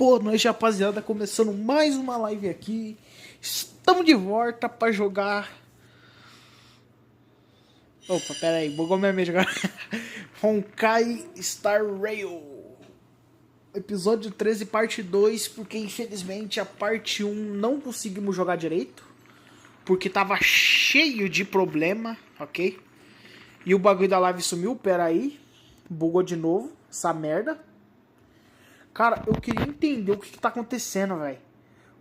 Boa noite, rapaziada, começando mais uma live aqui. Estamos de volta pra jogar. Opa, pera aí, bugou minha mente agora. Honkai Star Rail. Episódio 13, parte 2, porque infelizmente a parte 1 não conseguimos jogar direito. Porque tava cheio de problema, ok? E o bagulho da live sumiu, pera aí. Bugou de novo, essa merda. Cara, eu queria entender o que tá acontecendo, velho.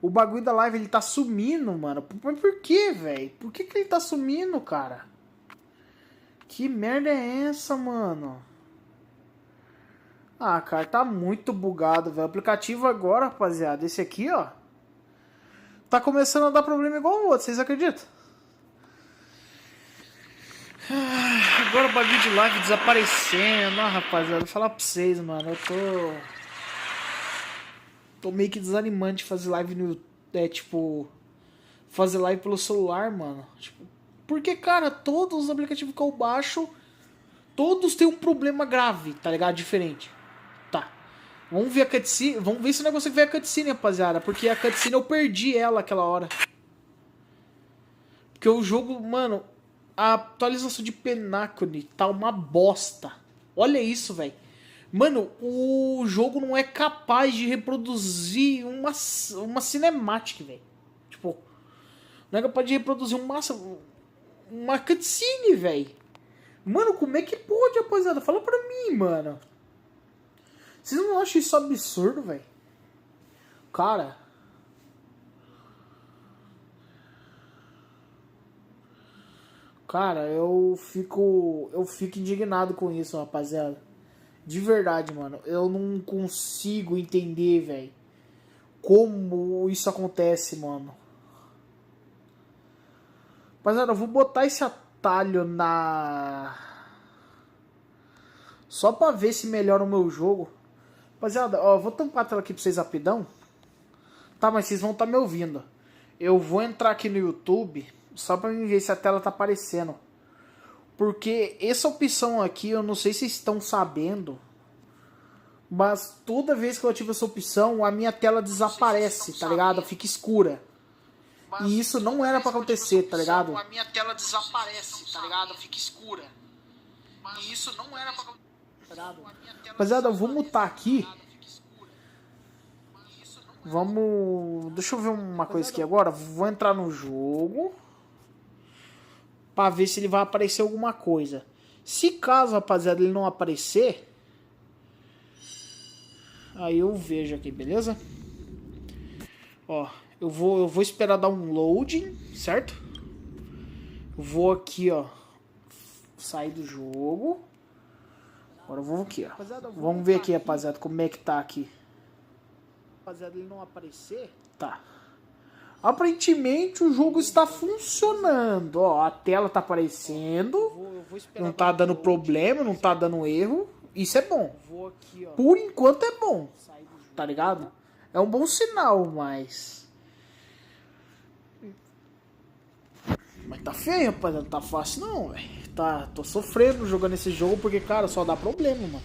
O bagulho da live, ele tá sumindo, mano. Por que, velho? Por que ele tá sumindo, cara? Que merda é essa, mano? Ah, cara, tá muito bugado, velho. O aplicativo agora, rapaziada, esse aqui, ó, tá começando a dar problema igual o outro, vocês acreditam? Agora o bagulho de live desaparecendo. Ah, rapaziada, vou falar pra vocês, mano. Eu tô meio que desanimando de fazer live no... tipo... fazer live pelo celular, mano. Tipo, porque, cara, todos os aplicativos que eu baixo, todos têm um problema grave, tá ligado? Diferente. Tá. Vamos ver a cutscene. Vamos ver se o negócio ver a cutscene, rapaziada. Porque a cutscene eu perdi ela aquela hora. Porque o jogo, mano... a atualização de Penacony tá uma bosta. Olha isso, velho. Mano, o jogo não é capaz de reproduzir uma cinemática, velho. Tipo, não é capaz de reproduzir uma cutscene, velho. Mano, como é que pode, rapaziada? Fala pra mim, mano. Vocês não acham isso absurdo, velho? Cara... Cara, eu fico indignado com isso, rapaziada. De verdade, mano. Eu não consigo entender, velho, como isso acontece, mano. Rapaziada, eu vou botar esse atalho na... só pra ver se melhora o meu jogo. Rapaziada, ó, eu vou tampar a tela aqui pra vocês rapidão. Tá, mas vocês vão estar me ouvindo. Eu vou entrar aqui no YouTube... só pra mim ver se a tela tá aparecendo. Porque essa opção aqui, eu não sei se vocês estão sabendo, mas toda vez que eu ativo essa opção, a minha tela desaparece, tá ligado? Fica escura. E isso não era pra acontecer, tá ligado? A minha tela desaparece, tá ligado? Fica escura. E isso não era pra acontecer, tá ligado? Rapaziada, eu vou mutar aqui. Vamos... deixa eu ver uma coisa aqui agora. Vou entrar no jogo pra ver se ele vai aparecer alguma coisa. Se caso, rapaziada, ele não aparecer, aí eu vejo aqui, beleza? Ó, eu vou esperar dar um loading, certo? Eu vou aqui, ó, sair do jogo. Agora eu vou aqui, ó. Vamos ver aqui, rapaziada, como é que tá aqui. Rapaziada, ele não aparecer? Tá. Aparentemente o jogo está funcionando. Ó, a tela tá aparecendo. Não tá dando problema, não tá dando erro. Isso é bom. Por enquanto é bom. Tá ligado? É um bom sinal, mas... mas tá feio, rapaziada. Não tá fácil não, velho. Tô sofrendo jogando esse jogo porque, cara, só dá problema, mano.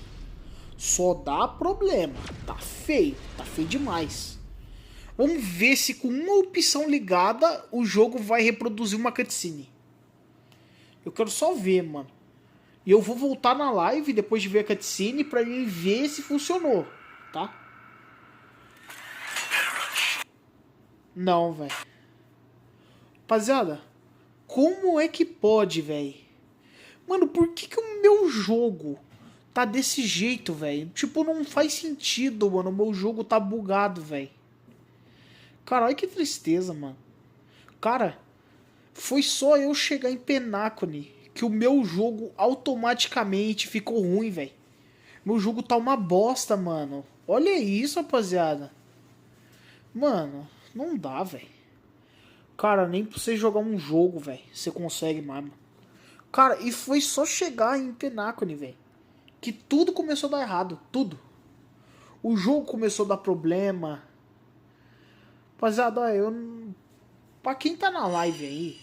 Só dá problema. Tá feio demais. Vamos ver se com uma opção ligada o jogo vai reproduzir uma cutscene. Eu quero só ver, mano. E eu vou voltar na live depois de ver a cutscene pra mim ver se funcionou, tá? Não, velho. Rapaziada, como é que pode, velho? Mano, por que o meu jogo tá desse jeito, velho? Tipo, não faz sentido, mano. O meu jogo tá bugado, velho. Caralho, que tristeza, mano. Cara, foi só eu chegar em Penacony que o meu jogo automaticamente ficou ruim, velho. Meu jogo tá uma bosta, mano. Olha isso, rapaziada. Mano, não dá, velho. Cara, nem pra você jogar um jogo, velho, você consegue mais, mano. Cara, e foi só chegar em Penacony, velho, que tudo começou a dar errado. Tudo. O jogo começou a dar problema. Rapaziada, pra quem tá na live aí,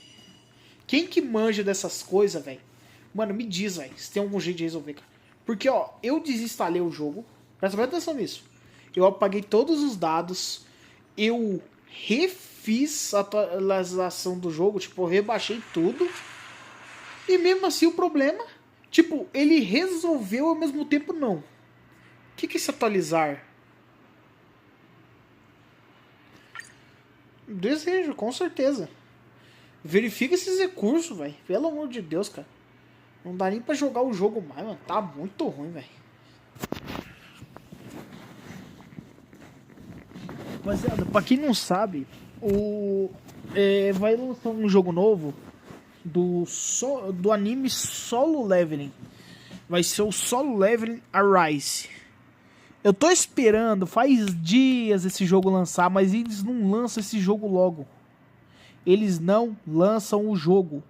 quem que manja dessas coisas, velho, mano, me diz, velho, se tem algum jeito de resolver, cara. Porque, ó, eu desinstalei o jogo, presta bem atenção nisso. Eu apaguei todos os dados. Eu refiz a atualização do jogo. Tipo, eu rebaixei tudo. E mesmo assim o problema... Tipo, ele resolveu ao mesmo tempo não. O que é esse atualizar? Desejo, com certeza. Verifica esses recursos, velho. Pelo amor de Deus, cara. Não dá nem pra jogar o jogo mais, mano. Tá muito ruim, velho. Rapaziada, pra quem não sabe, vai lançar um jogo novo do anime Solo Leveling. Vai ser o Solo Leveling Arise. Eu tô esperando, faz dias esse jogo lançar, mas eles não lançam esse jogo logo. Eles não lançam o jogo.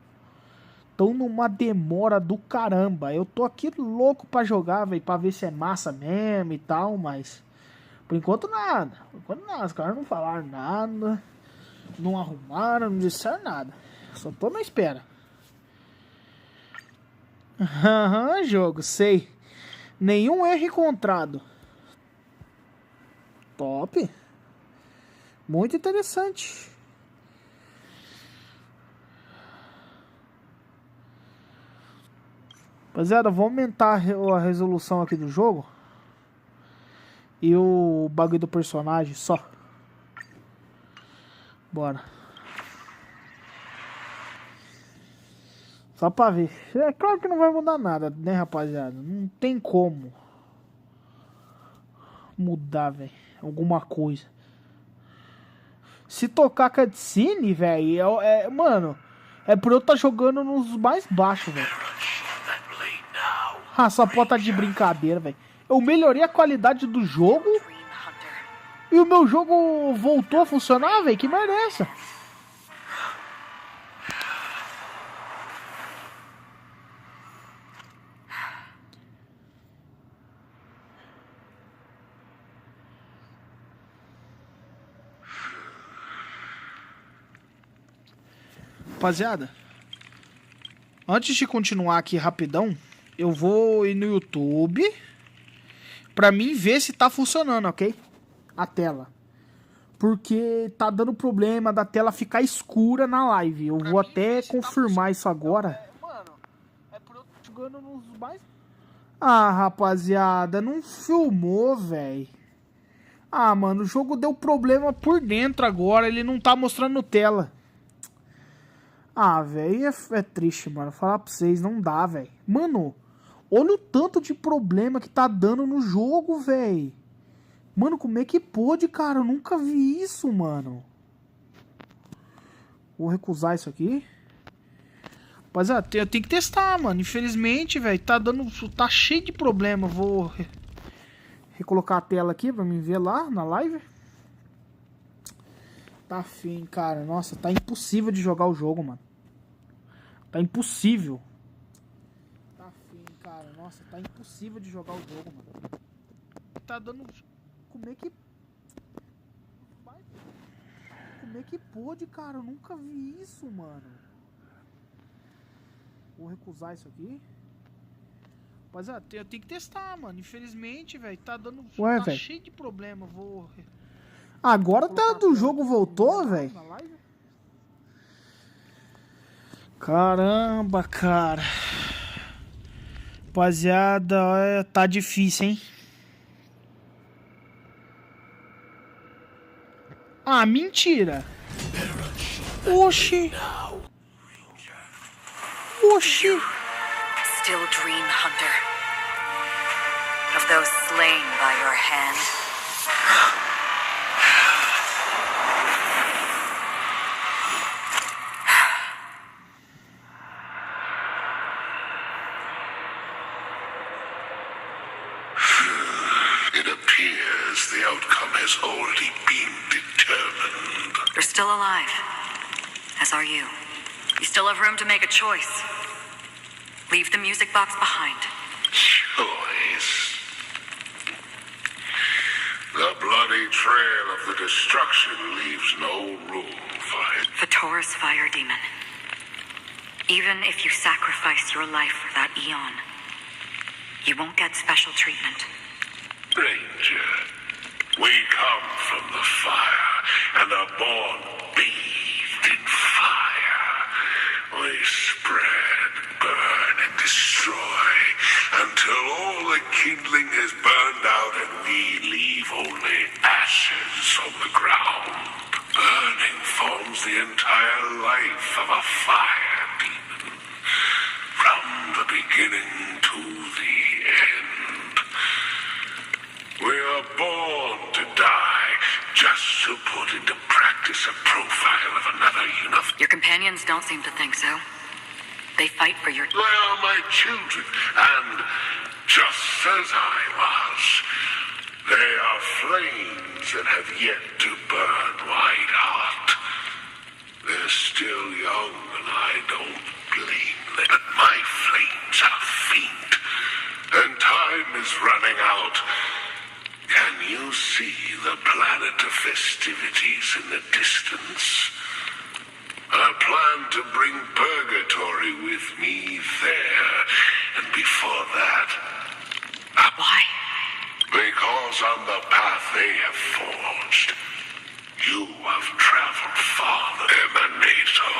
Tão numa demora do caramba. Eu tô aqui louco pra jogar, velho, pra ver se é massa mesmo e tal, mas... Por enquanto nada. Por enquanto nada. Os caras não falaram nada. Não arrumaram, não disseram nada. Só tô na espera. Aham, jogo, sei. Nenhum erro encontrado. Top. Muito interessante. Rapaziada, vou aumentar a resolução aqui do jogo. E o bagulho do personagem só. Bora. Só pra ver. É claro que não vai mudar nada, né, rapaziada? Não tem como mudar, velho, alguma coisa. Se tocar cutscene, velho, mano, é por eu estar jogando nos mais baixos, velho. Ah, essa porra tá de brincadeira, velho. Eu melhorei a qualidade do jogo e o meu jogo voltou a funcionar, velho. Que merda é essa? Rapaziada, antes de continuar aqui rapidão, eu vou ir no YouTube pra mim ver se tá funcionando, ok? A tela. Porque tá dando problema da tela ficar escura na live. Eu vou até confirmar isso agora. Mano, é por eu jogando nos mais... Ah, rapaziada, não filmou, velho. Ah, mano, o jogo deu problema por dentro agora. Ele não tá mostrando tela. Ah, velho, é triste, mano. Falar pra vocês, não dá, velho. Mano, olha o tanto de problema que tá dando no jogo, velho. Mano, como é que pôde, cara? Eu nunca vi isso, mano. Vou recusar isso aqui. Mas eu tenho que testar, mano. Infelizmente, velho, tá cheio de problema. Vou recolocar a tela aqui pra mim ver lá na live. Tá afim, cara. Nossa, tá impossível de jogar o jogo, mano. Tá impossível. Tá afim, cara. Nossa, tá impossível de jogar o jogo, mano. Tá dando... Como é que pôde, cara? Eu nunca vi isso, mano. Vou recusar isso aqui. Mas eu tenho que testar, mano. Infelizmente, velho, tá cheio de problema. Vou... Agora a tela do jogo voltou, velho. Caramba, cara. Rapaziada, tá difícil, hein? Ah, mentira. Oxi. Oxi. Still dream, hunter, of those slain by your hand. It appears the outcome has already been determined. You're still alive, as are you. You still have room to make a choice. Leave the music box behind. Choice. The bloody trail of the destruction leaves no room for it. The Taurus Fire Demon. Even if you sacrifice your life for that eon, you won't get special treatment. Ranger, We come from the fire and are born bathed in fire. We spread, burn, and destroy until all the kindling has burned out and we leave only ashes on the ground. Burning forms the entire life of a fire demon, from the beginning to the end. We are born to die, just to put into practice a profile of another universe. Your companions don't seem to think so. They fight for your... They are my children, and just as I was, they are flames that have yet to burn white hot. They're still young, and I don't blame them. But my flames are faint, and time is running out. Can you see the planet of festivities in the distance? I plan to bring purgatory with me there, and before that... Why? Because on the path they have forged, you have traveled farther, Emanator.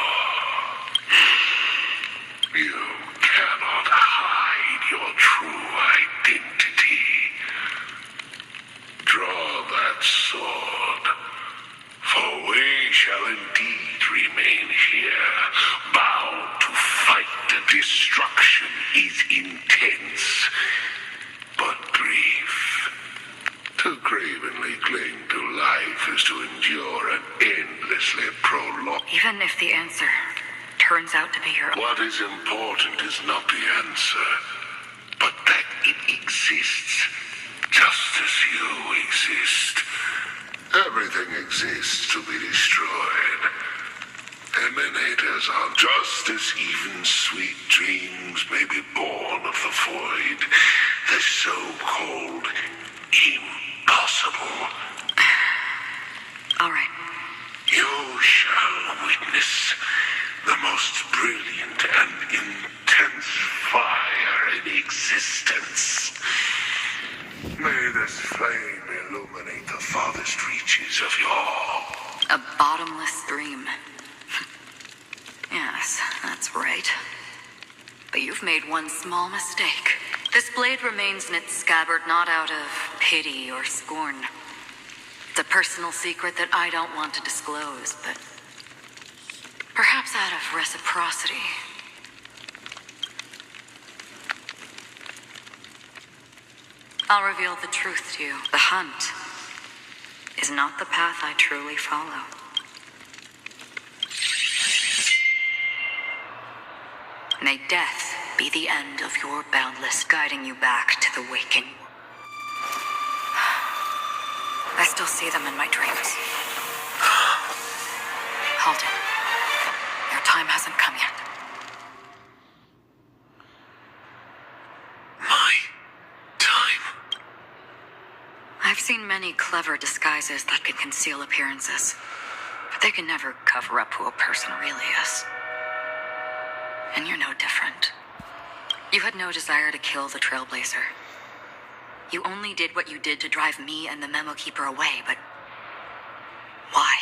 You cannot hide your true identity. Draw that sword, for we shall indeed remain here, bound to fight. The destruction is intense, but brief. To cravenly cling to life is to endure an endlessly prolonged... Even if the answer turns out to be your... What is important is not the answer, but that it exists, just as you exist. Everything exists to be destroyed. Emanators are just as even sweet dreams may be born of the void, the so-called impossible. All right. You shall witness the most brilliant and intense fire in existence. May this flame illuminate the farthest reaches of your... A bottomless stream. Yes, that's right. But you've made one small mistake. This blade remains in its scabbard not out of pity or scorn. It's a personal secret that I don't want to disclose, but perhaps out of reciprocity. I'll reveal the truth to you. The hunt is not the path I truly follow. May death be the end of your boundless, guiding you back to the waking. I still see them in my dreams. Hold it. Your time hasn't come yet. My time? I've seen many clever disguises that can conceal appearances, but they can never cover up who a person really is. And you're no different. You had no desire to kill the Trailblazer. You only did what you did to drive me and the Memo Keeper away, but why?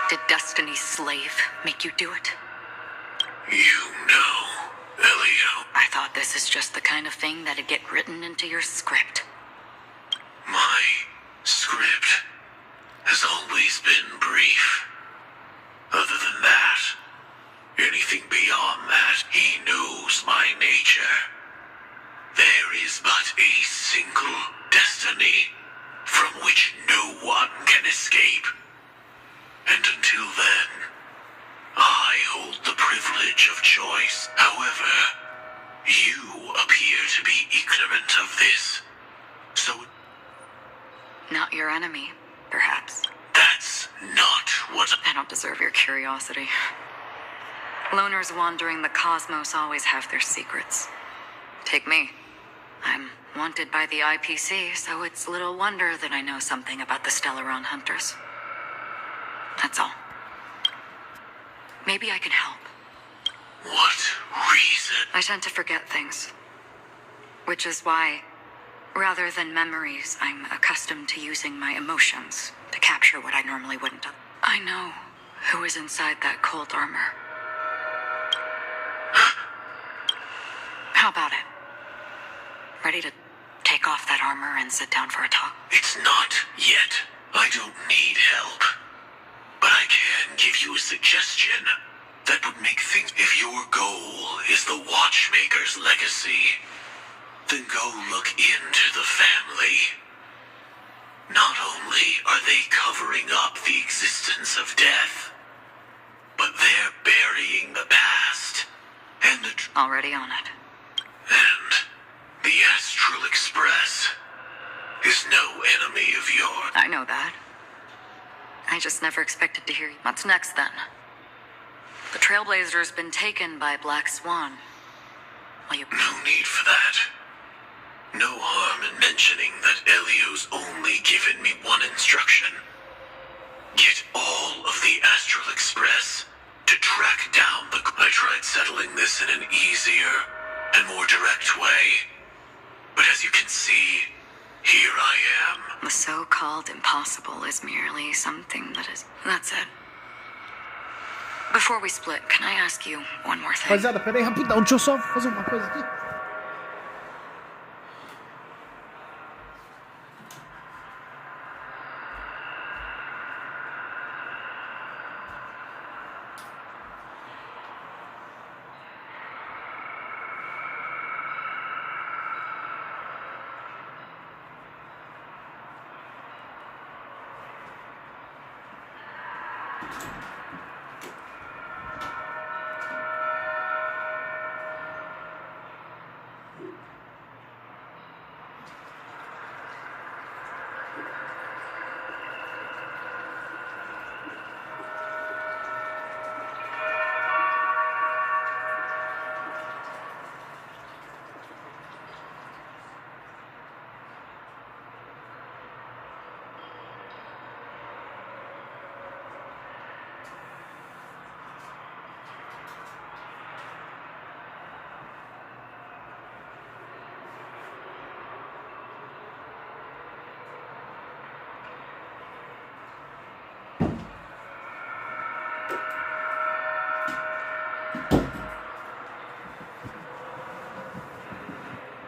Did Destiny's slave make you do it? You know, Elio. I thought this is just the kind of thing that'd get written into your script. My script has always been brief. Other than that, anything beyond that, he knows my nature. There is but a single destiny from which no one can escape. And until then, I hold the privilege of choice. However, you appear to be ignorant of this. So... Not your enemy, perhaps. That's not what... I don't deserve your curiosity. Loners wandering the cosmos always have their secrets. Take me. I'm wanted by the IPC, so it's little wonder that I know something about the Stellaron Hunters. That's all. Maybe I can help. What reason? I tend to forget things. Which is why Rather than memories, I'm accustomed to using my emotions to capture what I normally wouldn't have. I know who is inside that cold armor. How about it? Ready to take off that armor and sit down for a talk? It's not yet. I don't need help. But I can give you a suggestion that would make things... If your goal is the Watchmaker's legacy, then go look into the family. Not only are they covering up the existence of death, but they're burying the past and the... Already on it. And the Astral Express is no enemy of yours. I know that. I just never expected to hear you. What's next, then? The Trailblazer's been taken by Black Swan. Will you... No need for that. No harm in mentioning that Elio's only given me one instruction. Get all of the Astral Express to track down the... I tried settling this in an easier and more direct way. But as you can see, here I am. The so-called impossible is merely something that is... That's it. Before we split, can I ask you one more thing? Rapaziada, pera aí rapidão, deixa eu só fazer uma coisa aqui.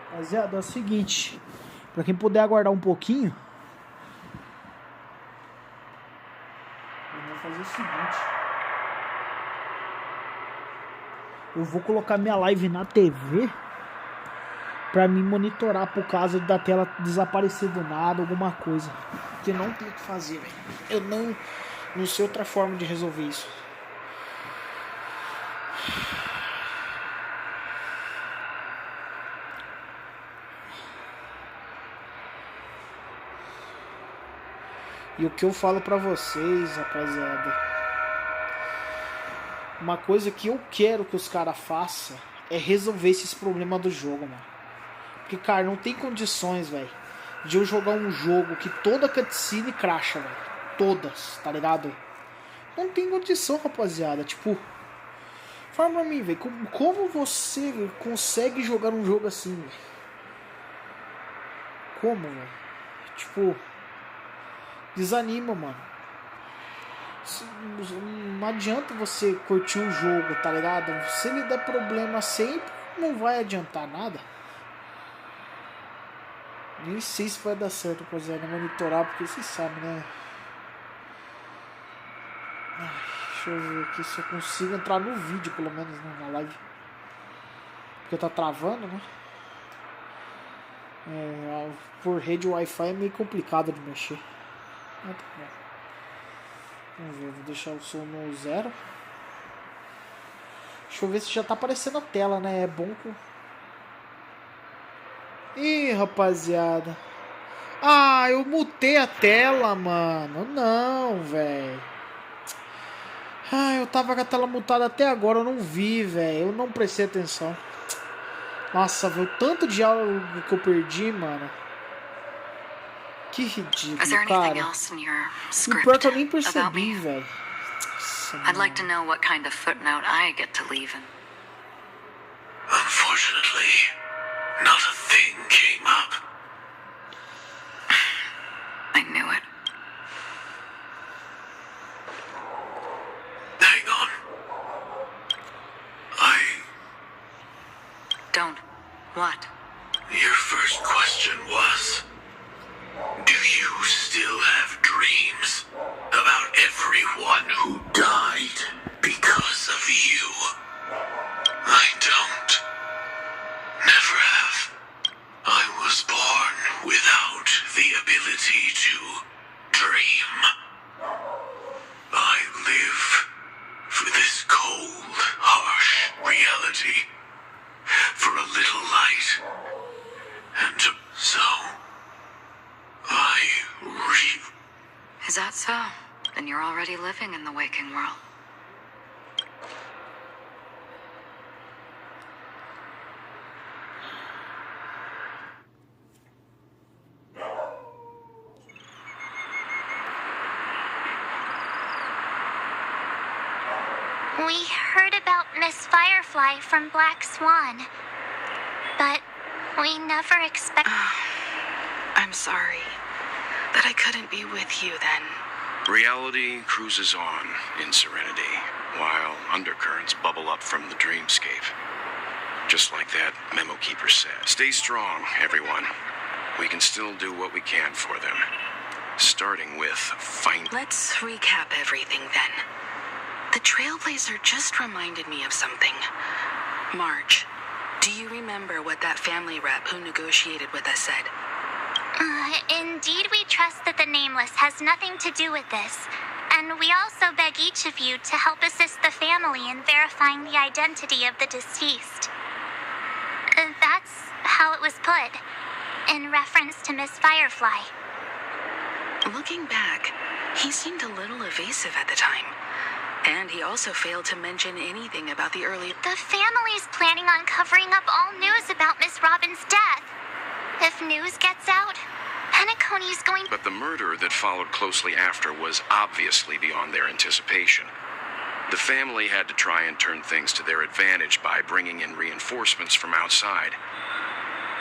Rapaziada, é o seguinte, pra quem puder aguardar um pouquinho, eu vou fazer o seguinte, eu vou colocar minha live na TV pra me monitorar por causa da tela desaparecer do nada, alguma coisa, porque não tem o que fazer, velho. Eu não sei outra forma de resolver isso. E o que eu falo pra vocês, rapaziada, uma coisa que eu quero que os caras façam é resolver esses problemas do jogo, mano. Porque, cara, não tem condições, velho, de eu jogar um jogo que toda cutscene cracha, velho. Todas, tá ligado? Não tem condição, rapaziada. Tipo, fala pra mim, velho, como você consegue jogar um jogo assim, velho? Como, velho? Tipo... desanima, mano. Não adianta você curtir um jogo, tá ligado? Se ele der problema sempre, não vai adiantar nada. Nem sei se vai dar certo, rapaziada, monitorar, porque vocês sabem, né? Deixa eu ver aqui se eu consigo entrar no vídeo, pelo menos, né, na live. Porque tá travando, né? Por rede Wi-Fi é meio complicado de mexer. Tá bom. Vamos ver, vou deixar o som no 0. Deixa eu ver se já tá aparecendo a tela, né? É bom que... Ih, rapaziada. Ah, eu mutei a tela, mano. Não, velho. Ah, eu tava com a tela mutada até agora, eu não vi, velho. Eu não prestei atenção. Nossa, velho, tanto de diálogo que eu perdi, mano. Que ridículo, cara. E pior que eu nem percebi, velho. I'd like to know what kind of footnote I get to leave in. Unfortunately, not a thing came up. Don't. What? Your first question was, do you still have dreams about everyone who died because of you? I don't. Never have. I was born without the ability to dream. I live for this cold, harsh reality. For a little light. And so, I Is that so? Then you're already living in the waking world. We heard about Miss Firefly from Black Swan, but we never expected... I'm sorry that I couldn't be with you then. Reality cruises on in serenity, while undercurrents bubble up from the dreamscape. Just like that memo keeper said. Stay strong, everyone. We can still do what we can for them. Starting with Let's recap everything then. The Trailblazer just reminded me of something. Marge, do you remember what that family rep who negotiated with us said? Indeed, we trust that the Nameless has nothing to do with this, and we also beg each of you to help assist the family in verifying the identity of the deceased. That's how it was put, in reference to Miss Firefly. Looking back, he seemed a little evasive at the time. And he also failed to mention anything about the early... The family's planning on covering up all news about Miss Robin's death. If news gets out, Penacony's going... But the murder that followed closely after was obviously beyond their anticipation. The family had to try and turn things to their advantage by bringing in reinforcements from outside.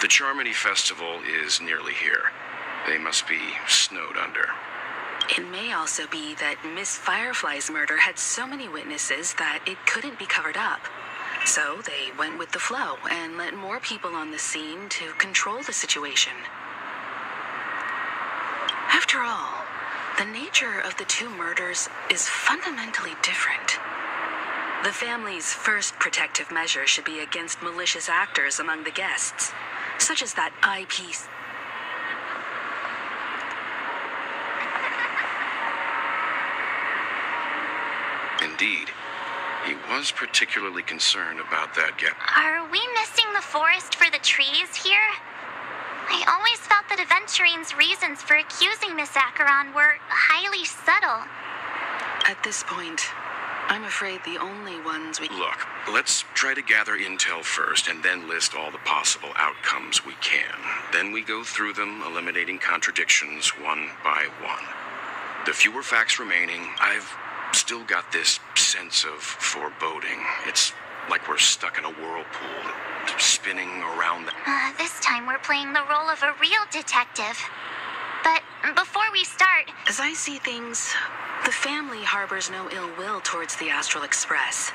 The Charmony Festival is nearly here. They must be snowed under. It may also be that Miss Firefly's murder had so many witnesses that it couldn't be covered up. So they went with the flow and let more people on the scene to control the situation. After all, the nature of the two murders is fundamentally different. The family's first protective measure should be against malicious actors among the guests, such as that eyepiece. Indeed, he was particularly concerned about that gap. Are we missing the forest for the trees here? I always felt that Aventurine's reasons for accusing Miss Acheron were highly subtle. At this point, I'm afraid the only ones we... Look, let's try to gather intel first and then list all the possible outcomes we can. Then we go through them, eliminating contradictions one by one. The fewer facts remaining, I've still got this sense of foreboding. It's like we're stuck in a whirlpool, spinning around the... This time we're playing the role of a real detective. But before we start... As I see things, the family harbors no ill will towards the Astral Express.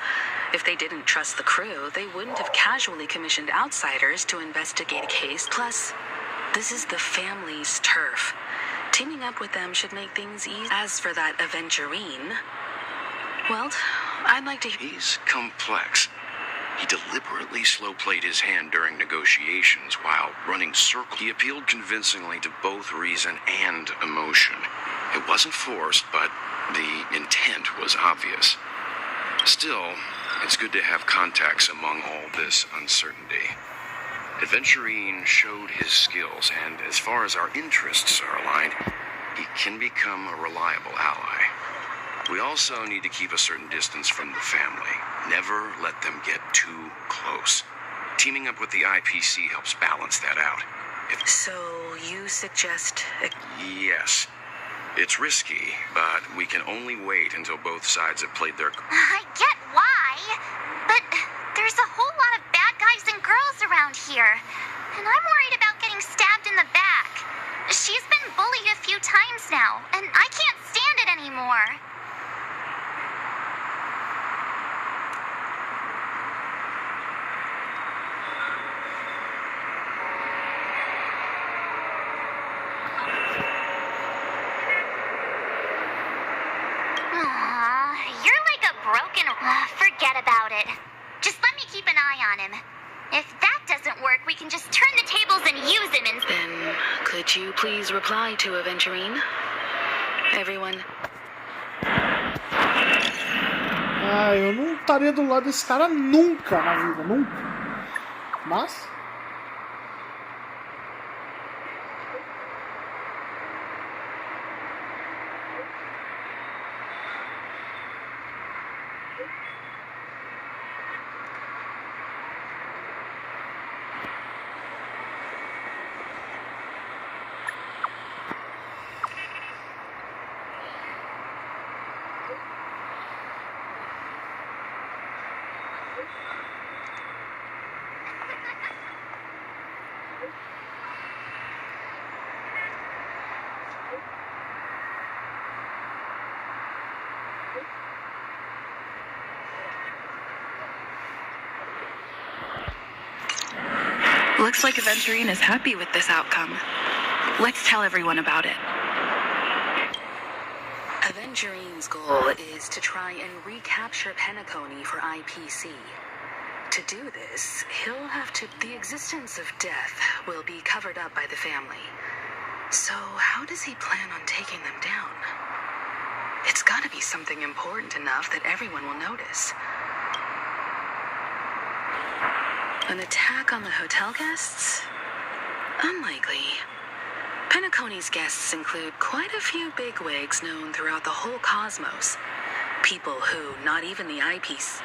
If they didn't trust the crew, they wouldn't have casually commissioned outsiders to investigate a case. Plus, this is the family's turf. Teaming up with them should make things easy. As for that Aventurine, well, I'd like to... He's complex. He deliberately slow-played his hand during negotiations while running circles. He appealed convincingly to both reason and emotion. It wasn't forced, but the intent was obvious. Still, it's good to have contacts among all this uncertainty. Aventurine showed his skills, and as far as our interests are aligned, he can become a reliable ally. We also need to keep a certain distance from the family. Never let them get too close. Teaming up with the IPC helps balance that out. So you suggest... Yes. It's risky, but we can only wait until both sides have played their... I get why, but there's a whole lot of bad guys and girls around here, and I'm worried about getting stabbed in the back. She's been bullied a few times now, and I can't stand it anymore. about it. Just let me keep an eye on him. If that doesn't work, we can just turn the tables and use him instead. Then, could you please reply to Aventurine? Everyone. Ah, eu não estaria do lado desse cara nunca na vida, nunca. Mas... Looks like Aventurine is happy with this outcome. Let's tell everyone about it. Aventurine's goal is to try and recapture Penacony for IPC. To do this, he'll have to... The existence of death will be covered up by the family. So how does he plan on taking them down? It's gotta be something important enough that everyone will notice. An attack on the hotel guests? Unlikely. Penacony's guests include quite a few bigwigs known throughout the whole cosmos. People who not even the eyepiece.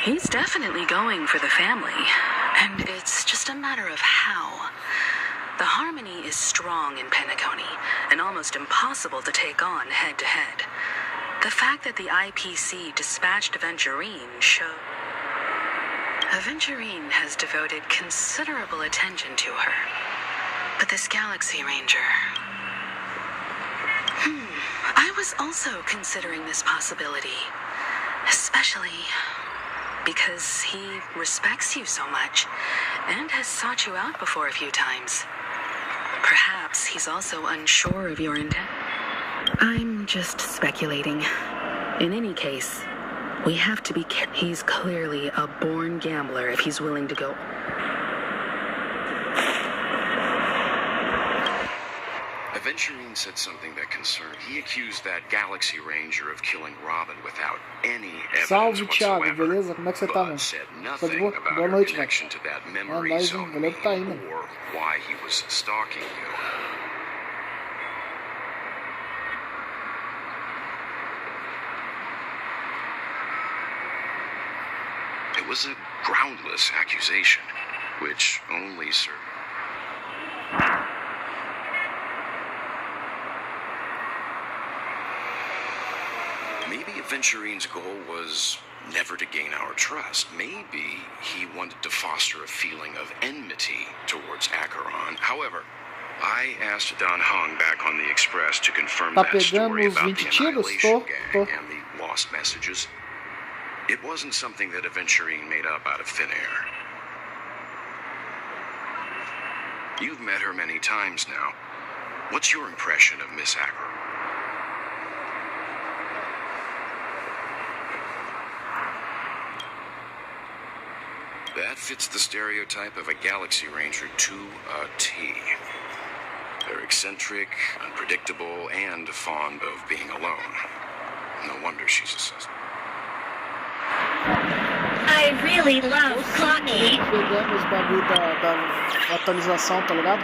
He's definitely going for the family, and it's just a matter of how. The harmony is strong in Penacony, and almost impossible to take on head-to-head. The fact that the IPC dispatched Aventurine shows... Aventurine has devoted considerable attention to her. But this Galaxy Ranger... I was also considering this possibility. Especially because he respects you so much and has sought you out before a few times. Perhaps he's also unsure of your intent. I'm just speculating. In any case, we have to be careful. He's clearly a born gambler if he's willing to go. Aventurine said something that concerned. He accused that Galaxy Ranger of killing Robin without any evidence Salve, Thiago, whatsoever. beleza? Como é que você tá, mano? But said Tá de nothing boa? about Boa her noite, velho. connection to that memory nóis, zone valeu por tá aí, mano. or why he was stalking you. It was a groundless accusation, which only served. Maybe Aventurine's goal was never to gain our trust. Maybe he wanted to foster a feeling of enmity towards Acheron. However, I asked Don Hung back on the Express to confirm Tá that pegando story os about 20 the tiros? Annihilation Tô. Gang and the lost messages. It wasn't something that Aventurine made up out of thin air. You've met her many times now. What's your impression of Miss Acheron? That fits the stereotype of a Galaxy Ranger to a T. They're eccentric, unpredictable, and fond of being alone. No wonder she's a suspect. I really love Clocky. Pegando os bagulho da atualização, tá ligado?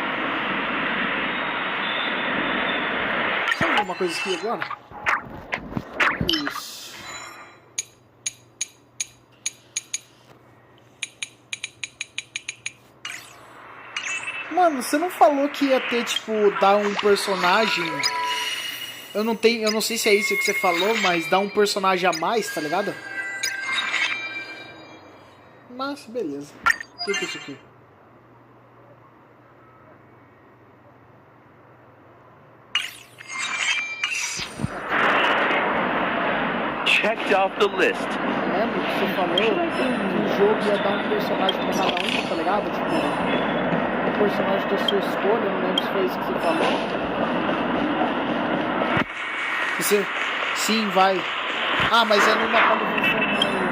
Sabe alguma coisa aqui agora? Isso. Mano, você não falou que ia ter, tipo, dar um personagem... Eu não sei se é isso que você falou, mas dar um personagem a mais, tá ligado? Mas, beleza. O que é isso aqui? Checked off the list. Lembra que você falou que o jogo ia dar um personagem pra cada um, tá ligado? Tipo, um personagem da sua escolha, não lembro se foi isso que você falou. Você... Sim, vai. Ah, mas é numa quando transformar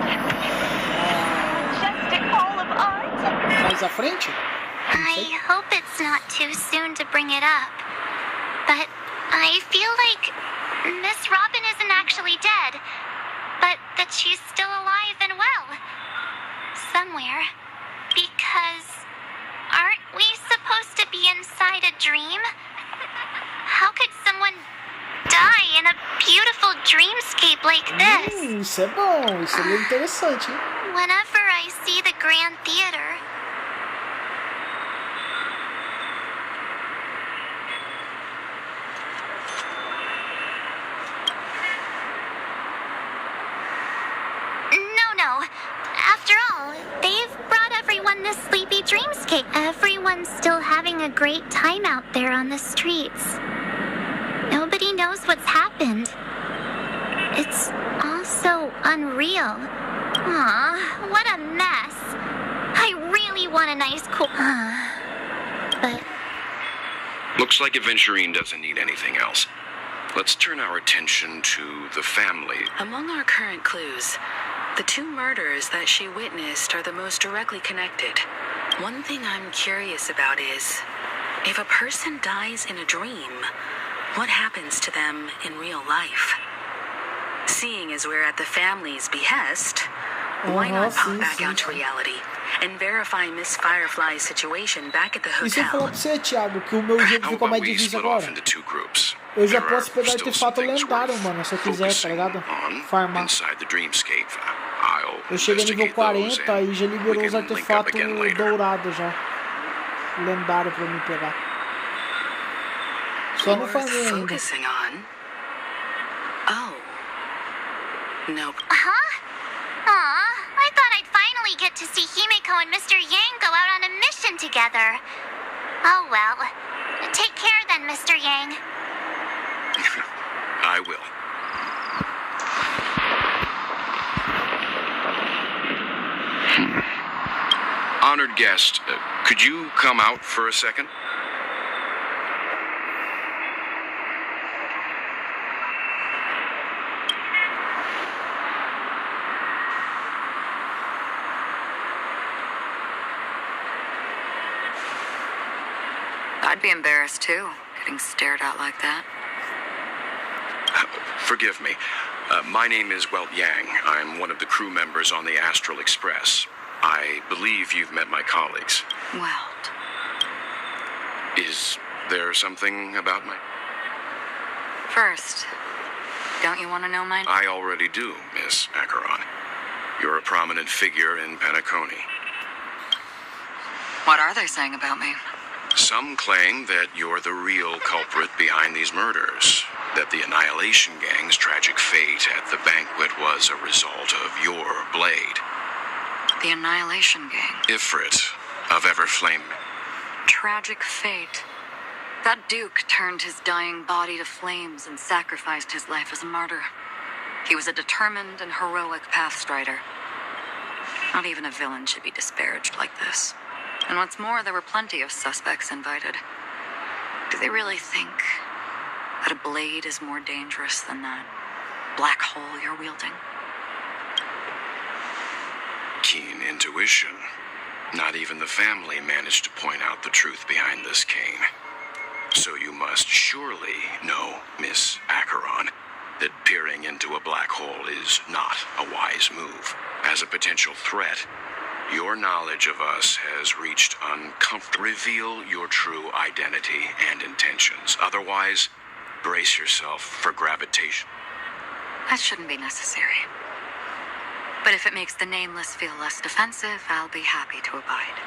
mais à frente? I hope it's not too soon to bring it up, but I feel like Miss Robin isn't actually dead, but that she's still alive and well. Somewhere. Because aren't we supposed to be inside a dream? How could someone die in a beautiful dreamscape like this? Isso é bom, isso é interessante, hein? Whenever I see the Grand Theater, no. After all, they've brought everyone this sleepy dreamscape. Everyone's still having a great time out there on the streets. Nobody knows what's happened. It's all so unreal. Aw, what a mess. I really want a nice cool... but... Looks like Aventurine doesn't need anything else. Let's turn our attention to the family. Among our current clues, the two murders that she witnessed are the most directly connected. One thing I'm curious about is, if a person dies in a dream, what happens to them in real life? Seeing as we're at the family's behest, why not pop back out to reality and verify Miss Firefly's situation back at the E se eu falar hotel? pra você, Thiago, que o meu jogo How ficou about mais we difícil split off agora? into two groups? Eu já There posso are pegar still artefato some things lendário, worth mano, se eu quiser, tá focusing ligado? on Farmar. inside the dreamscape. I'll Eu cheguei nível investigate those 40 e já and we liberou os can link up artefatos again later. dourados já. Lendário pra mim pegar. Só não Worth farmei ainda. focusing on? Oh. Nope. Huh? Aw, I thought I'd finally get to see Himeko and Mr. Yang go out on a mission together. Oh well. Take care then, Mr. Yang. I will. Honored guest, could you come out for a second? I'd be embarrassed too, getting stared at like that. Forgive me. My name is Welt Yang. I'm one of the crew members on the Astral Express. I believe you've met my colleagues. Well, Is there something about my... first, don't you want to know mine? I already do, Miss Acheron. You're a prominent figure in Penacony. What are they saying about me? Some claim that you're the real culprit behind these murders, that the Annihilation Gang's tragic fate at the banquet was a result of your blade. The Annihilation Gang. Ifrit of Everflame. Tragic fate. That Duke turned his dying body to flames and sacrificed his life as a martyr. He was a determined and heroic pathstrider. Not even a villain should be disparaged like this. And what's more, there were plenty of suspects invited. Do they really think that a blade is more dangerous than that black hole you're wielding? Keen intuition. Not even the family managed to point out the truth behind this cane. So you must surely know, Miss Acheron, that peering into a black hole is not a wise move. As a potential threat, your knowledge of us has reached uncomfortable. Reveal your true identity and intentions. Otherwise, brace yourself for gravitation. That shouldn't be necessary. But if it makes the Nameless feel less defensive, I'll be happy to abide.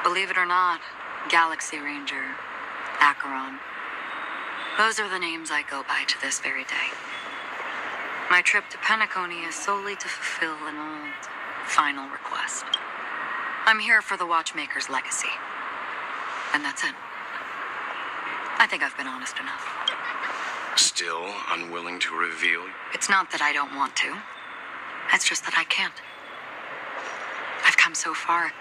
Believe it or not, Galaxy Ranger, Acheron, those are the names I go by to this very day. My trip to Penacony is solely to fulfill an old, final request. I'm here for the Watchmaker's legacy. And that's it. I think I've been honest enough. Still unwilling to reveal? It's not that I don't want to. It's just that I can't. I've come so far,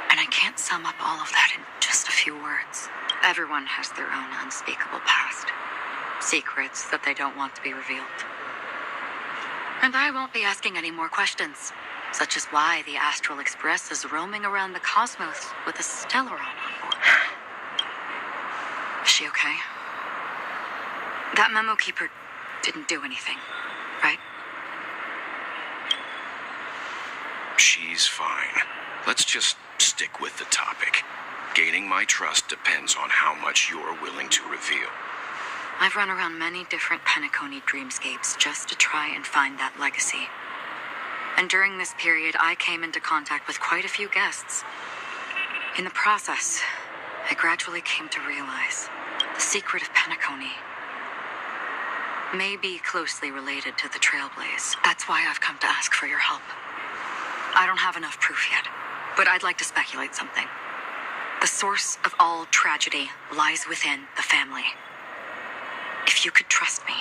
and I can't sum up all of that in just a few words. Everyone has their own unspeakable past. Secrets that they don't want to be revealed. And I won't be asking any more questions. such is why the Astral Express is roaming around the cosmos with a Stellaron on board. Is she okay? That memo keeper didn't do anything, right? She's fine. Let's just stick with the topic. Gaining my trust depends on how much you're willing to reveal. I've run around many different Penacony dreamscapes just to try and find that legacy. And during this period, I came into contact with quite a few guests. In the process, I gradually came to realize the secret of Penacony may be closely related to the Trailblaze. That's why I've come to ask for your help. I don't have enough proof yet, but I'd like to speculate something. The source of all tragedy lies within the family. If you could trust me,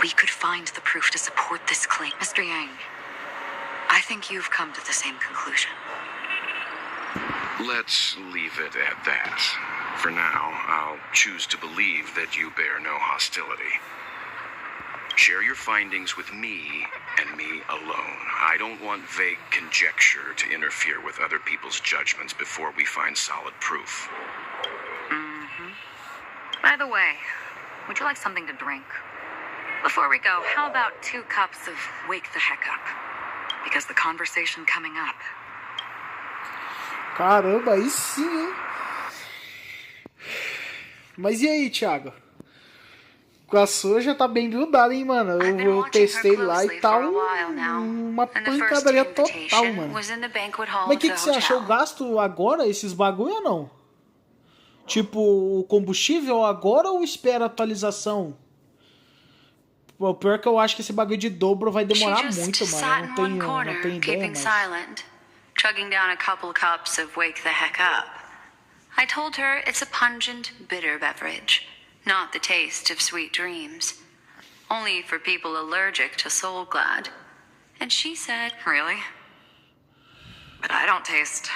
we could find the proof to support this claim. Mr. Yang, I think you've come to the same conclusion. Let's leave it at that. For now, I'll choose to believe that you bear no hostility. Share your findings with me and me alone. I don't want vague conjecture to interfere with other people's judgments before we find solid proof. By the way, would you like something to drink? Before we go, how about 2 cups of Wake the Heck Up? Because the conversation coming up. Caramba, aí sim, hein? Mas e aí, Thiago? Com a sua já tá bem buildada, hein, mano? Eu testei lá e tá uma pancadaria total, mano. Mas o que você achou? Gasto agora esses bagulho ou não? Tipo, o combustível agora ou espera a atualização? O pior é que eu acho que esse bagulho de dobro vai demorar muito, mano. Não tenho ideia, mas... Chugging down a couple cups of Wake the Heck Up. I told her it's a pungent, bitter beverage, not the taste of sweet dreams. Only for people allergic to Soul Glad. And she said, Really? But I don't taste...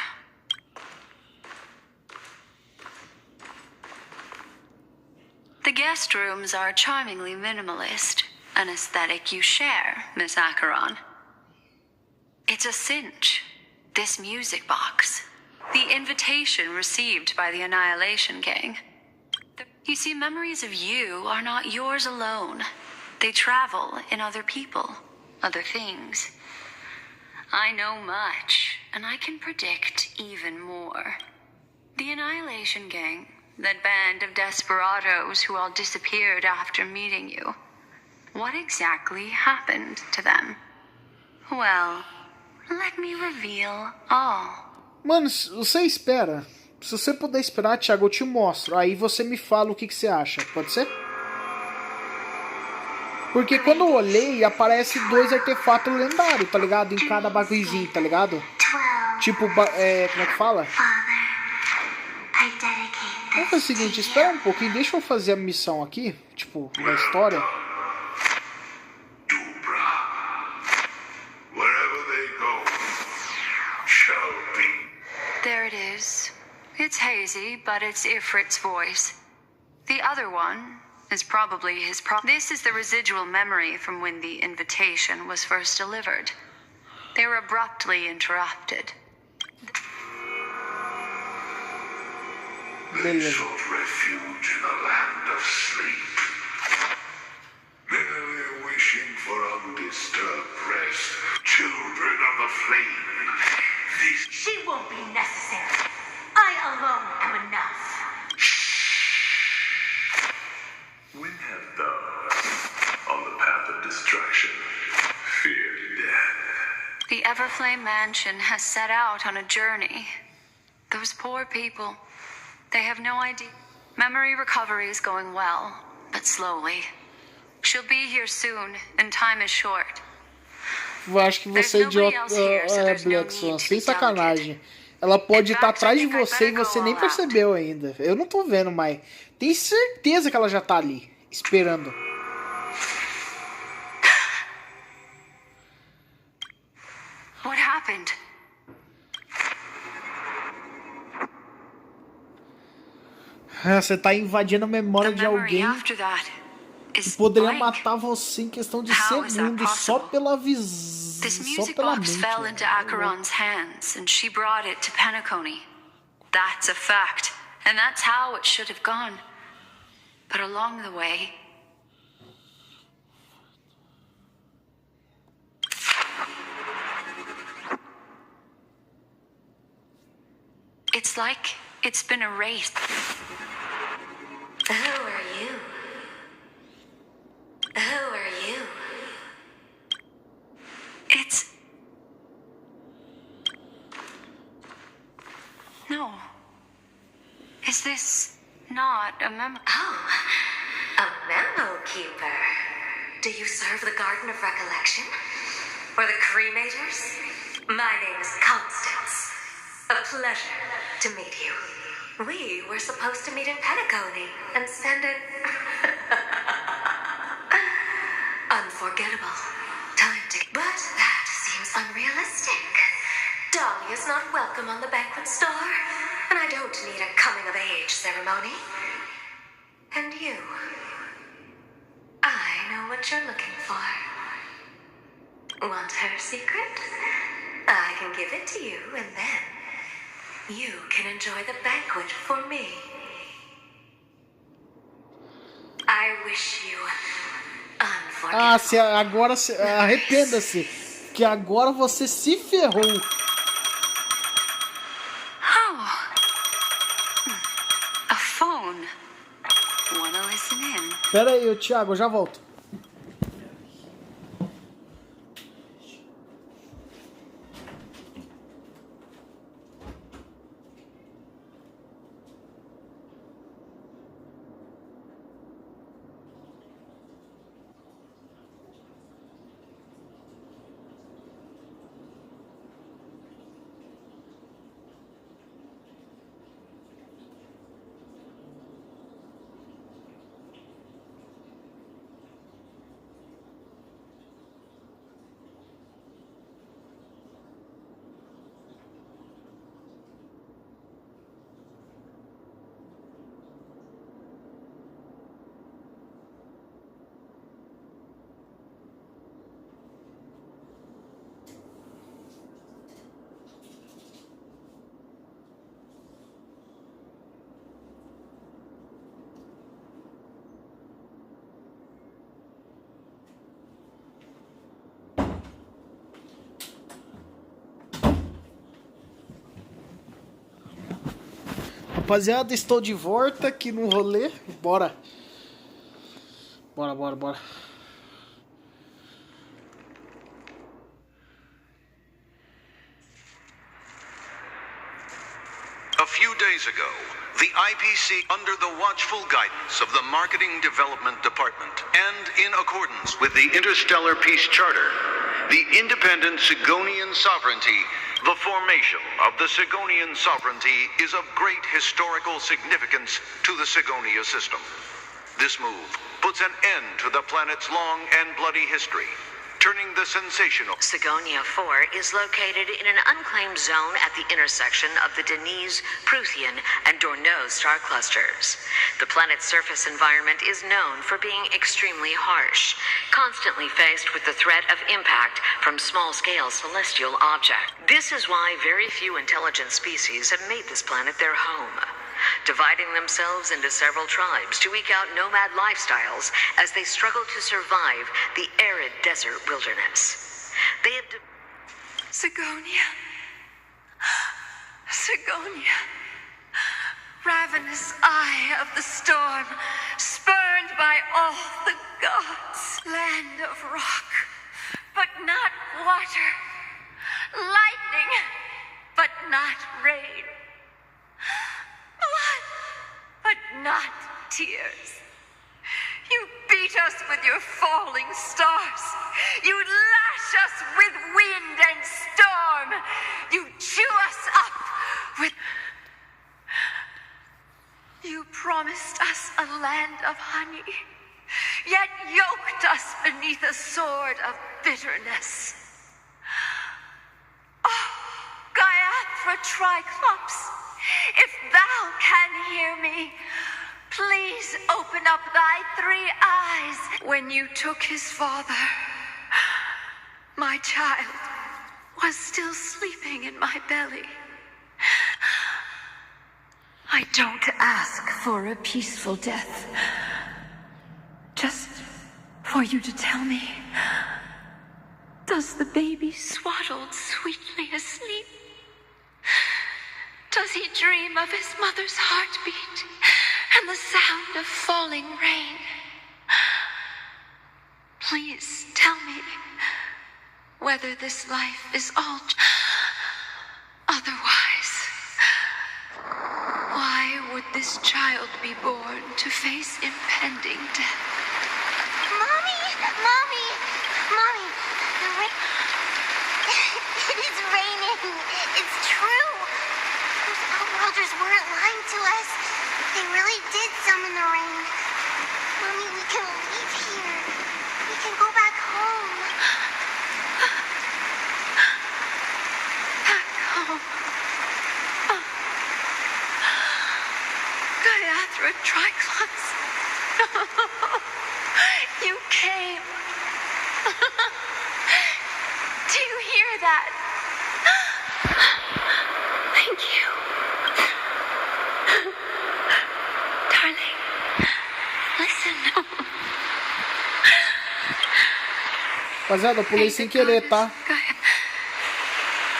The guest rooms are charmingly minimalist, an aesthetic you share, Miss Acheron. It's a cinch, this music box, the invitation received by the Annihilation Gang. You see, memories of you are not yours alone. They travel in other people, other things. I know much, and I can predict even more. The Annihilation Gang, that band of desperados who all disappeared after meeting you. What exactly happened to them? Well, let me reveal all. Mano, você espera. Se você puder esperar, Thiago, eu te mostro. Aí você me fala o que você acha. Pode ser? Porque quando eu olhei, aparece 2 artefatos lendários, tá ligado? Em cada bagulhozinho, tá ligado? Tipo, como é que fala? Vamos fazer o seguinte, espera um pouquinho, deixa eu fazer a missão aqui, tipo, da história. There it is. It's hazy, but it's Ifrit's voice. The other one is probably his This is the residual memory from when the invitation was first delivered. They were abruptly interrupted. They sought refuge in a land of sleep, merely wishing for undisturbed rest. Children of the flame, these... She won't be necessary. I alone am enough. When have those on the path of destruction feared death? The Everflame Mansion has set out on a journey. Those poor people... They have no idea. Memory recovery is going well, but slowly. She'll be here soon, and time is short. Eu acho que você é idiota, Blackson, sem sacanagem. Ela pode estar atrás de você e você nem percebeu ainda. Eu não tô vendo, mas tenho certeza que ela já tá ali, esperando. What happened? Você tá invadindo a memória de alguém que poderia matar você em questão de segundos só pela visão This só music pela box mente. fell Velho. into Acheron's hands, and she brought it to Penacony. That's a fact, and that's how it should have gone. But along the way, it's like it's been erased. Who are you? Who are you? It's... No. Is this not a memo? Oh, a memo keeper. Do you serve the Garden of Recollection? Or the Cremators? My name is Constance. A pleasure to meet you. We were supposed to meet in Penacony and spend an unforgettable time together. But that seems unrealistic. Dolly is not welcome on the banquet store, and I don't need a coming-of-age ceremony. And you, I know what you're looking for. Want her secret? I can give it to you, and then you can enjoy the banquet for me. I wish you unforgettable. Agora arrependa-se, que agora você se ferrou. Oh. A phone. Wanna listen in? Pera aí, Thiago, eu já volto. Rapaziada, estou de volta aqui no rolê. Bora. Bora. A few days ago, the IPC, under the watchful guidance of the Marketing Development Department, and in accordance with the Interstellar Peace Charter, the independent Sigonian sovereignty, the formation of the Sigonian sovereignty is of great historical significance to the Sigonia system. This move puts an end to the planet's long and bloody history, turning the sensational Sigonia 4 is located in an unclaimed zone at the intersection of the Denise, Prothean, and Dorneau star clusters. The planet's surface environment is known for being extremely harsh, constantly faced with the threat of impact from small-scale celestial objects. This is why very few intelligent species have made this planet their home, dividing themselves into several tribes to eke out nomad lifestyles as they struggle to survive the arid desert wilderness. They have Sigonia. Sigonia. Ravenous eye of the storm, spurned by all the gods. Land of rock, but not water. Lightning, but not rain. Blood, but not tears. You beat us with your falling stars. You lash us with wind and storm. You chew us up with... You promised us a land of honey, yet yoked us beneath a sword of bitterness. Oh, Gaiathra Triclops, if thou can hear me, please open up thy three eyes. When you took his father, my child was still sleeping in my belly. I don't ask for a peaceful death. Just for you to tell me, does the baby swaddled sweetly asleep? Does he dream of his mother's heartbeat and the sound of falling rain? Please tell me whether this life is all otherwise. Why would this child be born to face impending death? Mommy! Mommy! Mommy! It is raining. It's true. Those outworlders weren't lying to us. They really did summon the rain. Mommy, we can leave here. We can go back home. Back home. Gayatri Triclops. You came. Do you hear that? Thank you. Darling, listen. Rapaziada, eu pulei sem querer, tá?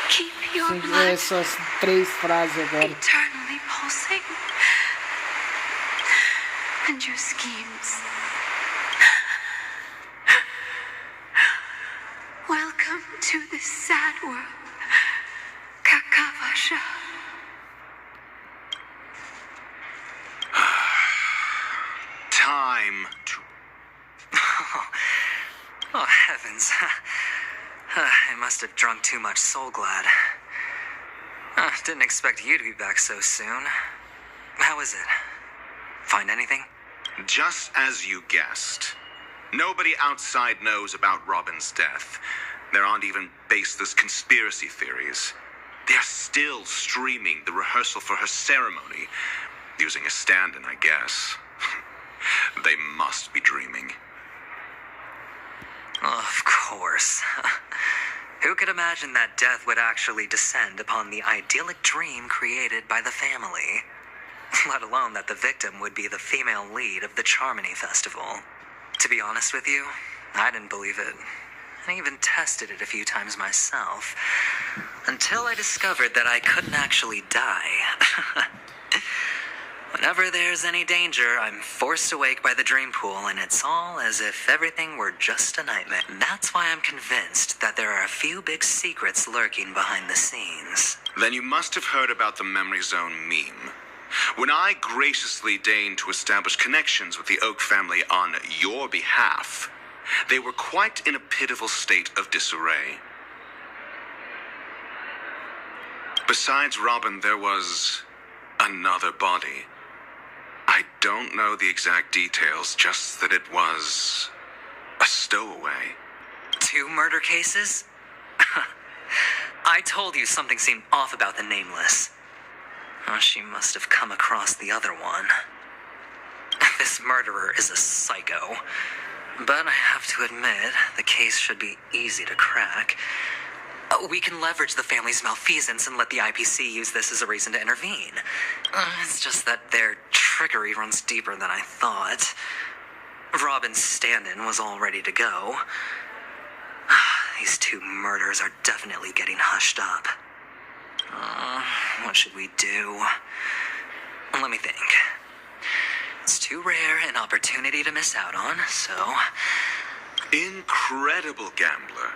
Keep your Sem ver blood essas 3 frases agora. eternally pulsing. And your schemes. Welcome to this sad world, Kakavasha. Time to... Oh, heavens. I must have drunk too much Soul Glad. Didn't expect you to be back so soon. How is it? Find anything? Just as you guessed. Nobody outside knows about Robin's death. There aren't even baseless conspiracy theories. They're still streaming the rehearsal for her ceremony, using a stand-in, I guess. They must be dreaming. Of course. Who could imagine that death would actually descend upon the idyllic dream created by the family? Let alone that the victim would be the female lead of the Charmony Festival. To be honest with you, I didn't believe it. I even tested it a few times myself. Until I discovered that I couldn't actually die. Whenever there's any danger, I'm forced awake by the dream pool, and it's all as if everything were just a nightmare. That's why I'm convinced that there are a few big secrets lurking behind the scenes. Then you must have heard about the Memory Zone meme. When I graciously deigned to establish connections with the Oak family on your behalf, they were quite in a pitiful state of disarray. Besides Robin, there was another body. I don't know the exact details, just that it was a stowaway. 2 murder cases? I told you something seemed off about the Nameless. Oh, she must have come across the other one. This murderer is a psycho. But I have to admit, the case should be easy to crack. We can leverage the family's malfeasance and let the IPC use this as a reason to intervene. It's just that their trickery runs deeper than I thought. Robin's stand-in was all ready to go. These 2 murders are definitely getting hushed up. What should we do? Let me think. It's too rare an opportunity to miss out on, so... Incredible gambler.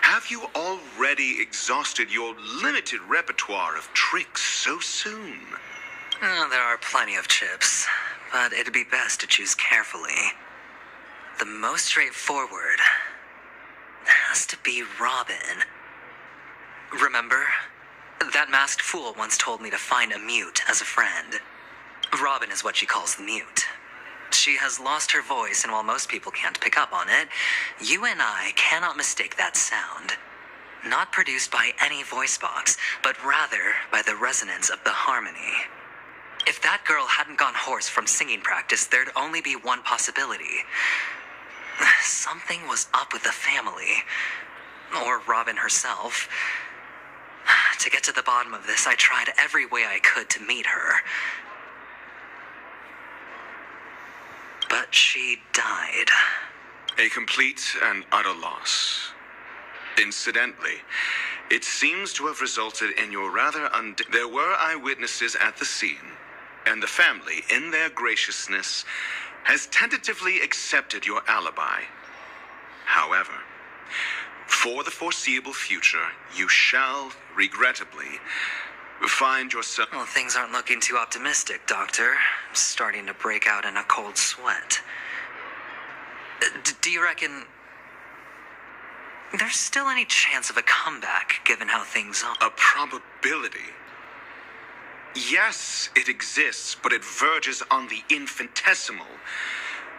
Have you already exhausted your limited repertoire of tricks so soon? There are plenty of chips, but it'd be best to choose carefully. The most straightforward has to be Robin. Remember? That masked fool once told me to find a mute as a friend. Robin is what she calls the mute. She has lost her voice, and while most people can't pick up on it, you and I cannot mistake that sound. Not produced by any voice box, but rather by the resonance of the harmony. If that girl hadn't gone hoarse from singing practice, there'd only be one possibility. Something was up with the family. or Robin herself. To get to the bottom of this, I tried every way I could to meet her. But she died. A complete and utter loss. Incidentally, it seems to have resulted in your rather There were eyewitnesses at the scene, and the family, in their graciousness, has tentatively accepted your alibi. However, for the foreseeable future, you shall, regrettably, find yourself... Well, things aren't looking too optimistic, Doctor. I'm starting to break out in a cold sweat. Do you reckon there's still any chance of a comeback, given how things are? A probability? Yes, it exists, but it verges on the infinitesimal.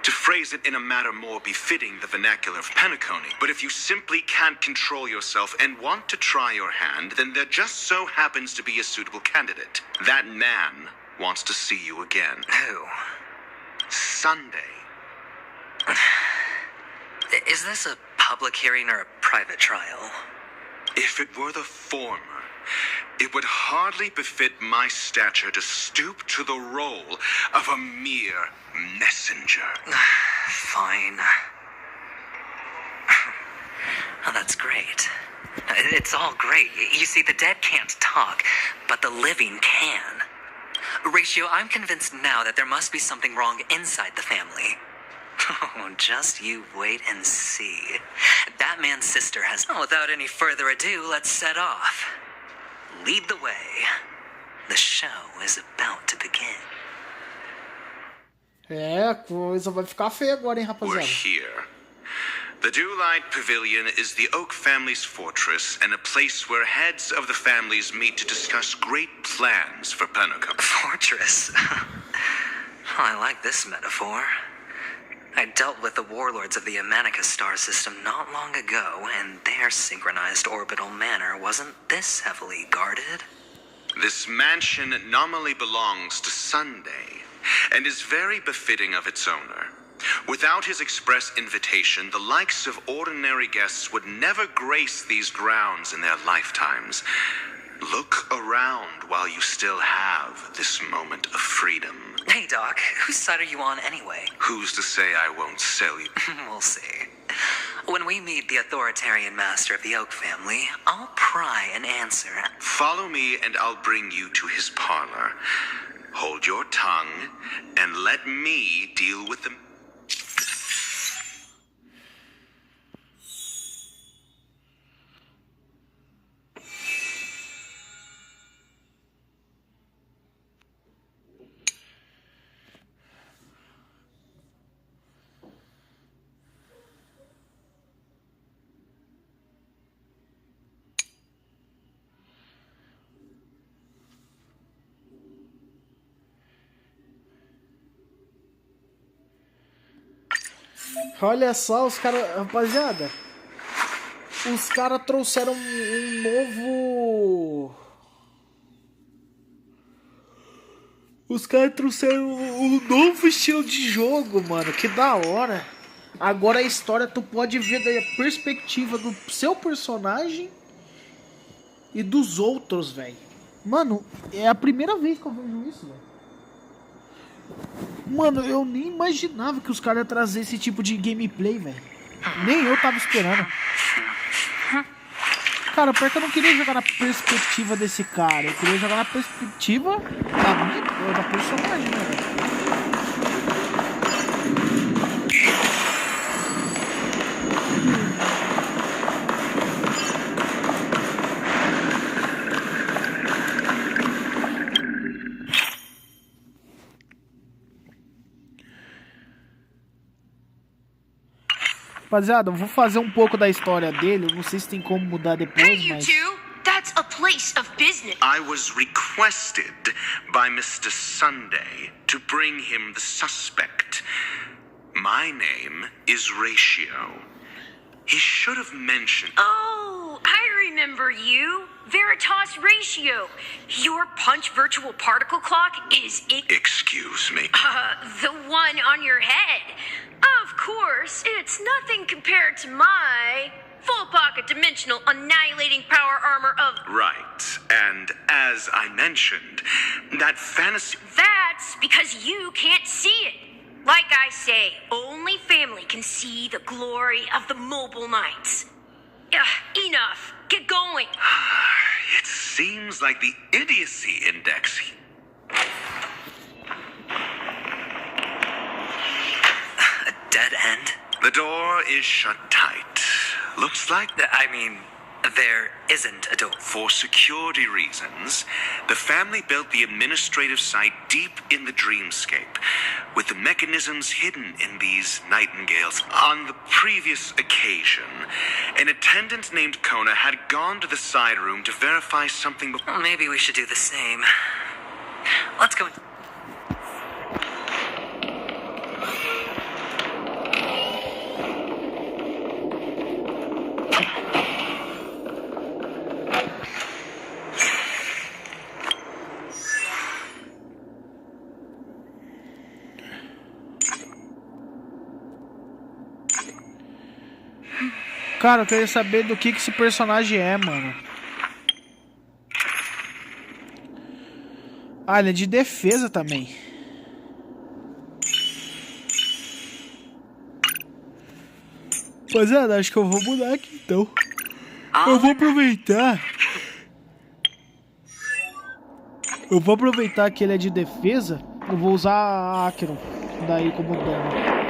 To phrase it in a manner more befitting the vernacular of Penacony. But if you simply can't control yourself and want to try your hand, then there just so happens to be a suitable candidate. That man wants to see you again. Who? Sunday. Is this a public hearing or a private trial? If it were the former, it would hardly befit my stature to stoop to the role of a mere messenger. Fine. Oh, that's great. It's all great. You see, the dead can't talk, but the living can. Ratio, I'm convinced now that there must be something wrong inside the family. Oh, just you wait and see. That man's sister has... Oh, without any further ado, let's set off. Lead the way. The show is about to begin. A coisa vai ficar feia agora, hein, We're rapaziada. here. The Dewlight Pavilion is the Oak family's fortress and a place where heads of the families meet to discuss great plans for Penacony. Fortress? I like this metaphor. I dealt with the warlords of the Amanica star system not long ago, and their synchronized orbital manor wasn't this heavily guarded. This mansion nominally belongs to Sunday, and is very befitting of its owner. Without his express invitation, the likes of ordinary guests would never grace these grounds in their lifetimes. Look around while you still have this moment of freedom. Hey, Doc, whose side are you on anyway? Who's to say I won't sell you? We'll see. When we meet the authoritarian master of the Oak family, I'll pry an answer. Follow me and I'll bring you to his parlor. Hold your tongue and let me deal with them. Olha só, os caras... Rapaziada, os caras trouxeram um novo... Os caras trouxeram um novo estilo de jogo, mano. Que da hora. Agora a história tu pode ver da perspectiva do seu personagem e dos outros, velho. Mano, é a primeira vez que eu vejo isso, velho. Mano, eu nem imaginava que os caras iam trazer esse tipo de gameplay, velho. Nem eu tava esperando. Cara, pior que eu não queria jogar na perspectiva desse cara. Eu queria jogar na perspectiva da personagem, né, velho? Rapaziada, eu vou fazer um pouco da história dele. Eu não sei se tem como mudar depois, mas... That's a place of business. I was requested by Mr. Sunday to bring him the suspect. My name is Ratio. He should have mentioned... Oh, I remember you. Veritas Ratio. Your punch virtual particle clock is... Excuse me. The one on your head. Of course, it's nothing compared to my full pocket hyperdimensional annihilating power armor of... Right. And as I mentioned, that fantasy... That's because you can't see it. Like I say, only family can see the glory of the mobile knights. Enough. Get going. It seems like the idiocy index... A dead end? The door is shut tight. Looks like... I mean, there isn't a door. For security reasons, the family built the administrative site deep in the dreamscape, with the mechanisms hidden in these nightingales. On the previous occasion, an attendant named Kona had gone to the side room to verify something before... Well, maybe we should do the same. Let's go... Cara, eu queria saber do que esse personagem é, mano. Ah, ele é de defesa também. Rapaziada, acho que eu vou mudar aqui então. Eu vou aproveitar. Eu vou aproveitar que ele é de defesa. Eu vou usar a Acheron daí como dano.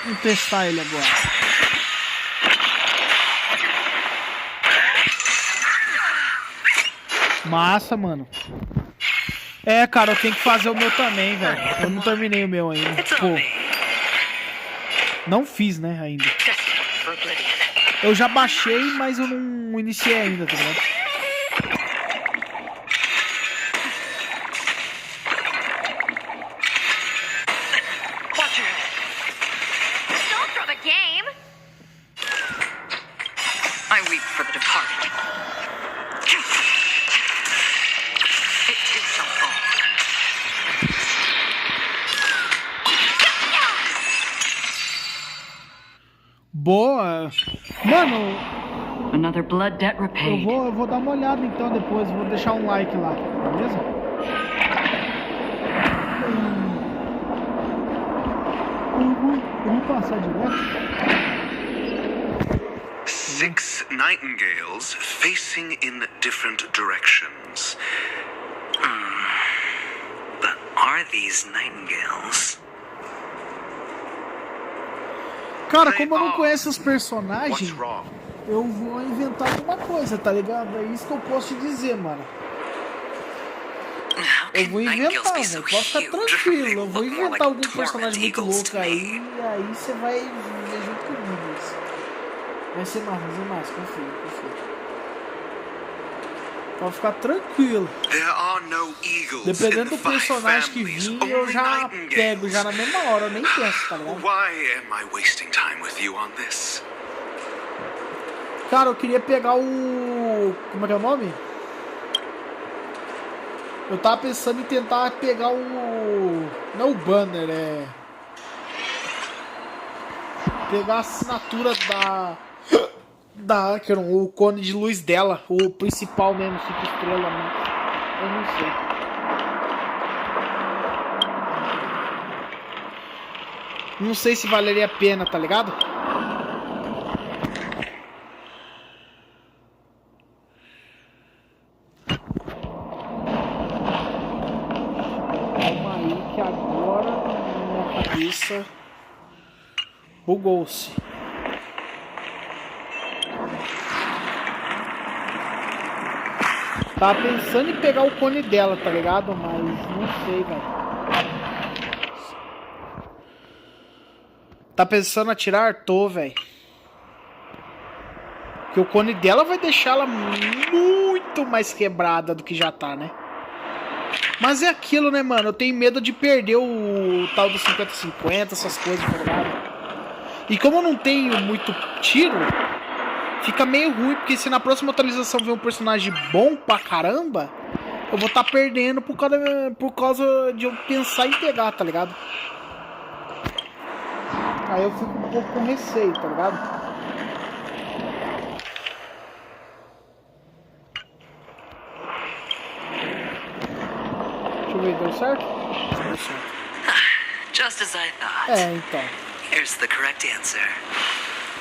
Vamos testar ele agora. Massa, mano. É, cara, eu tenho que fazer o meu também, velho. Eu não terminei o meu ainda. Pô. Não fiz, né, ainda. Eu já baixei, mas eu não iniciei ainda, tá ligado? Boa! Mano, Another blood debt repaid. eu vou dar uma olhada então depois, vou deixar um like lá, beleza? Eu vou passar direto. 6 nightingales facing in different directions. But are these nightingales? Cara, como eu não conheço os personagens, eu vou inventar alguma coisa, tá ligado? É isso que eu posso te dizer, mano. Eu vou inventar, velho. Pode ficar tranquilo. Eu vou inventar algum personagem muito louco aí. E aí você vai ver junto comigo isso. Vai ser massa, confia. Pode ficar tranquilo. Dependendo do personagem que vir, eu já pego já na mesma hora, eu nem penso, tá ligado? Cara, eu queria pegar o... Como é que é o nome? Eu tava pensando em tentar pegar o... Não é o banner, é... Pegar a assinatura da Acheron, o cone de luz dela, o principal mesmo, 5 estrelas, né? Eu não sei. Não sei se valeria a pena, tá ligado? Calma aí que agora minha cabeça bugou-se. Tava pensando em pegar o cone dela, tá ligado? Mas não sei, velho. Tá pensando em atirar? Tô, velho. Porque o cone dela vai deixar ela muito mais quebrada do que já tá, né? Mas é aquilo, né, mano? Eu tenho medo de perder o tal do 50-50, essas coisas, tá ligado? E como eu não tenho muito tiro, fica meio ruim, porque se na próxima atualização ver um personagem bom pra caramba, eu vou estar perdendo por causa de eu pensar em pegar, tá ligado? Aí eu fico um pouco com receio, tá ligado? Deixa eu ver, deu certo? Deu certo. Just as I thought. É, então. Here's the correct answer.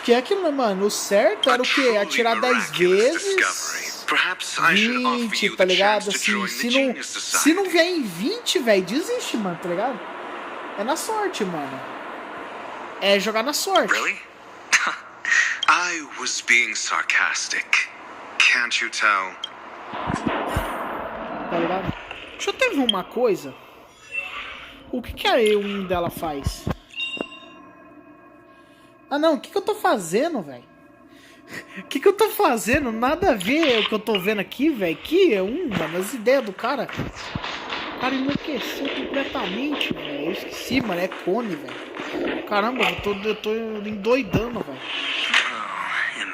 Que é aquilo, né, mano? O certo era o quê? Atirar 10 vezes. 20, tá ligado? Assim, se não vier em 20, velho, desiste, mano, tá ligado? É na sorte, mano. É jogar na sorte. Really? I was being sarcastic. Can't you tell? Tá ligado? Deixa eu até ver uma coisa. O que a E1 dela faz? Ah, não. O que eu tô fazendo, velho? O que eu tô fazendo? Nada a ver o que eu tô vendo aqui, velho. Que E1, mano. As ideias do cara. O cara enlouqueceu completamente, velho. Eu esqueci, mano. É cone, velho. Caramba, eu tô endoidando, velho.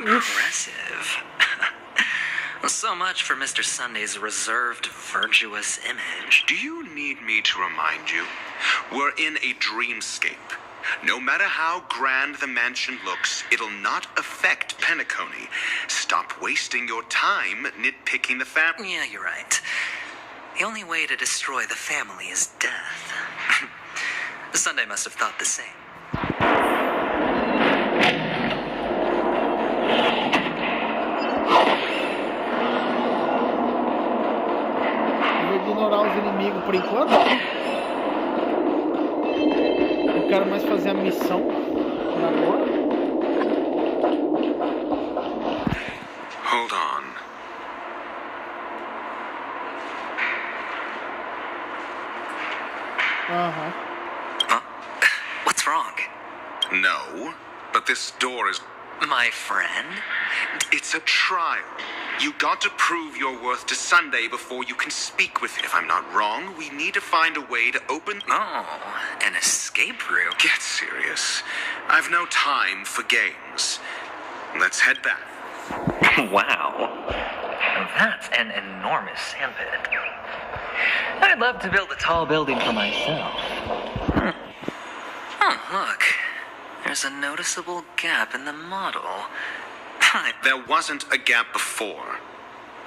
Oh, impressive. So much for Mr. Sunday's reserved, virtuous image. Do you need me to remind you? We're in a dreamscape. No matter how grand the mansion looks, it'll not affect Penacony. Stop wasting your time nitpicking the family. Yeah, you're right. The only way to destroy the family is death. Sunday must have thought the same. Ignorar os inimigos por enquanto. Não quero mais fazer a missão agora. Hold on. Huh? What's wrong? No, but this door is... My friend? It's a trial. You got to prove your worth to Sunday before you can speak with him. If I'm not wrong, we need to find a way to open... Oh, an escape room. Get serious. I've no time for games. Let's head back. Wow. That's an enormous sandpit. I'd love to build a tall building for myself. Oh, look. There's a noticeable gap in the model. There wasn't a gap before.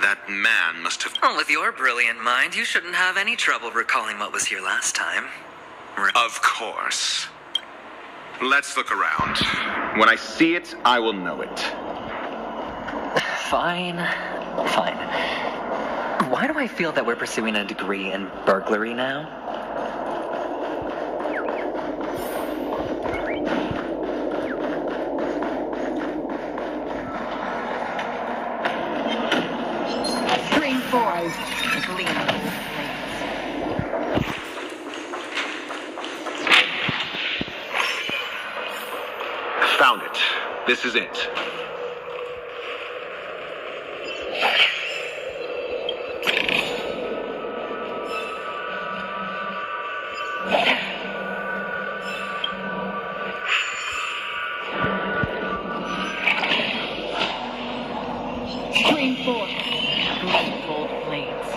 That man must have... Well, with your brilliant mind, you shouldn't have any trouble recalling what was here last time. Of course. Let's look around. When I see it, I will know it. Fine. Why do I feel that we're pursuing a degree in burglary now? Screen 4. Found it. This is it. Screen 4. Gold plates.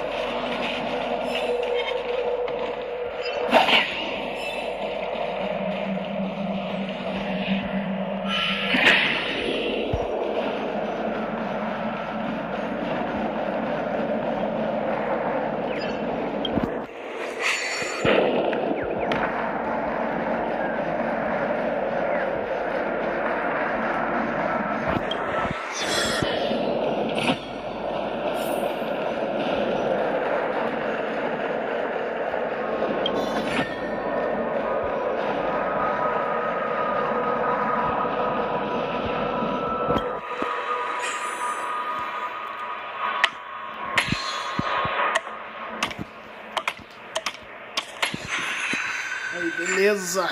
Aí, beleza.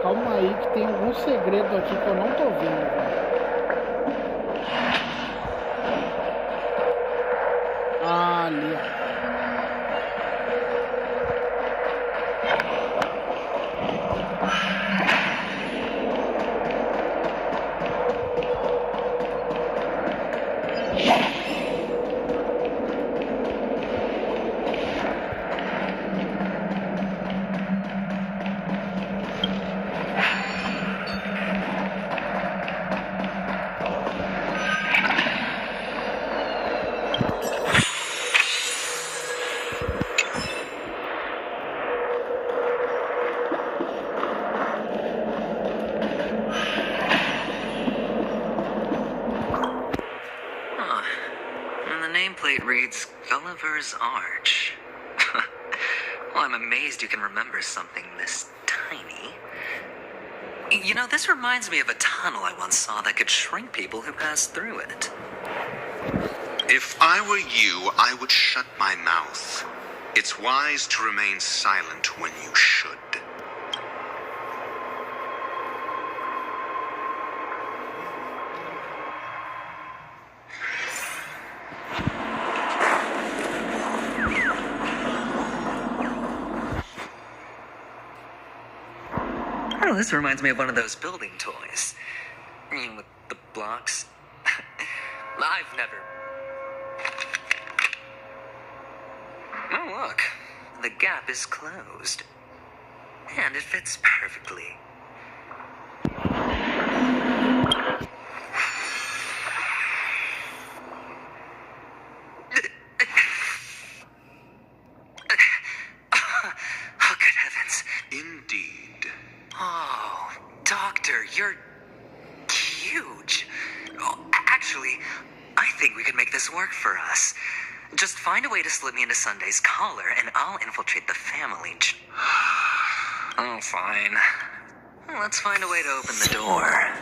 calma aí que tem algum segredo aqui que eu não tô vendo, velho. Ah, ali, ó. Nameplate reads Gulliver's Arch. Well, I'm amazed you can remember something this tiny. You know, this reminds me of a tunnel I once saw that could shrink people who passed through it. If I were you, I would shut my mouth. It's wise to remain silent when you should. Oh, this reminds me of one of those building toys. You know, with the blocks. I've never... Oh, look. The gap is closed. And it fits perfectly. Oh, good heavens. Indeed. Oh, Doctor, you're huge. Oh, actually, I think we could make this work for us. Just find a way to slip me into Sunday's collar, and I'll infiltrate the family. Oh, fine. Well, let's find a way to open the door.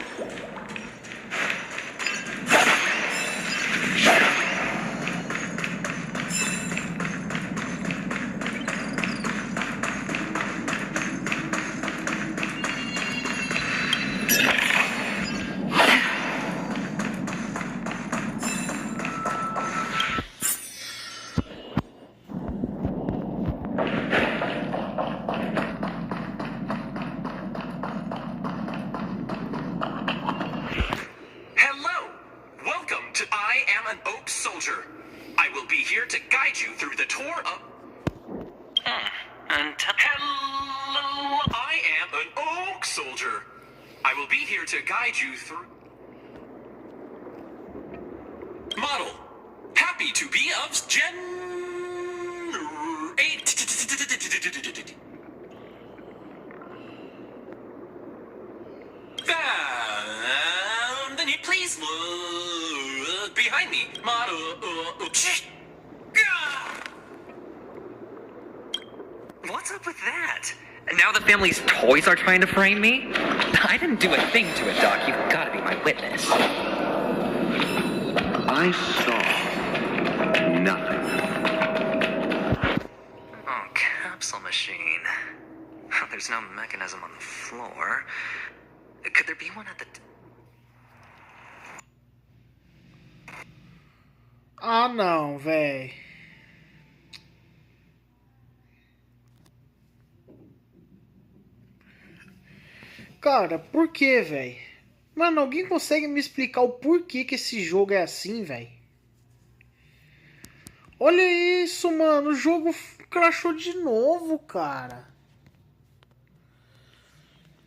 What's up with that? Now the family's toys are trying to frame me? I didn't do a thing to it, Doc. You've got to be my witness. I saw nothing. Oh, capsule machine. There's no mechanism on the floor. Could there be one at the... Ah, não, véi. Cara, por que, véi? Mano, alguém consegue me explicar o porquê que esse jogo é assim, véi? Olha isso, mano. O jogo crashou de novo, cara.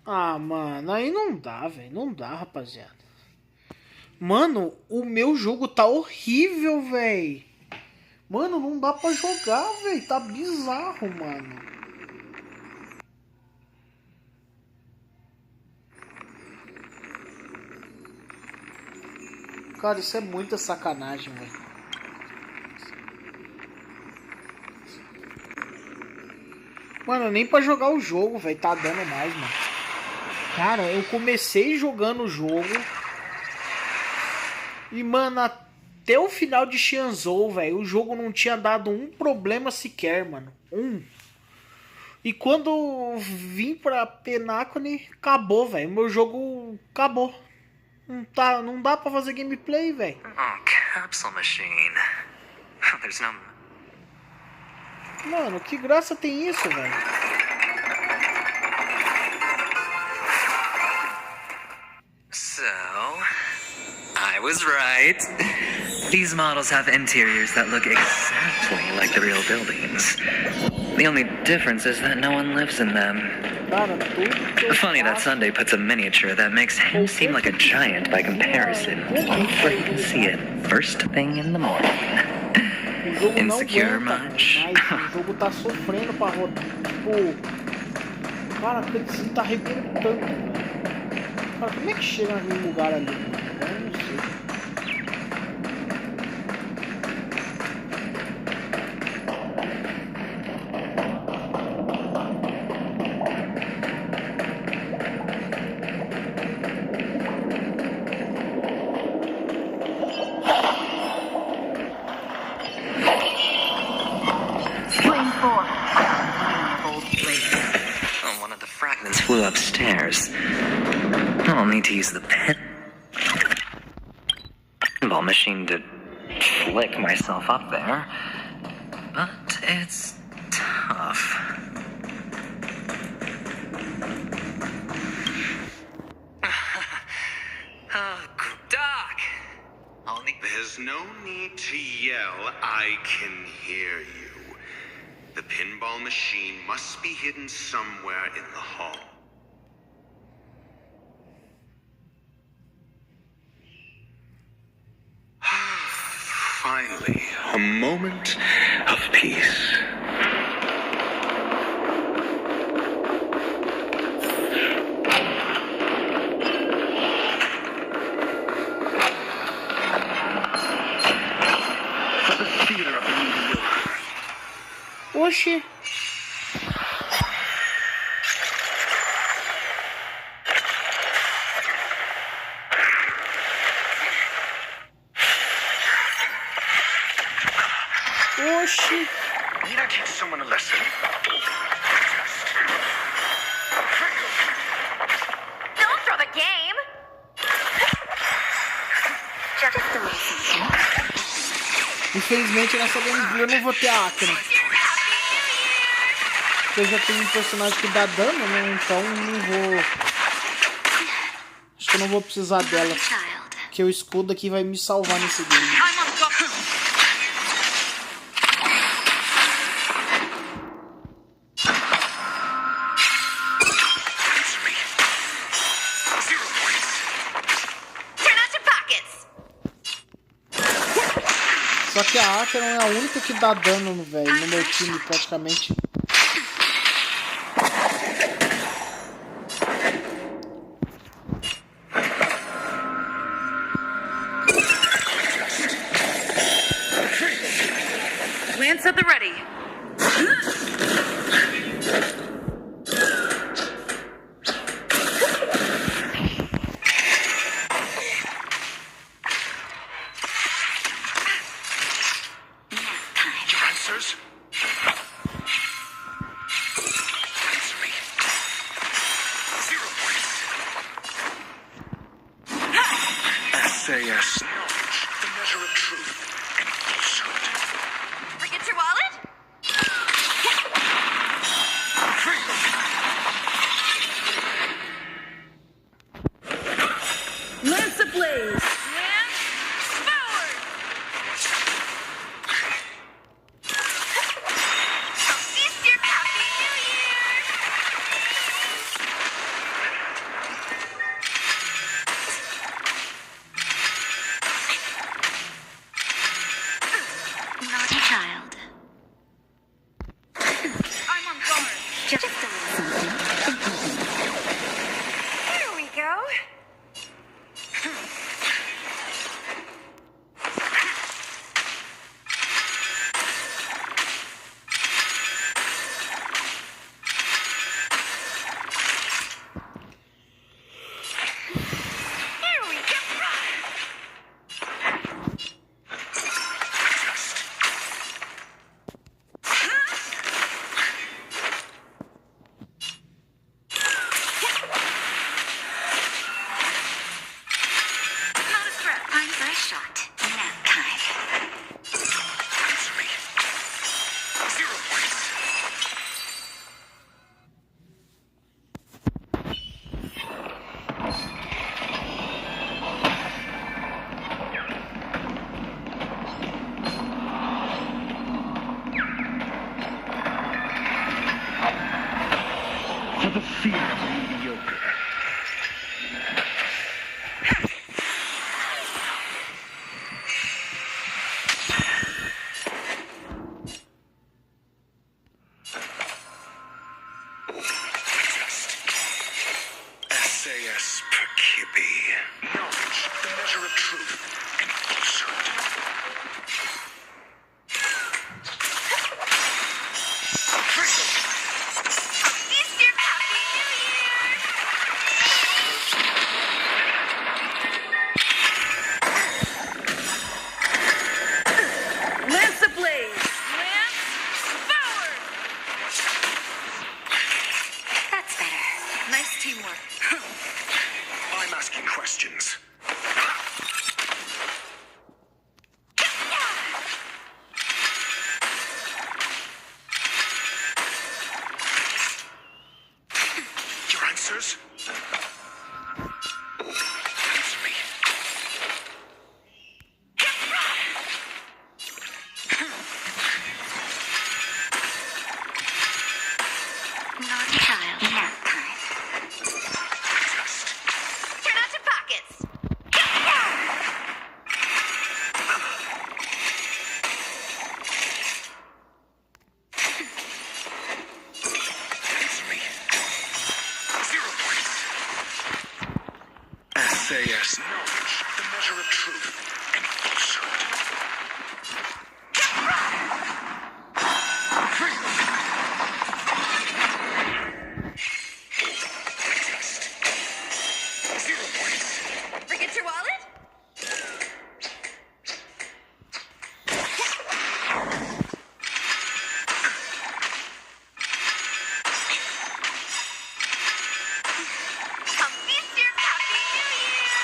Ah, mano. Aí não dá, velho. Não dá, rapaziada. Mano, o meu jogo tá horrível, velho. Mano, não dá pra jogar, velho. Tá bizarro, mano. Cara, isso é muita sacanagem, velho. Mano, nem pra jogar o jogo, velho, tá dando mais, mano. Cara, eu comecei jogando o jogo. E, mano, até o final de Xianzhou, velho, o jogo não tinha dado um problema sequer, mano. E quando vim pra Penacone, acabou, velho. Meu jogo acabou. Não dá pra fazer gameplay, velho. Oh, capsule machine. There's no... Mano, que graça tem isso, velho? So, I was right. These models have interiors that look exactly like the real buildings. The only difference is that no one lives in them. Funny that Sunday puts a miniature that makes him seem like a giant by comparison, where you can see it first thing in the morning. Insecure much? O jogo tá sofrendo pra rodar. Tipo, cara, a cutscene tá arrebentando. Cara, como é que chega naquele lugar ali? Eu não sei. One of the fragments flew upstairs. I'll need to use the pinball machine to flick myself up there. But it's tough. Doc! There's no need to yell. I can hear you. The pinball machine must be hidden somewhere in the hall. Finally, a moment of peace. Oxi. Oxi. Need I teach someone a lesson? Don't throw the game! Infelizmente nessa gameplay eu não vou ter a Akira. Porque eu já tenho um personagem que dá dano, né? Então não vou. Acho que eu não vou precisar dela. Porque o escudo aqui vai me salvar nesse game. Só que a Akira é a única que dá dano no velho, no meu time praticamente. Lance at the ready. SAS. The measure of truth and falsehood. Forget your wallet? Lance ablaze. Lance forward! Easter Happy New Year! SAS per Kibbe. Knowledge, the measure of truth and falsehood. I'm asking questions. Your answers? Answer me. Naughty child. Nap time. Turn out your pockets. Answer me. 0 points. SAS knowledge, the measure of truth and falsehood. Test. 0 points. Forget your wallet? I'll feast your Happy New Year!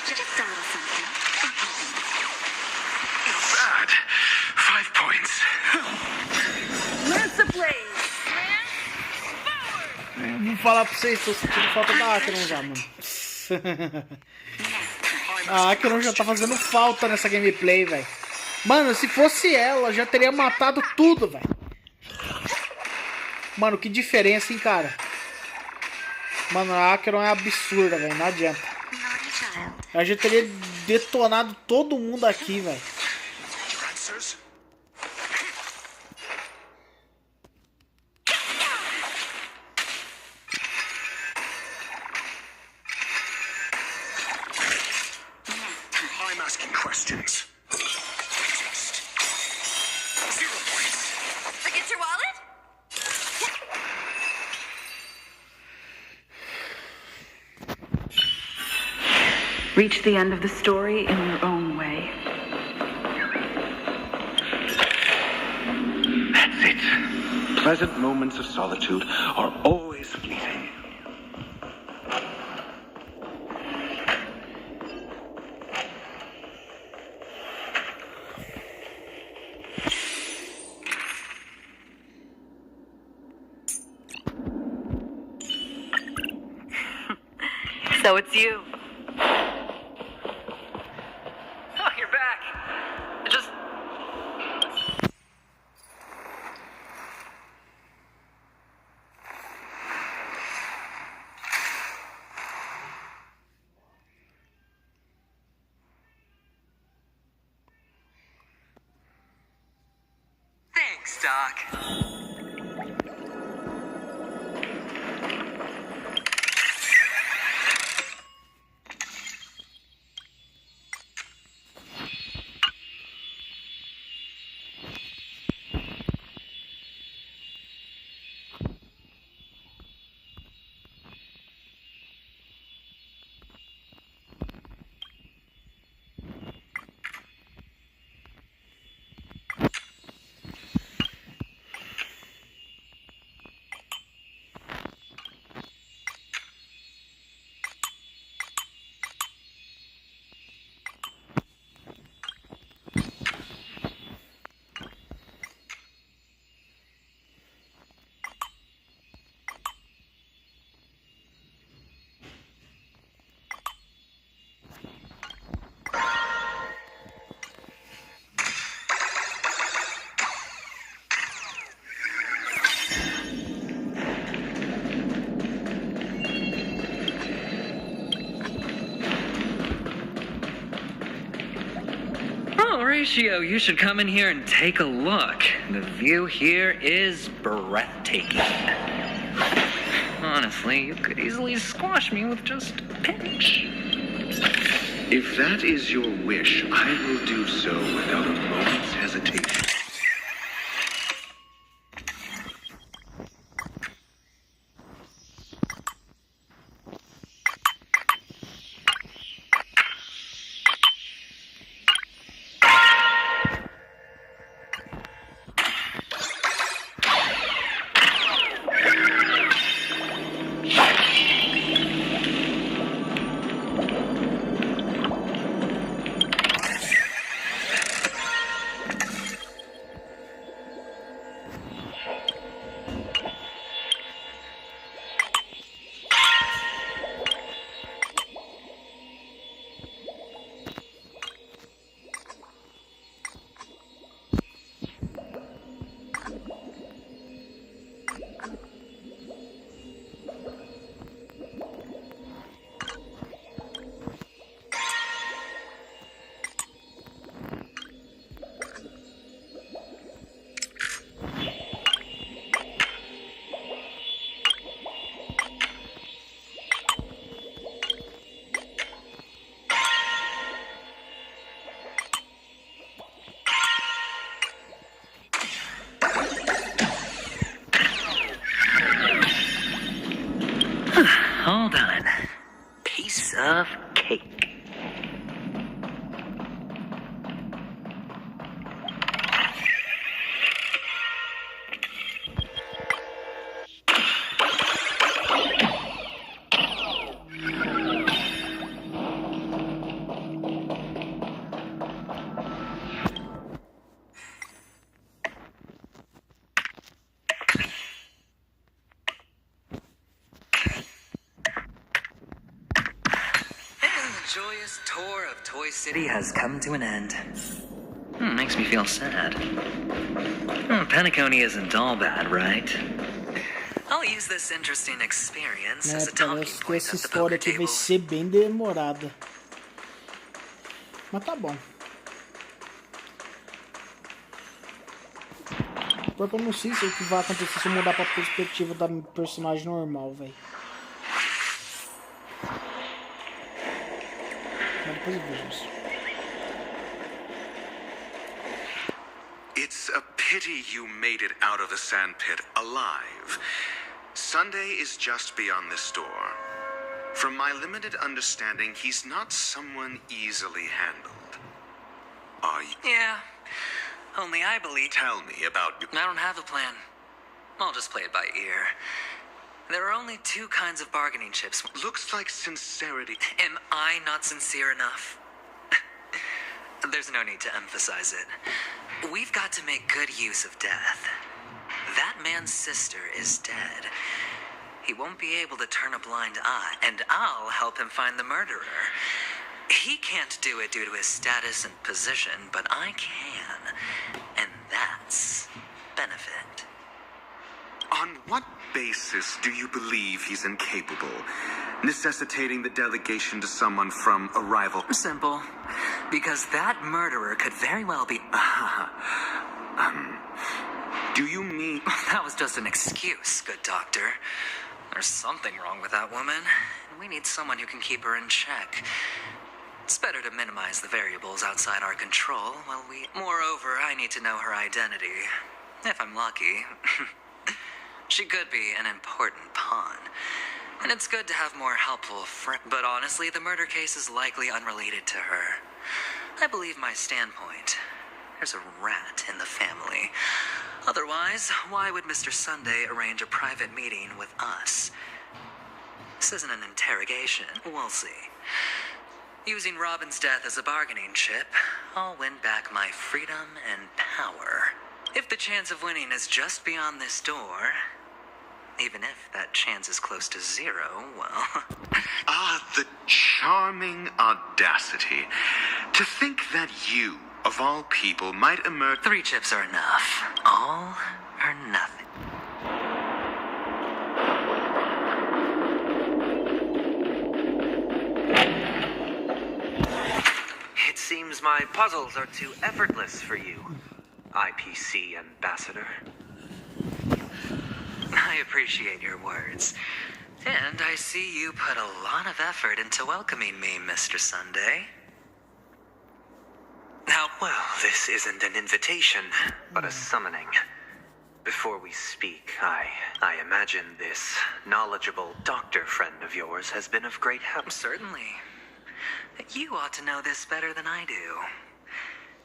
Just a little something. Not bad. 5 points. Lance the blaze. Vou falar pra vocês, tô sentindo falta da Akron já, mano. A Akron já tá fazendo falta nessa gameplay, velho. Mano, se fosse ela, já teria matado tudo, velho. Mano, que diferença, hein, cara. Mano, a Akron é absurda, velho. Não adianta. Ela já teria detonado todo mundo aqui, velho. Your answers? I'm asking questions. Test. 0 points. Forget your wallet? Reach the end of the story in your own way. That's it. Pleasant moments of solitude are always fleeting. So it's you. Oh, you're back. Just... Thanks, Doc. Horatio, you should come in here and take a look. The view here is breathtaking. honestly, you could easily squash me with just a pinch. If that is your wish, I will do so without a moment's hesitation. Hold on. Piece of cake. Joyous tour of Toy City has come to an end. Makes me feel sad. Penacony isn't all bad, right? I'll use this interesting experience É, as a talking parece que point essa at the história poker aqui vai table. ser bem demorada. Mas tá bom. Porque eu não sei se o que vai acontecer se eu mudar pra perspectiva da personagem normal, velho. Mas depois eu vejo isso. It's a pity you made it out of the sandpit alive. Sunday is just beyond this door. From my limited understanding, he's not someone easily handled. Are you? Yeah, only I believe. Tell me about you. I don't have a plan. I'll just play it by ear. There are only two kinds of bargaining chips. Looks like sincerity. Am I not sincere enough? There's no need to emphasize it. We've got to make good use of death. That man's sister is dead. He won't be able to turn a blind eye, and I'll help him find the murderer. He can't do it due to his status and position, but I can. And that's benefit. On what basis do you believe he's incapable, necessitating the delegation to someone from a rival? Simple. Because that murderer could very well be... Do you mean... That was just an excuse, good doctor. There's something wrong with that woman, and we need someone who can keep her in check. It's better to minimize the variables outside our control while we... Moreover, I need to know her identity. If I'm lucky. She could be an important pawn. And it's good to have more helpful friends. But honestly, the murder case is likely unrelated to her. I believe my standpoint. There's a rat in the family. Otherwise, why would Mr. Sunday arrange a private meeting with us? This isn't an interrogation. We'll see. Using Robin's death as a bargaining chip, I'll win back my freedom and power. If the chance of winning is just beyond this door, even if that chance is close to zero, well... The charming audacity. To think that you, of all people, might emerge... 3 chips are enough. All or nothing. It seems my puzzles are too effortless for you, IPC Ambassador. I appreciate your words. And I see you put a lot of effort into welcoming me, Mr. Sunday. Now, well, this isn't an invitation, but a summoning. Before we speak, I imagine this knowledgeable doctor friend of yours has been of great help. Certainly. You ought to know this better than I do.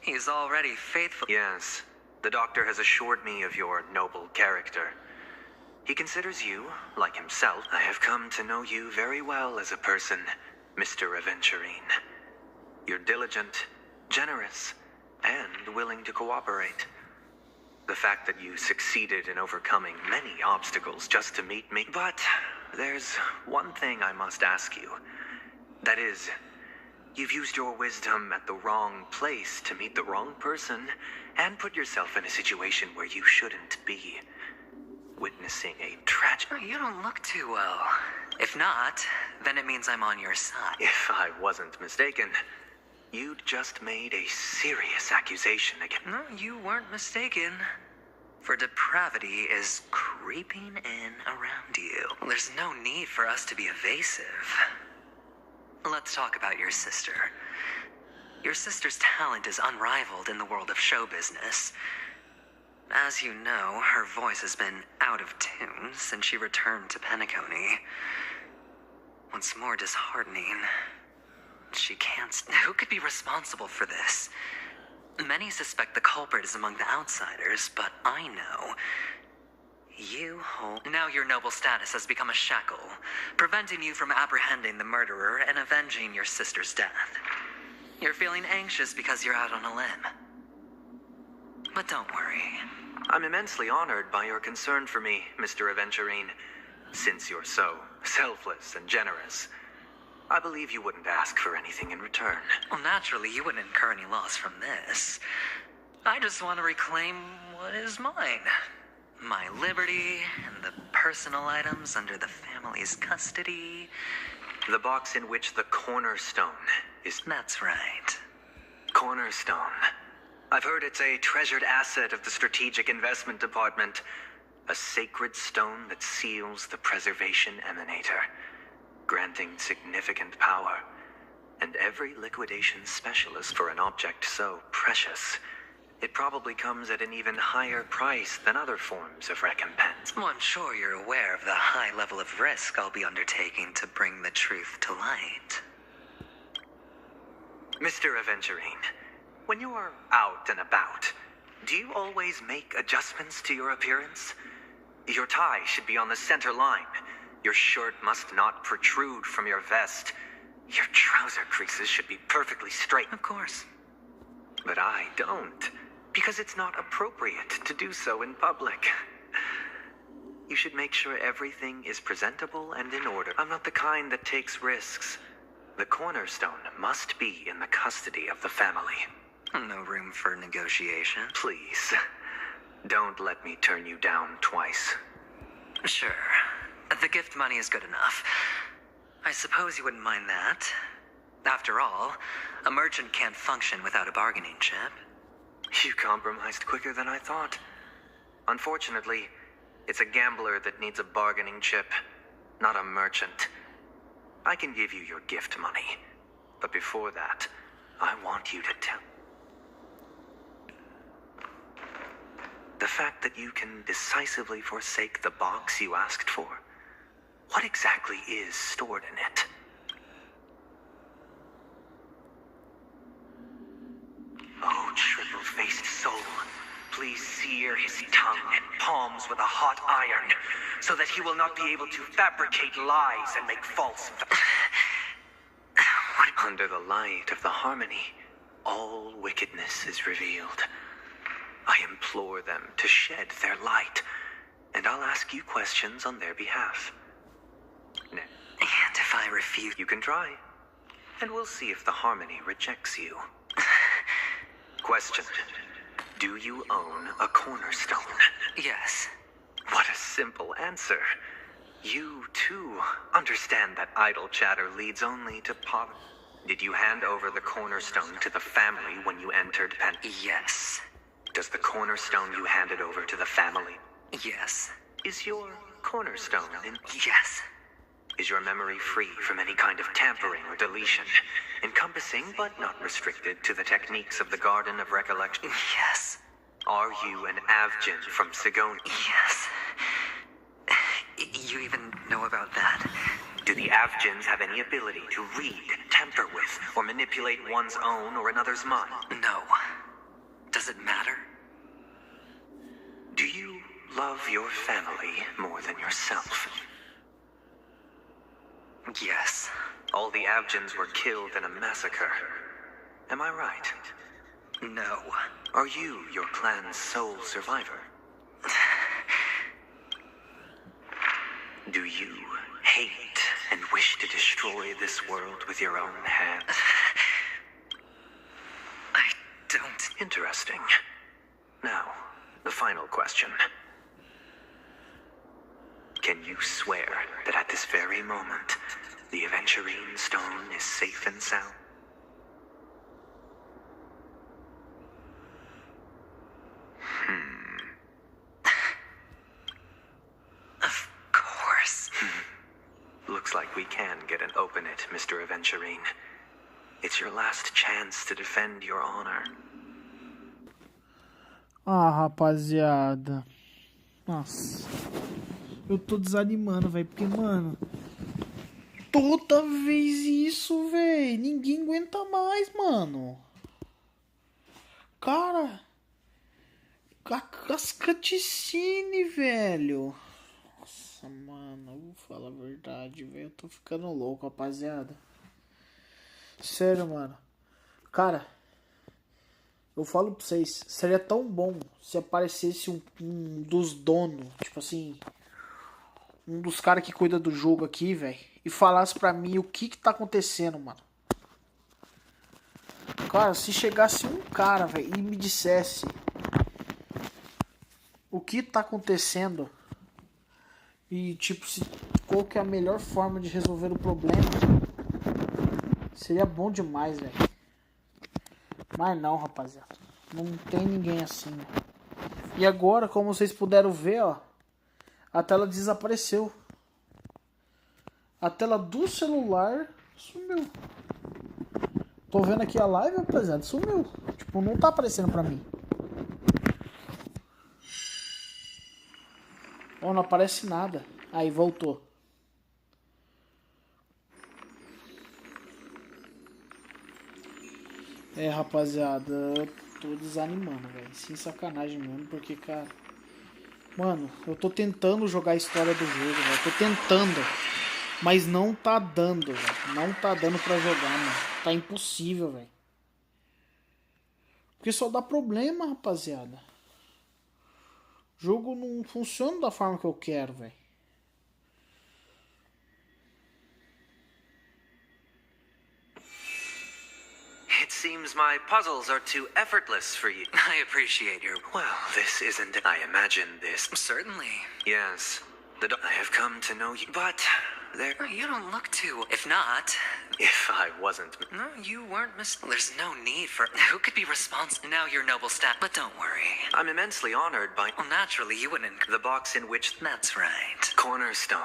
He's already faithful. Yes, the doctor has assured me of your noble character. He considers you, like himself. I have come to know you very well as a person, Mr. Aventurine. You're diligent, generous, and willing to cooperate. The fact that you succeeded in overcoming many obstacles just to meet me. But there's one thing I must ask you. That is, you've used your wisdom at the wrong place to meet the wrong person and put yourself in a situation where you shouldn't be. Witnessing a tragic... You don't look too well. If not, then it means I'm on your side. If I wasn't mistaken, you'd just made a serious accusation against... No, you weren't mistaken. For depravity is creeping in around you. There's no need for us to be evasive. Let's talk about your sister. Your sister's talent is unrivaled in the world of show business. As you know, her voice has been out of tune since she returned to Penacony. What's more disheartening, she can't... Who could be responsible for this? Many suspect the culprit is among the outsiders, but I know you hold... Now your noble status has become a shackle, preventing you from apprehending the murderer and avenging your sister's death. You're feeling anxious because you're out on a limb. But don't worry. I'm immensely honored by your concern for me, Mr. Aventurine. Since you're so selfless and generous, I believe you wouldn't ask for anything in return. Well, naturally, you wouldn't incur any loss from this. I just want to reclaim what is mine. My liberty and the personal items under the family's custody. The box in which the cornerstone is... That's right. Cornerstone. I've heard it's a treasured asset of the Strategic Investment Department. A sacred stone that seals the Preservation Emanator, granting significant power. And every liquidation specialist for an object so precious, it probably comes at an even higher price than other forms of recompense. Well, I'm sure you're aware of the high level of risk I'll be undertaking to bring the truth to light. Mr. Aventurine, when you are out and about, do you always make adjustments to your appearance? Your tie should be on the center line. Your shirt must not protrude from your vest. Your trouser creases should be perfectly straight. Of course. But I don't, because it's not appropriate to do so in public. You should make sure everything is presentable and in order. I'm not the kind that takes risks. The cornerstone must be in the custody of the family. No room for negotiation. Please, don't let me turn you down twice. Sure. The gift money is good enough. I suppose you wouldn't mind that. After all, a merchant can't function without a bargaining chip. You compromised quicker than I thought. Unfortunately, it's a gambler that needs a bargaining chip, not a merchant. I can give you your gift money, but before that, I want you to tell... The fact that you can decisively forsake the box you asked for. What exactly is stored in it? Oh, triple-faced soul, please sear his tongue and palms with a hot iron, so that he will not be able to fabricate lies and make false... Under the light of the harmony, all wickedness is revealed. I implore them to shed their light, and I'll ask you questions on their behalf. And if I refuse... You can try, and we'll see if the harmony rejects you. Question. Do you own a cornerstone? Yes. What a simple answer. You, too, understand that idle chatter leads only to poverty. Did you hand over the cornerstone to the family when you entered Pen... Yes. Does the cornerstone you handed over to the family... Yes. Is your cornerstone in... Yes. Is your memory free from any kind of tampering or deletion, encompassing but not restricted to the techniques of the Garden of Recollection? Yes. Are you an Avgin from Sigonia? Yes. You even know about that? Do the Avgins have any ability to read, tamper with, or manipulate one's own or another's mind? No. Does it matter? Do you love your family more than yourself? Yes. All the Avgins were killed in a massacre. Am I right? No. Are you your clan's sole survivor? Do you hate and wish to destroy this world with your own hands? I don't. Interesting. Now, the final question. Can you swear that at this very moment, the Aventurine Stone is safe and sound? Of course. Looks like we can get an open it, Mr. Aventurine. It's your last chance to defend your honor. Ah, rapaziada. Nossa. Eu tô desanimando, velho. Porque, mano... Toda vez isso, velho. Ninguém aguenta mais, mano. Cara... As cutscenes, velho. Nossa, mano. Eu vou falar a verdade, velho. Eu tô ficando louco, rapaziada. Sério, mano. Cara... Eu falo pra vocês, seria tão bom se aparecesse um dos donos, tipo assim, um dos caras que cuida do jogo aqui, velho, e falasse pra mim o que tá acontecendo, mano. Cara, se chegasse um cara, velho, e me dissesse o que tá acontecendo e, tipo, qual que é a melhor forma de resolver o problema, seria bom demais, velho. Mas não, rapaziada. Não tem ninguém assim, né? E agora, como vocês puderam ver, ó, a tela desapareceu. A tela do celular sumiu. Tô vendo aqui a live, rapaziada, sumiu. Tipo, não tá aparecendo pra mim. Ó, não aparece nada. Aí, voltou. É, rapaziada, eu tô desanimando, velho. Sem sacanagem mesmo, porque, cara... Mano, eu tô tentando jogar a história do jogo, velho. Tô tentando. Mas não tá dando, velho. Não tá dando pra jogar, mano. Tá impossível, velho. Porque só dá problema, rapaziada. O jogo não funciona da forma que eu quero, velho. It seems my puzzles are too effortless for you. I appreciate your... Well, this isn't... I imagine this... Certainly. Yes. I have come to know you, but there... You don't look too... If not... If I wasn't... No, you weren't There's no need for... Who could be responsible? Now you're noble stat, but don't worry. I'm immensely honored by... Well, naturally, you wouldn't... The box in which... That's right. Cornerstone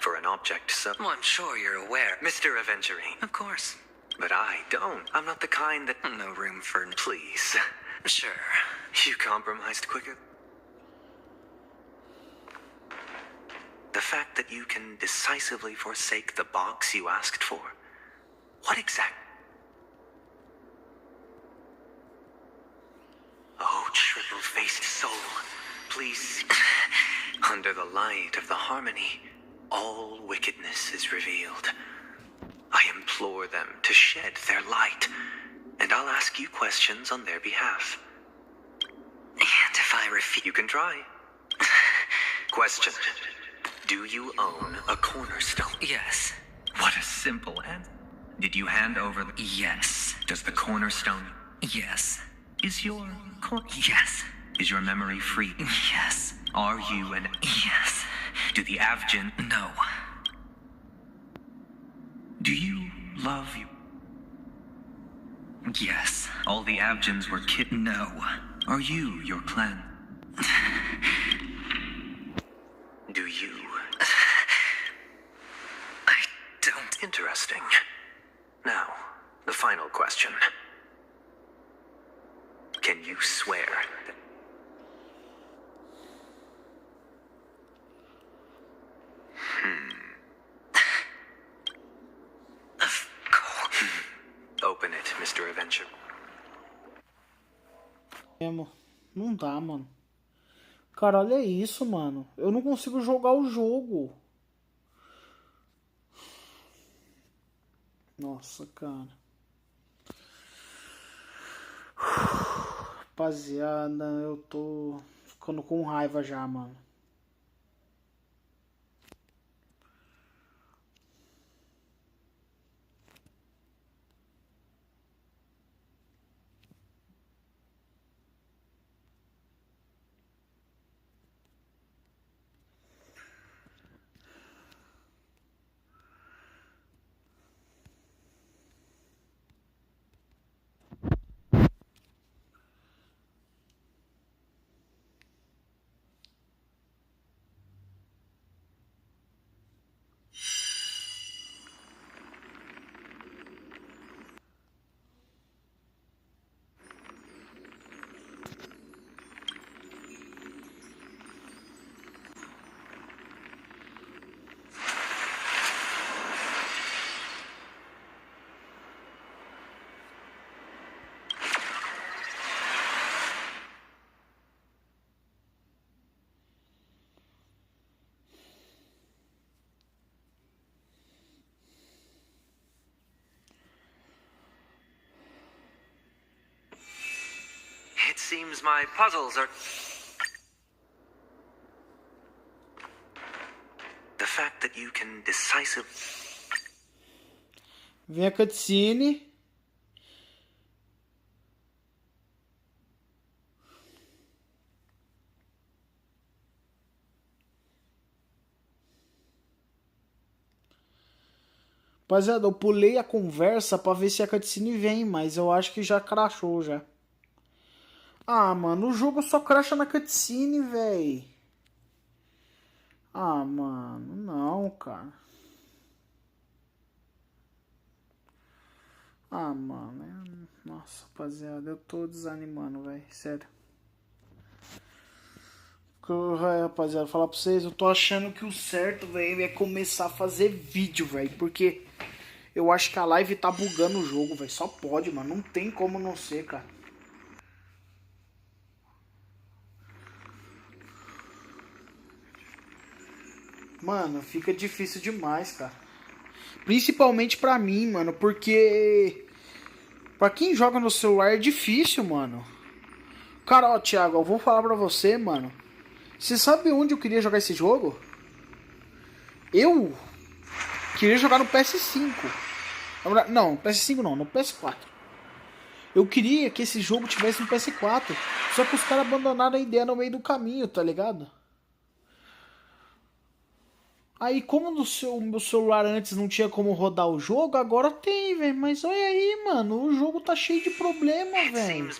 for an object sub... Well, I'm sure you're aware. Mr. Aventurine. Of course. But I don't. I'm not the kind that... No room for... Please. Sure. You compromised quicker. The fact that you can decisively forsake the box you asked for. What exact... Oh, triple-faced soul. Please... Under the light of the harmony, all wickedness is revealed. I implore them to shed their light, and I'll ask you questions on their behalf. And if I refuse... You can try. Question. Do you own a cornerstone? Yes. What a simple answer. Did you hand over the... Yes. Does the cornerstone... Yes. Is your... Yes. Is your memory free? Yes. Are you an... Yes. Do the Avgin... No. Do you love you? Yes. All the Avgins were killed? No. Are you your clan? Do you? I Interesting. Now, the final question. Can you swear that... Of course. Open it, Mr. Adventure. Não dá, mano. Cara, olha isso, mano. Eu não consigo jogar o jogo. Nossa, cara. Rapaziada, eu tô ficando com raiva já, mano. It seems my puzzles are... The fact that you can decisively... Vem a cutscene. Rapaziada, eu pulei a conversa pra ver se a cutscene vem, mas eu acho que já crashou já. Ah, mano, o jogo só crasha na cutscene, véi. Ah, mano, não, cara. Ah, mano, nossa, rapaziada, eu tô desanimando, véi, sério. Rapaziada, falar pra vocês, eu tô achando que o certo, velho, é começar a fazer vídeo, velho, porque eu acho que a live tá bugando o jogo, velho, só pode, mano, não tem como não ser, cara. Mano, fica difícil demais, cara. Principalmente pra mim, mano, porque pra quem joga no celular é difícil, mano. Cara, ó, Thiago, eu vou falar pra você, mano. Você sabe onde eu queria jogar esse jogo? Eu queria jogar no PS5. Não, PS5 não, no PS4. Eu queria que esse jogo tivesse no PS4. Só que os caras abandonaram a ideia no meio do caminho, tá ligado? Aí, como no meu celular antes não tinha como rodar o jogo, agora tem, velho. Mas olha aí, mano, o jogo tá cheio de problema, velho.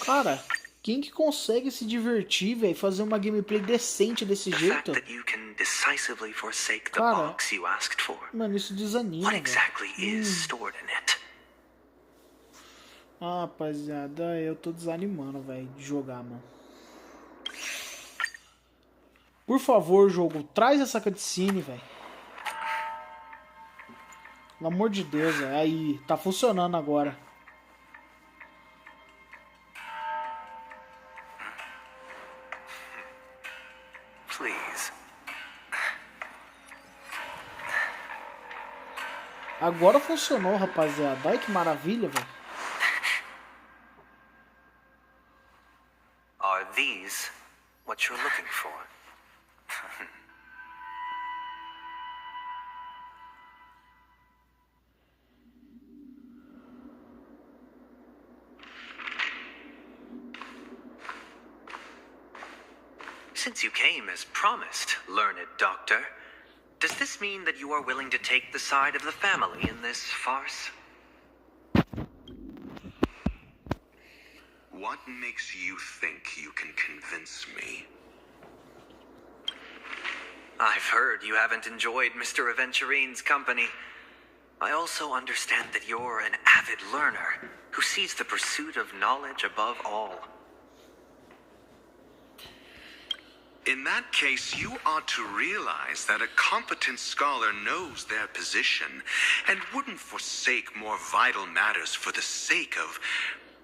Cara, quem que consegue se divertir, velho, fazer uma gameplay decente desse jeito? Cara, mano, isso desanima, velho. Ah, rapaziada, eu tô desanimando, velho, de jogar, mano. Por favor, jogo, traz essa cutscene, velho. Pelo amor de Deus, velho. Aí, tá funcionando agora. Please. Agora funcionou, rapaziada. Olha que maravilha, velho. Are these what you're looking for? Since you came as promised, learned doctor, does this mean that you are willing to take the side of the family in this farce? What makes you think you can convince me? I've heard you haven't enjoyed Mr. Aventurine's company. I also understand that you're an avid learner who sees the pursuit of knowledge above all. In that case, you ought to realize that a competent scholar knows their position and wouldn't forsake more vital matters for the sake of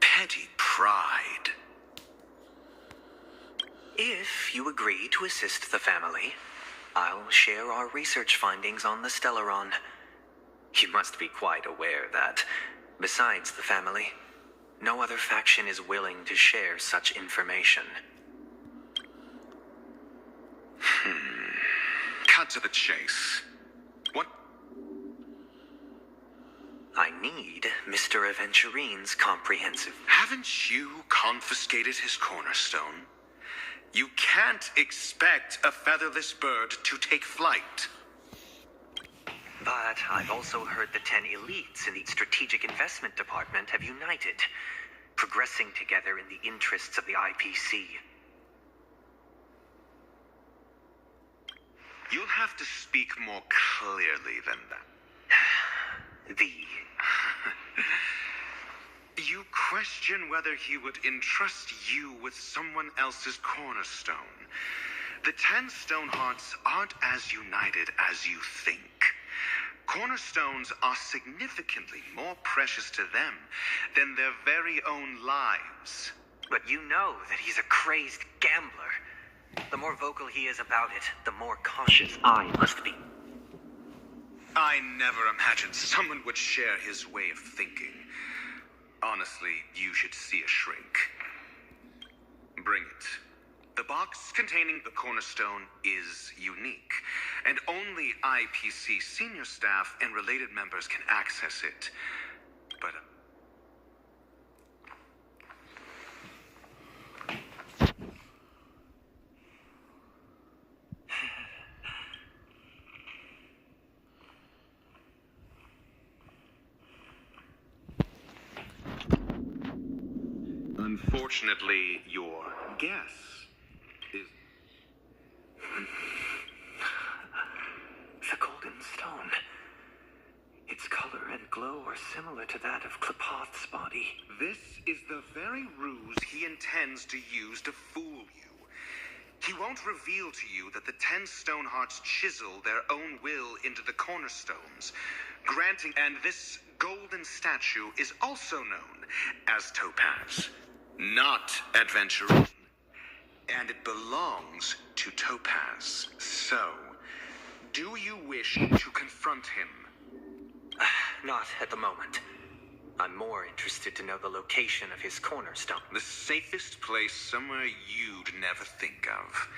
petty pride. If you agree to assist the family, I'll share our research findings on the Stellaron. You must be quite aware that, besides the family, no other faction is willing to share such information. Cut to the chase. What? I need Mr. Aventurine's comprehensive... Haven't you confiscated his cornerstone? You can't expect a featherless bird to take flight. But I've also heard the 10 elites in the Strategic Investment Department have united, progressing together in the interests of the IPC. You'll have to speak more clearly than that. You question whether he would entrust you with someone else's cornerstone. The 10 Stonehearts aren't as united as you think. Cornerstones are significantly more precious to them than their very own lives. But you know that he's a crazed gambler. The more vocal he is about it, the more cautious I must be. I never imagined someone would share his way of thinking. Honestly, you should see a shrink. Bring it. The box containing the cornerstone is unique, and only IPC senior staff and related members can access it. But... Unfortunately, your guess is... The golden stone. Its color and glow are similar to that of Klapoth's body. This is the very ruse he intends to use to fool you. He won't reveal to you that the 10 Stonehearts chisel their own will into the cornerstones, granting... And this golden statue is also known as Topaz, not Adventurine. And it belongs to Topaz. So, do you wish to confront him? Not at the moment. I'm more interested to know the location of his cornerstone. The safest place somewhere you'd never think of.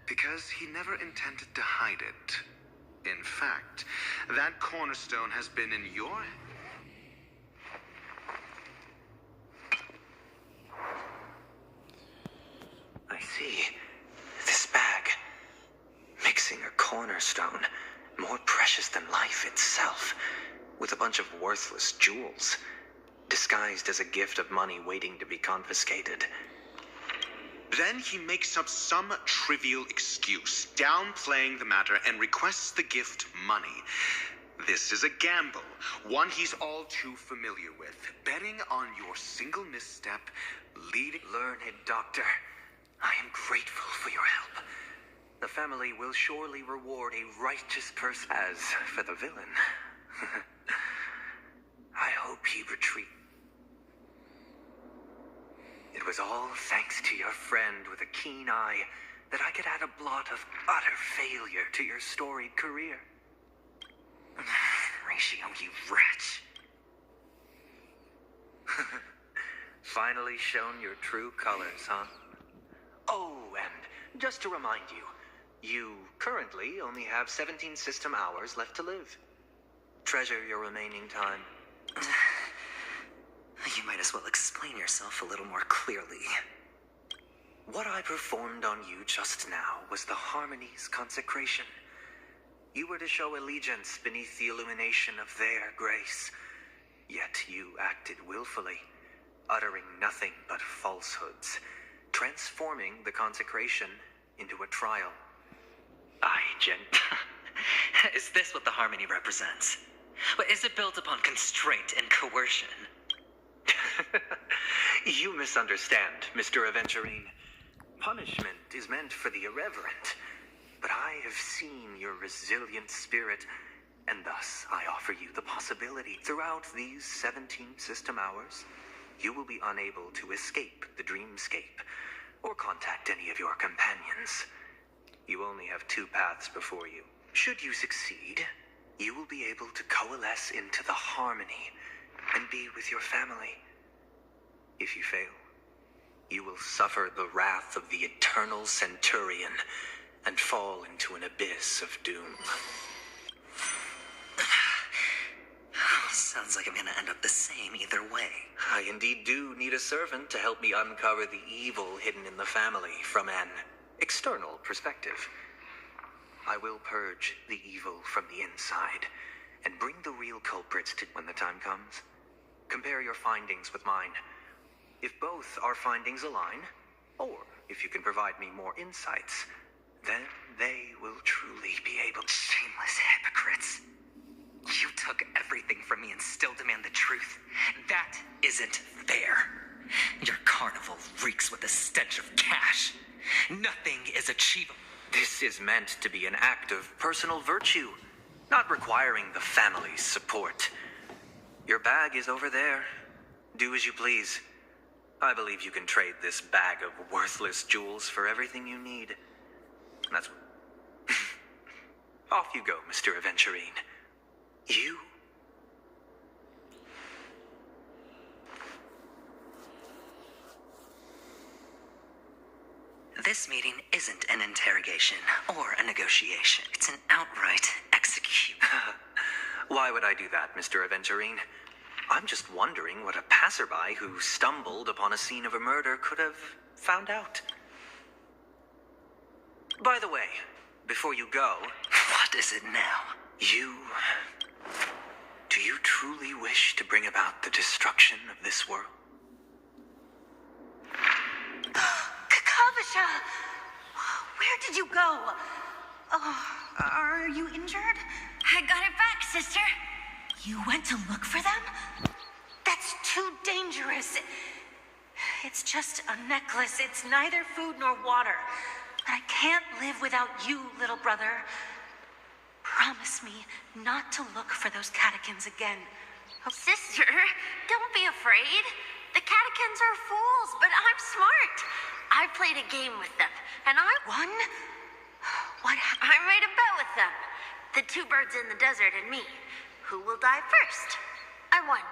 Because he never intended to hide it. In fact, that cornerstone has been in your... I see. This bag. Mixing a cornerstone, more precious than life itself, with a bunch of worthless jewels, disguised as a gift of money waiting to be confiscated. Then he makes up some trivial excuse, downplaying the matter, and requests the gift money. This is a gamble, one he's all too familiar with, betting on your single misstep, leading... Learned doctor, I am grateful for your help. The family will surely reward a righteous person. As for the villain, I hope he retreats. It was all thanks to your friend with a keen eye that I could add a blot of utter failure to your storied career. Ratio, you wretch. Finally shown your true colors, huh? Oh, and just to remind you, you currently only have 17 system hours left to live. Treasure your remaining time. You might as well explain yourself a little more clearly. What I performed on you just now was the Harmony's consecration. You were to show allegiance beneath the illumination of their grace. Yet you acted willfully, uttering nothing but falsehoods, transforming the consecration into a trial. Is this what the harmony represents? But is it built upon constraint and coercion? You misunderstand, Mr. Aventurine. Punishment is meant for the irreverent. But I have seen your resilient spirit, and thus I offer you the possibility. Throughout these 17 system hours, you will be unable to escape the dreamscape or contact any of your companions. You only have 2 paths before you. Should you succeed, you will be able to coalesce into the harmony and be with your family. If you fail, you will suffer the wrath of the eternal centurion and fall into an abyss of doom. Sounds like I'm gonna end up the same either way. I indeed do need a servant to help me uncover the evil hidden in the family from an external perspective. I will purge the evil from the inside and bring the real culprits to when the time comes. Compare your findings with mine. If both our findings align, or if you can provide me more insights, then they will truly be able to... Shameless hypocrites. You took everything from me and still demand the truth. That isn't fair. Your carnival reeks with the stench of cash. Nothing is achievable. This is meant to be an act of personal virtue, not requiring the family's support. Your bag is over there. Do as you please. I believe you can trade this bag of worthless jewels for everything you need. That's... Off you go, Mr. Aventurine. You... This meeting isn't an interrogation or a negotiation. It's an outright execution. Why would I do that, Mr. Aventurine? I'm just wondering what a passerby who stumbled upon a scene of a murder could have found out. By the way, before you go... What is it now? Do you truly wish to bring about the destruction of this world? Kakavasha! Where did you go? Oh, are you injured? I got it back, sister. You went to look for them? That's too dangerous. It's just a necklace. It's neither food nor water. But I can't live without you, little brother. Promise me not to look for those catechins again. Sister, don't be afraid. The catechins are fools, but I'm smart. I played a game with them, and I won? What happened? I made a bet with them. The 2 birds in the desert and me. Who will die first? I won.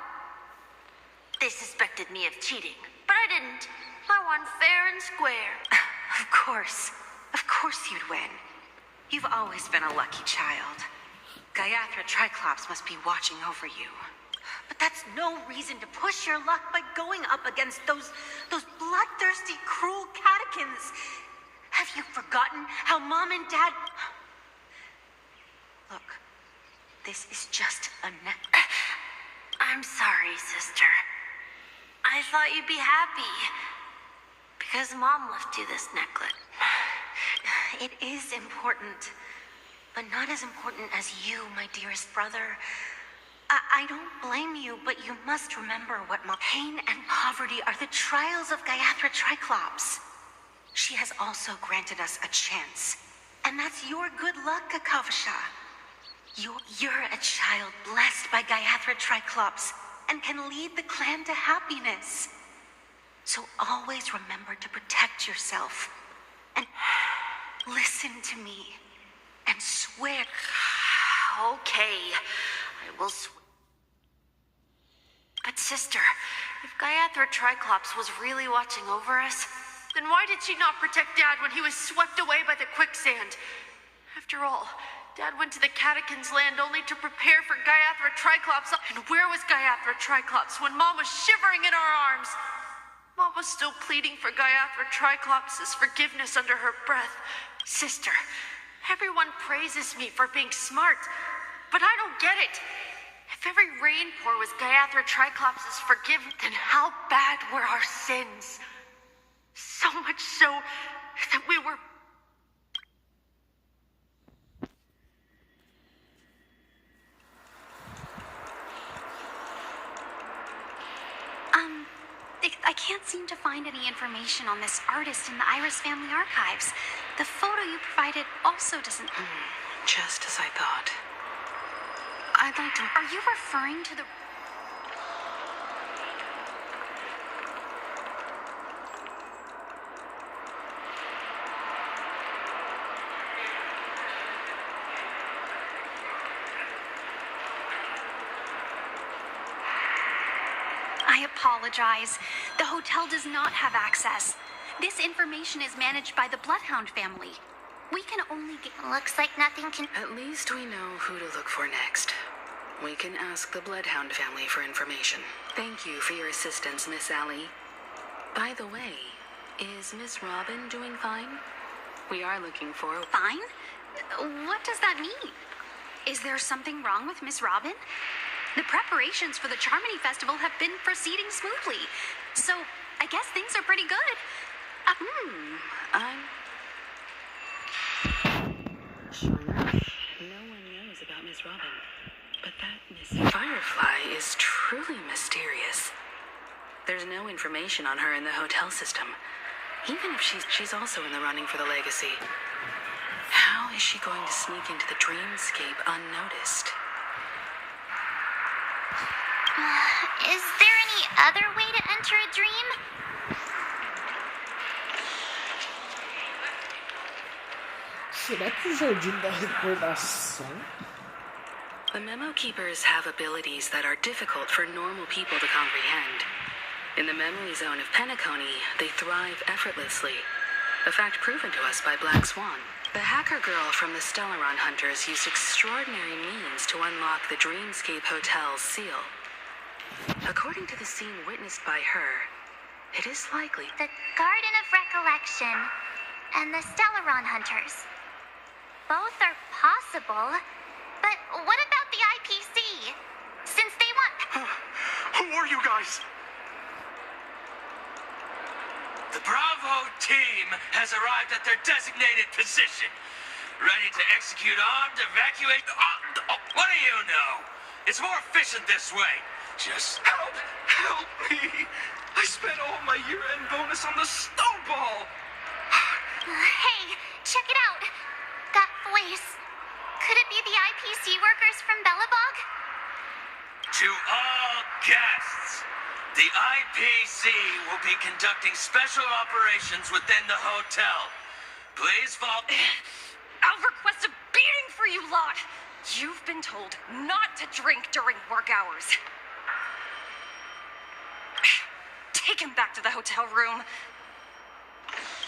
They suspected me of cheating, but I didn't. I won fair and square. Of course. Of course you'd win. You've always been a lucky child. Gaiathra Triclops must be watching over you. But that's no reason to push your luck by going up against those bloodthirsty, cruel catechins. Have you forgotten how Mom and Dad... Look, this is just a I'm sorry, sister. I thought you'd be happy. Because Mom left you this necklace. It is important, but not as important as you, my dearest brother. I don't blame you, but you must remember what pain and poverty are the trials of Gaiathra Triclops. She has also granted us a chance, and that's your good luck, Kakavasha. You're a child blessed by Gaiathra Triclops and can lead the clan to happiness. So always remember to protect yourself and listen to me and swear. Okay, I will swear. But sister, if Gaiathra Triclops was really watching over us, then why did she not protect Dad when he was swept away by the quicksand? After all, Dad went to the Catechins' land only to prepare for Gaiathra Triclops. And where was Gaiathra Triclops when Mom was shivering in our arms? Mom was still pleading for Gaiathra Triclops' forgiveness under her breath. Sister, everyone praises me for being smart, but I don't get it. If every rain pour was Gaiathra Triclops' forgiveness, then how bad were our sins? So much so that we were... I can't seem to find any information on this artist in the Iris family archives. The photo you provided also doesn't... Just as I thought. I'd like to... Are you referring to the... I apologize. The hotel does not have access. This information is managed by the Bloodhound family. We can only get... Looks like nothing can... At least we know who to look for next. We can ask the Bloodhound family for information. Thank you for your assistance, Miss Allie. By the way, is Miss Robin doing fine? We are looking for... Fine? What does that mean? Is there something wrong with Miss Robin? The preparations for the Charmony Festival have been proceeding smoothly, so I guess things are pretty good. Sure enough, no one knows about Miss Robin. But that Miss Firefly is truly mysterious. There's no information on her in the hotel system. Even if she's also in the running for the legacy. How is she going to sneak into the dreamscape unnoticed? Is there any other way to enter a dream? Será que o Jardim da Recordação? The Memo Keepers have abilities that are difficult for normal people to comprehend. In the memory zone of Penacony, they thrive effortlessly. A fact proven to us by Black Swan. The hacker girl from the Stellaron Hunters used extraordinary means to unlock the Dreamscape Hotel's seal. According to the scene witnessed by her, it is likely... The Garden of Recollection and the Stellaron Hunters. Both are possible, but what about the IPC? Since they want... Who are you guys? The Bravo team has arrived at their designated position, ready to execute armed evacuation. What do you know? It's more efficient this way. Just Help me! I spent all my year-end bonus on the snowball! Hey, check it out! That voice. Could it be the IPC workers from Bellabog? to all guests, the IPC will be conducting special operations within the hotel. Please follow... I'll request a beating for you lot! You've been told not to drink during work hours. Take him back to the hotel room.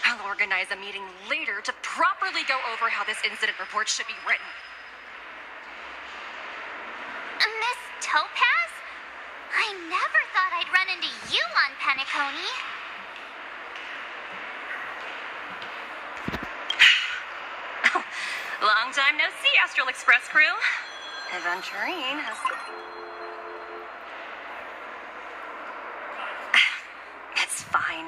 I'll organize a meeting later to properly go over how this incident report should be written. Miss Topaz? I never thought I'd run into you on Penacony. Long time no see, Astral Express crew. Aventurine has... It's fine.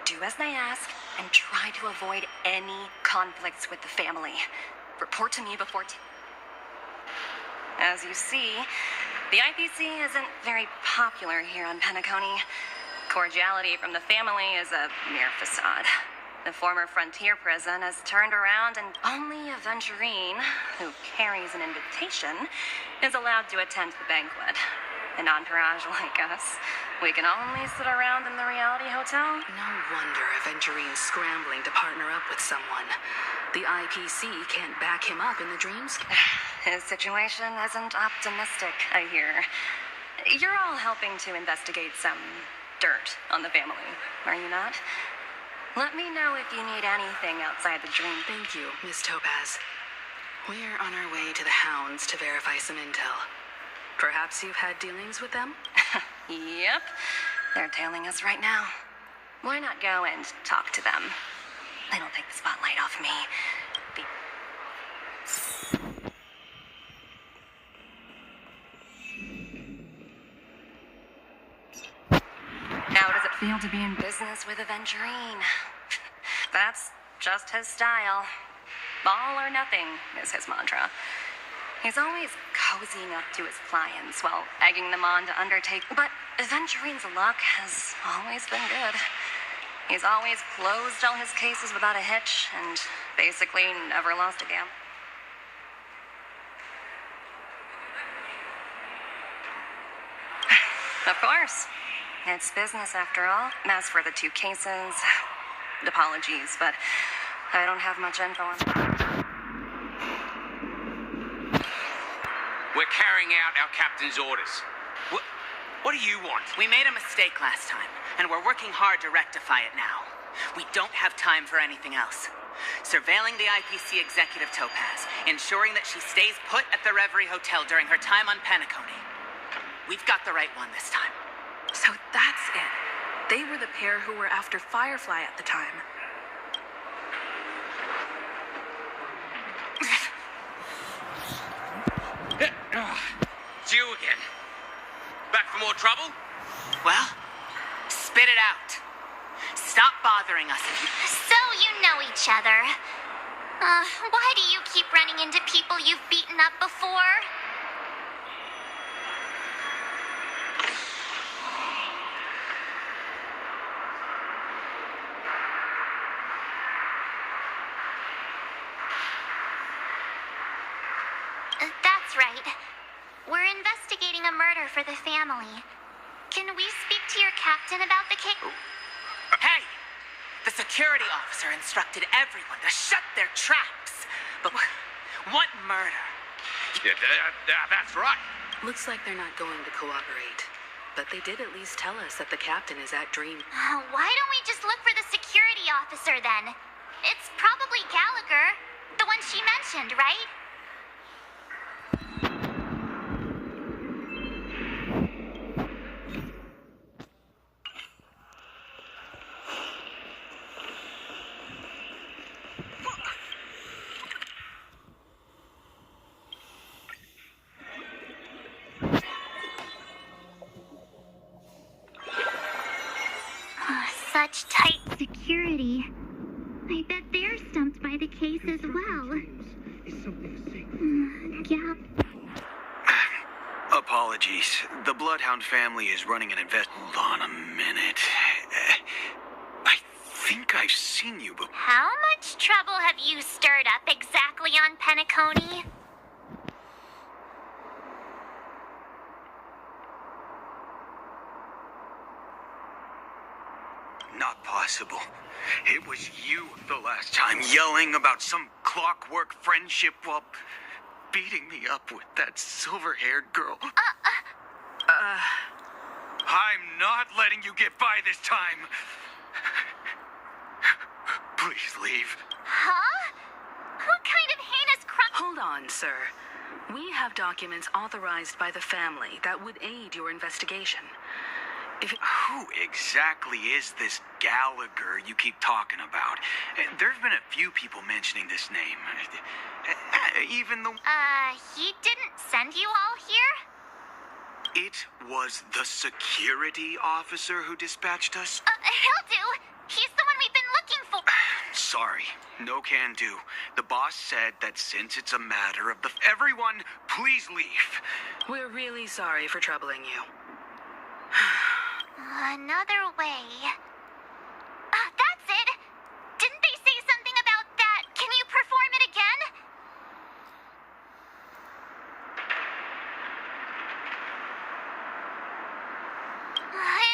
Do as they ask, and try to avoid any conflicts with the family. Report to me before... As you see, the IPC isn't very popular here on Penacony. Cordiality from the family is a mere facade. The former frontier prison has turned around, and only Aventurine, who carries an invitation, is allowed to attend the banquet. An entourage like us, we can only sit around in the reality hotel. No wonder Aventurine's scrambling to partner up with someone. The IPC can't back him up in the dreams. His situation isn't optimistic, I hear. You're all helping to investigate some dirt on the family, are you not? Let me know if you need anything outside the dream. Thank you, Miss Topaz. We're on our way to the Hounds to verify some intel. Perhaps you've had dealings with them? Yep. They're tailing us right now. Why not go and talk to them? They don't take the spotlight off me. How does it feel to be in business with Aventurine? That's just his style. All or nothing is his mantra. He's always cozying up to his clients while egging them on to undertake. But Aventurine's luck has always been good. He's always closed all his cases without a hitch, and basically never lost a game. Of course. It's business after all. As for the 2 cases, apologies, but I don't have much info on them. We're carrying out our captain's orders. What do you want? We made a mistake last time, and we're working hard to rectify it now. We don't have time for anything else. Surveilling the IPC executive Topaz, ensuring that she stays put at the Reverie Hotel during her time on Penacony. We've got the right one this time. So that's it. They were the pair who were after Firefly at the time. It's you again. Back for more trouble? Well, spit it out. Stop bothering us if you... So you know each other. Why do you keep running into people you've beaten up before? That's right. We're investigating a murder for the family. Can we speak to your captain about the case? Hey! The security officer instructed everyone to shut their traps. But what murder? Yeah, that's right. Looks like they're not going to cooperate. But they did at least tell us that the captain is at Dream. Why don't we just look for the security officer then? It's probably Gallagher, the one she mentioned, right? Such tight security. I bet they're stumped by the case as well. Yeah. Apologies. The Bloodhound family is running an Hold on a minute. I think I've seen you before. How much trouble have you stirred up exactly on Penacony? Not possible. It was you the last time, yelling about some clockwork friendship while beating me up with that silver-haired girl. I'm not letting you get by this time. Please leave. Huh? What kind of heinous crime? Hold on, sir. We have documents authorized by the family that would aid your investigation. Who exactly is this Gallagher you keep talking about? There's been a few people mentioning this name. Even the... He didn't send you all here? It was the security officer who dispatched us? He'll do. He's the one we've been looking for. Sorry, no can do. The boss said that since it's a matter of the... Everyone, please leave. We're really sorry for troubling you. Another way. That's it! Didn't they say something about that? Can you perform it again?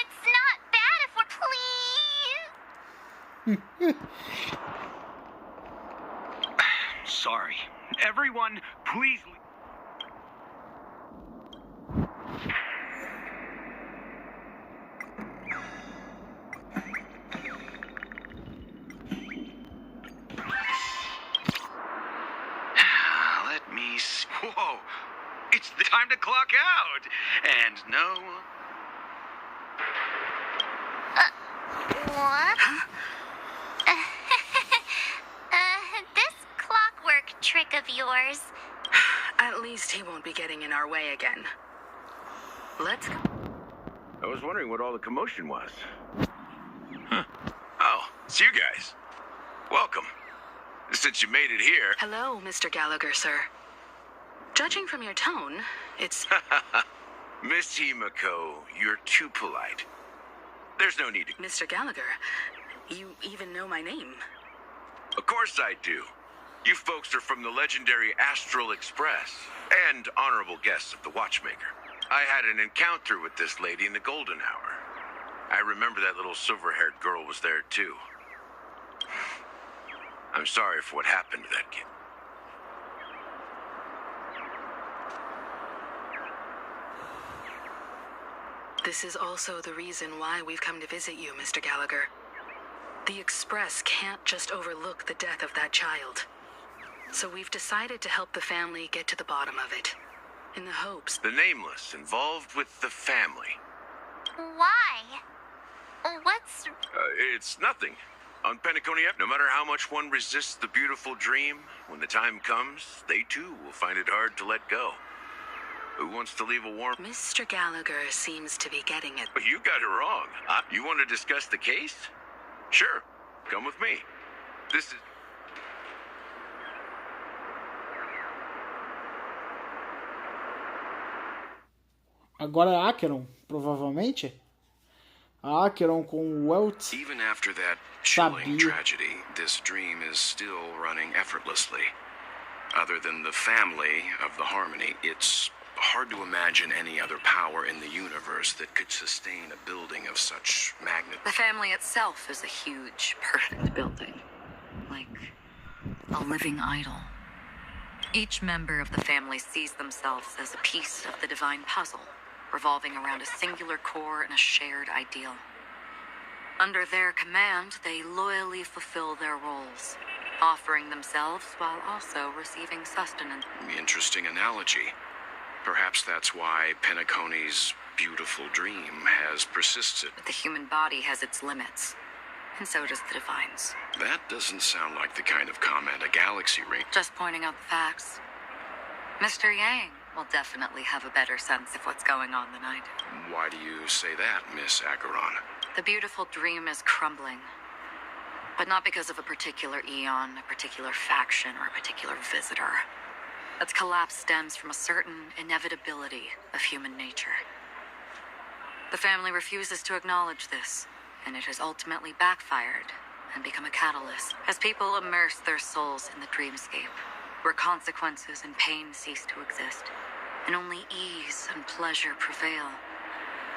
It's not bad if we're... Please? Sorry. Everyone, please leave. Whoa, it's the time to clock out. And no... What? This clockwork trick of yours. At least he won't be getting in our way again. Let's go. I was wondering what all the commotion was. Oh, it's you guys. Welcome. Since you made it here... Hello, Mr. Gallagher, sir. Judging from your tone, it's... Miss Himiko, you're too polite. There's no need to... Mr. Gallagher, you even know my name. Of course I do. You folks are from the legendary Astral Express and honorable guests of the Watchmaker. I had an encounter with this lady in the Golden Hour. I remember that little silver-haired girl was there too. I'm sorry for what happened to that kid. This is also the reason why we've come to visit you, Mr. Gallagher. The Express can't just overlook the death of that child. So we've decided to help the family get to the bottom of it. In the hopes... The Nameless involved with the family. Why? What's... It's nothing. On Penacony, no matter how much one resists the beautiful dream, when the time comes, they too will find it hard to let go. Who wants to leave a warm... Mr. Gallagher seems to be getting it. But you got it wrong. You want to discuss the case? Sure. Come with me. This is... Agora é Acheron, provavelmente. Acheron com Welt. Even after that chilling tragedy, this dream is still running effortlessly. Other than the family of the Harmony, it's hard to imagine any other power in the universe that could sustain a building of such magnitude. The family itself is a huge, perfect building. Like a living idol. Each member of the family sees themselves as a piece of the divine puzzle, revolving around a singular core and a shared ideal. Under their command, they loyally fulfill their roles, offering themselves while also receiving sustenance. Interesting analogy. Perhaps that's why Penacony's beautiful dream has persisted. But the human body has its limits, and so does the divine's. That doesn't sound like the kind of comment a galaxy ring. Just pointing out the facts. Mr. Yang will definitely have a better sense of what's going on than I do. Why do you say that, Miss Acheron? The beautiful dream is crumbling. But not because of a particular eon, a particular faction, or a particular visitor. Its collapse stems from a certain inevitability of human nature. The family refuses to acknowledge this, and it has ultimately backfired and become a catalyst as people immerse their souls in the dreamscape, where consequences and pain cease to exist, and only ease and pleasure prevail.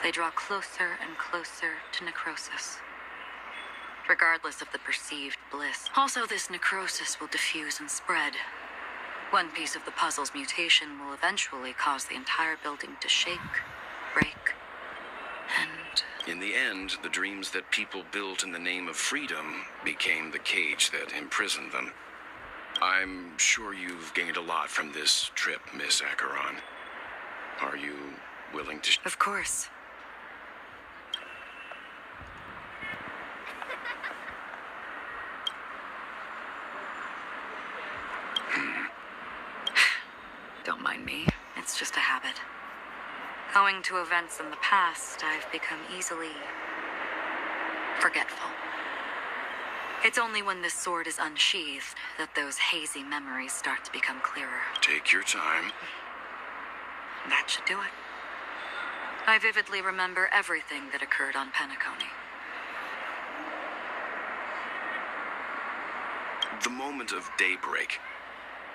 They draw closer and closer to necrosis, regardless of the perceived bliss. Also, this necrosis will diffuse and spread. One piece of the puzzle's mutation will eventually cause the entire building to shake, break, and... In the end, the dreams that people built in the name of freedom became the cage that imprisoned them. I'm sure you've gained a lot from this trip, Miss Acheron. Are you willing to... Of course. Don't mind me. It's just a habit. Owing to events in the past, I've become easily forgetful. It's only when this sword is unsheathed that those hazy memories start to become clearer. Take your time. That should do it. I vividly remember everything that occurred on Penacony. The moment of daybreak.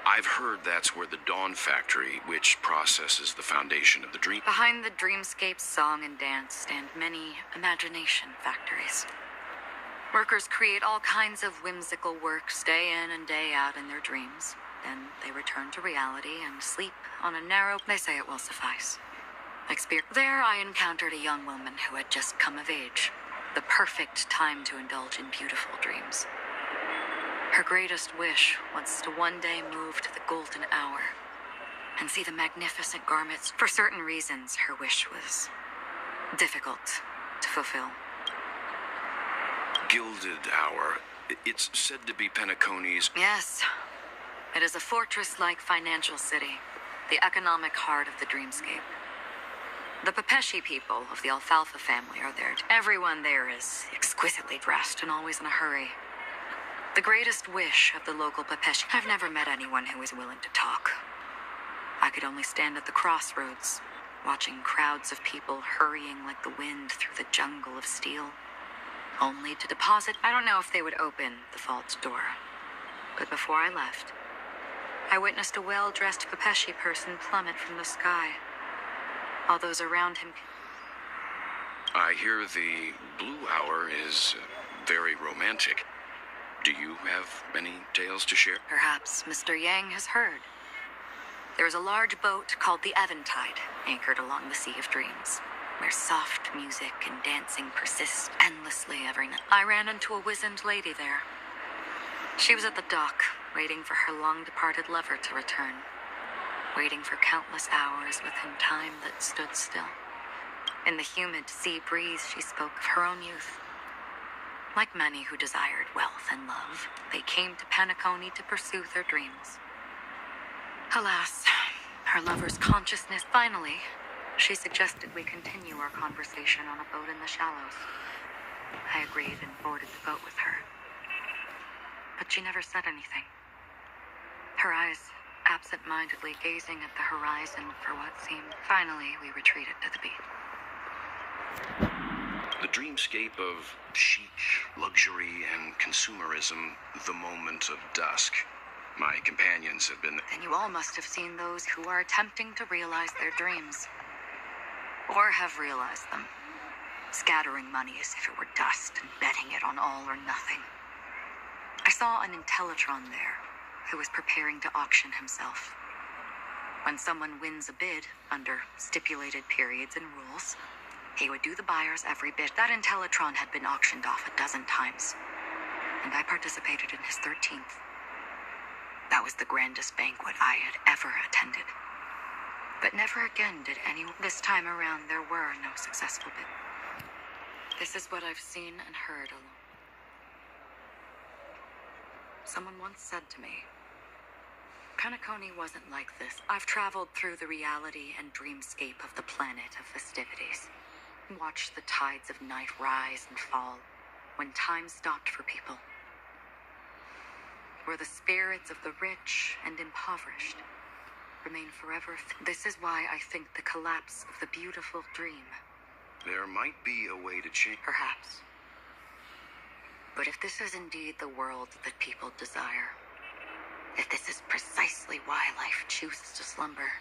I've heard that's where the Dawn Factory, which processes the foundation of the dream... Behind the dreamscape's song and dance stand many imagination factories. Workers create all kinds of whimsical works day in and day out in their dreams. Then they return to reality and sleep on a narrow... They say it will suffice. There I encountered a young woman who had just come of age. The perfect time to indulge in beautiful dreams. Her greatest wish was to one day move to the golden hour and see the magnificent garments. For certain reasons, her wish was difficult to fulfill. Gilded Hour. It's said to be Penacony's... Yes. It is a fortress-like financial city, the economic heart of the dreamscape. The Pepeshi people of the Alfalfa family are there. Everyone there is exquisitely dressed and always in a hurry. The greatest wish of the local Pepeshi. I've never met anyone who is willing to talk. I could only stand at the crossroads, watching crowds of people hurrying like the wind through the jungle of steel, only to deposit. I don't know if they would open the vault's door, but before I left, I witnessed a well-dressed Pepeshi person plummet from the sky. All those around him. I hear the Blue Hour is very romantic. Do you have any tales to share? Perhaps Mr. Yang has heard. There is a large boat called the Eventide, anchored along the Sea of Dreams, where soft music and dancing persist endlessly every night. I ran into a wizened lady there. She was at the dock, waiting for her long-departed lover to return, waiting for countless hours within time that stood still. In the humid sea breeze, she spoke of her own youth. Like many who desired wealth and love, they came to Penacony to pursue their dreams. Alas, her lover's consciousness. Finally, she suggested we continue our conversation on a boat in the shallows. I agreed and boarded the boat with her. But she never said anything. Her eyes absent-mindedly gazing at the horizon for what seemed. Finally, we retreated to the beach. The dreamscape of chic, luxury, and consumerism, the moment of dusk. My companions have been... Then you all must have seen those who are attempting to realize their dreams. Or have realized them. Scattering money as if it were dust and betting it on all or nothing. I saw an Intellitron there, who was preparing to auction himself. When someone wins a bid under stipulated periods and rules, he would do the buyer's every bid. That Intellitron had been auctioned off 12 times, and I participated in his 13th. That was the grandest banquet I had ever attended. But never again did anyone. This time around, there were no successful bids. This is what I've seen and heard alone. Someone once said to me, Penacony wasn't like this. I've traveled through the reality and dreamscape of the planet of festivities. Watched the tides of night rise and fall when time stopped for people. Where the spirits of the rich and impoverished remain forever. This is why I think the collapse of the beautiful dream. There might be a way to change. Perhaps. But if this is indeed the world that people desire, if this is precisely why life chooses to slumber,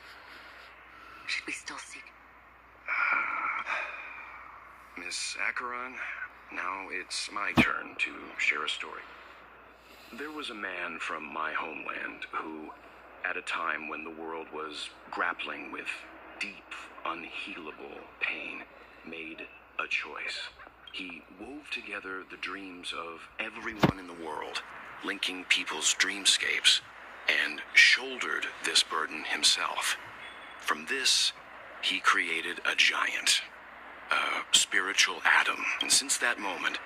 should we still seek? Miss Acheron, now it's my turn to share a story. There was a man from my homeland who, at a time when the world was grappling with deep, unhealable pain, made a choice. He wove together the dreams of everyone in the world, linking people's dreamscapes, and shouldered this burden himself. From this, he created a giant, a spiritual Adam. And since that moment,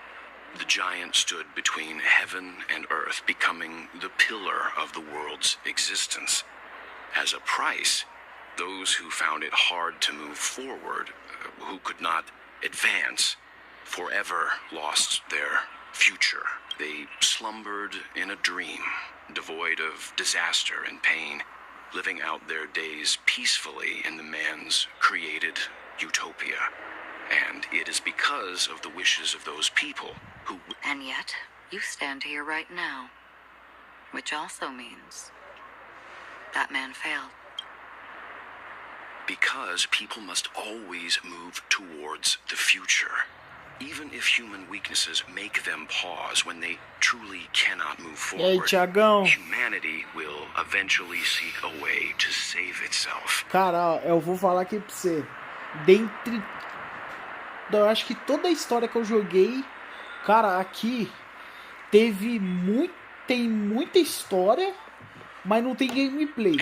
the giant stood between heaven and earth, becoming the pillar of the world's existence. As a price, those who found it hard to move forward, who could not advance, forever lost their future. They slumbered in a dream, devoid of disaster and pain, living out their days peacefully in the man's created utopia. And it is because of the wishes of those people who... And yet, you stand here right now, which also means that man failed. Because people must always move towards the future. Even if human weaknesses make them pause when they truly cannot move forward, E aí, Thiagão? humanity will eventually seek a way to save itself. Cara, eu vou falar aqui pra você. Dentre... Eu acho que toda a história que eu joguei, cara, aqui teve tem muita história, mas não tem gameplay.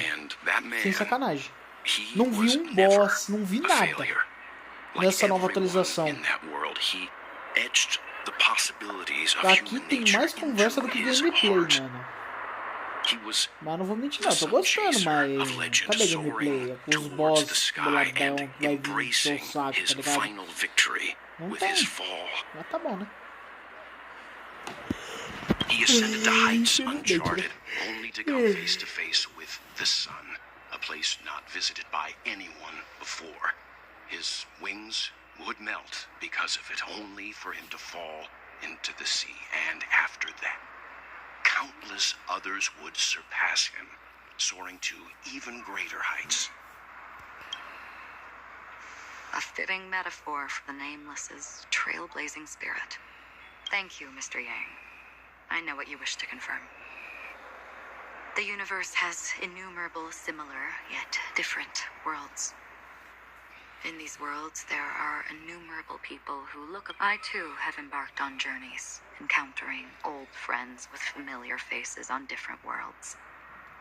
Sem sacanagem. Não vi um boss, não vi nada nessa nova atualização. Aqui tem mais conversa do que gameplay, mano. Mas não vou mentir não, tô gostando, mas cadê gameplay? Com os boss boladão que vai vir do seu saco, tá ligado? Não tem, mas tá bom, né? He ascended to heights uncharted, only to come face to face with the sun, a place not visited by anyone before. His wings would melt because of it, only for him to fall into the sea. And after that, countless others would surpass him, soaring to even greater heights. A fitting metaphor for the Nameless's trailblazing spirit. Thank you, Mr. Yang. I know what you wish to confirm. The universe has innumerable similar, yet different worlds. In these worlds, there are innumerable people who look up. I, too, have embarked on journeys, encountering old friends with familiar faces on different worlds,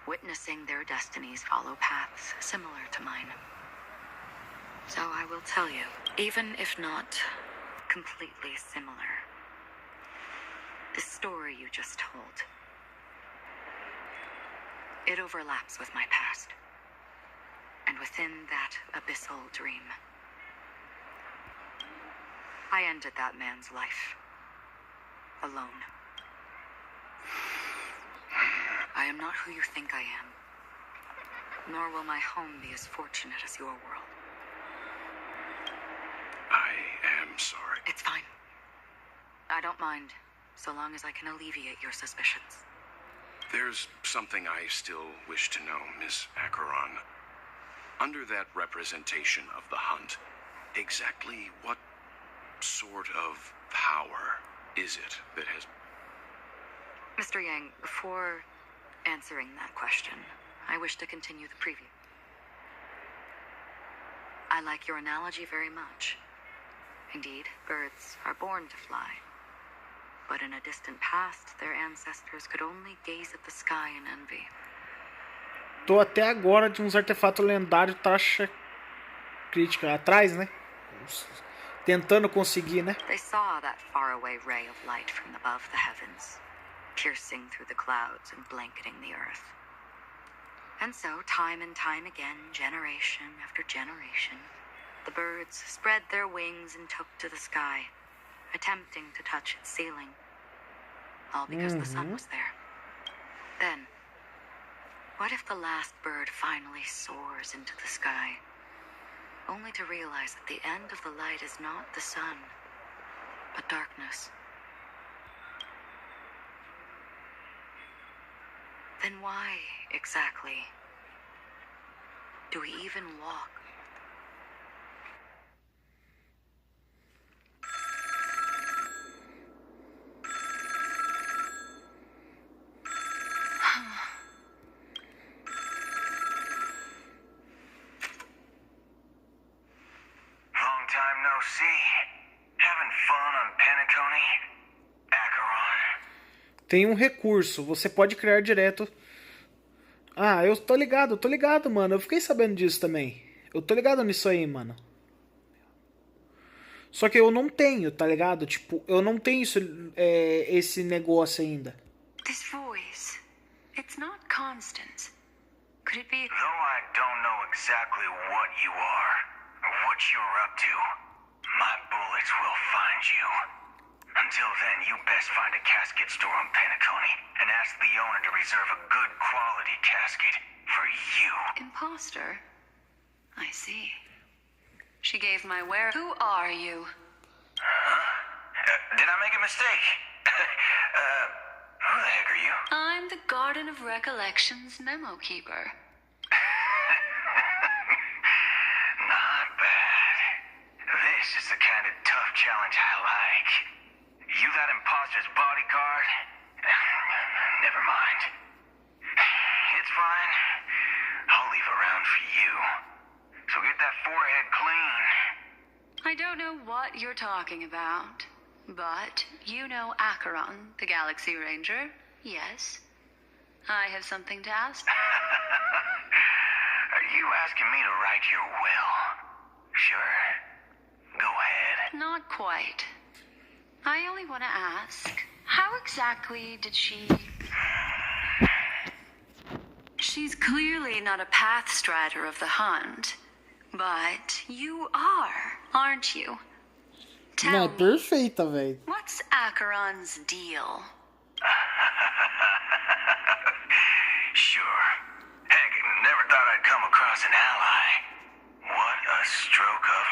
witnessing their destinies follow paths similar to mine. So I will tell you, even if not completely similar, the story you just told, it overlaps with my past. And within that abyssal dream, I ended that man's life. Alone. I am not who you think I am, nor will my home be as fortunate as your world. I am sorry. It's fine. I don't mind, so long as I can alleviate your suspicions. There's something I still wish to know, Miss Acheron. Under that representation of the hunt, exactly what sort of power is it that has... Mr. Yang, before answering that question, I wish to continue the preview. I like your analogy very much. Indeed, birds are born to fly. But in a distant past, their ancestors could only gaze at the sky in envy. Tô até agora de uns artefatos lendários taxa crítica atrás, né? Tentando conseguir, né? They saw that faraway ray of light from above the heavens, piercing through the clouds and blanketing the earth. And so, time and time again, generation after generation, the birds spread their wings and took to the sky, attempting to touch its ceiling, all because the sun was there. Then, what if the last bird finally soars into the sky, only to realize that the end of the light is not the sun, but darkness? Then why, exactly, do we even walk? Tem um recurso, você pode criar direto. Ah, eu tô ligado, mano. Eu fiquei sabendo disso também. Eu tô ligado nisso aí, mano. Só que eu não tenho, tá ligado? Tipo, eu não tenho isso, esse negócio ainda. This voice, it's not constant. Could it be? Though I don't know exactly what you are, or what you're up to, my bullets will find you. Until then, you best find a casket store on Penacony and ask the owner to reserve a good quality casket for you. Imposter? I see. She gave my where. Who are you? Huh? Did I make a mistake? Who the heck are you? I'm the Garden of Recollections memo keeper. Not bad. This is the kind of tough challenge I like. You that imposter's bodyguard? Never mind. It's fine. I'll leave a round for you. So get that forehead clean. I don't know what you're talking about, but you know Acheron, the Galaxy Ranger, yes? I have something to ask. Are you asking me to write your will? Sure. Go ahead. Not quite. I only want to ask, how exactly did she... She's clearly not a path strider of the hunt, but you are, aren't you? Não, é perfeita, velho. What's Acheron's deal? Sure. Heck, never thought I'd come across an ally. What a stroke of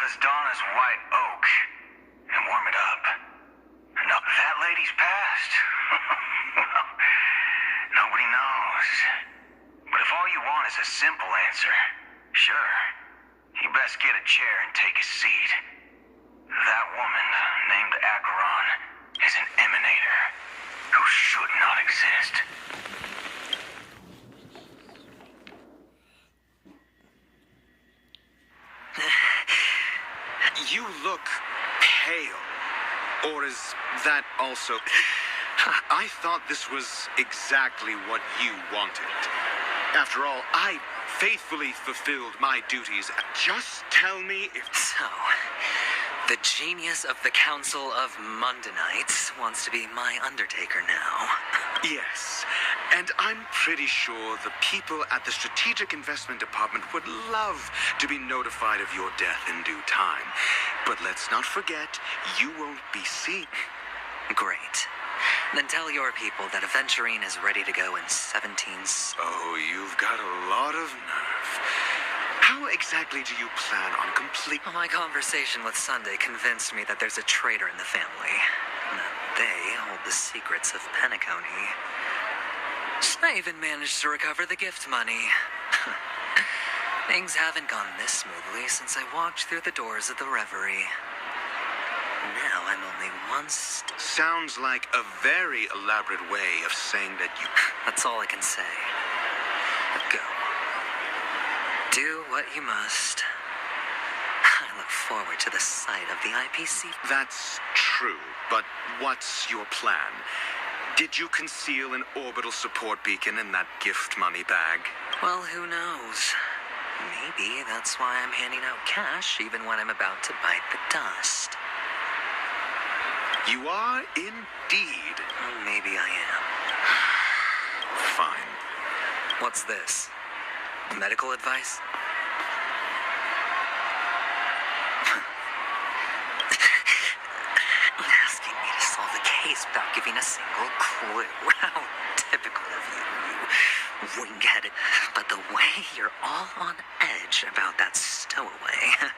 as Donna's white oak and warm it up. No, that lady's past. Well, nobody knows. But if all you want is a simple answer, sure, you best get a chair and take a seat. That woman, named Acheron, is an emanator who should not exist. You look pale. Or is that also... I thought this was exactly what you wanted. After all, I faithfully fulfilled my duties. Just tell me if... So, the genius of the Council of Mundanites wants to be my undertaker now. Yes, and I'm pretty sure the people at the Strategic Investment Department would love to be notified of your death in due time. But let's not forget, you won't be seen. Great. Then tell your people that Aventurine is ready to go in 17... Oh, you've got a lot of nerve. How exactly do you plan on complete... My conversation with Sunday convinced me that there's a traitor in the family. That they hold the secrets of Penacony. I even managed to recover the gift money. Things haven't gone this smoothly since I walked through the doors of the Reverie. Now I'm only one step... Sounds like a very elaborate way of saying that you... That's all I can say. Go. Do what you must. I look forward to the sight of the IPC. That's true, but what's your plan? Did you conceal an orbital support beacon in that gift money bag? Well, who knows? Maybe that's why I'm handing out cash even when I'm about to bite the dust. You are indeed. Maybe I am. Fine. What's this? Medical advice? Asking me to solve the case without giving a single clue. How typical of you, you wing-headed. But the way you're all on edge about that stowaway,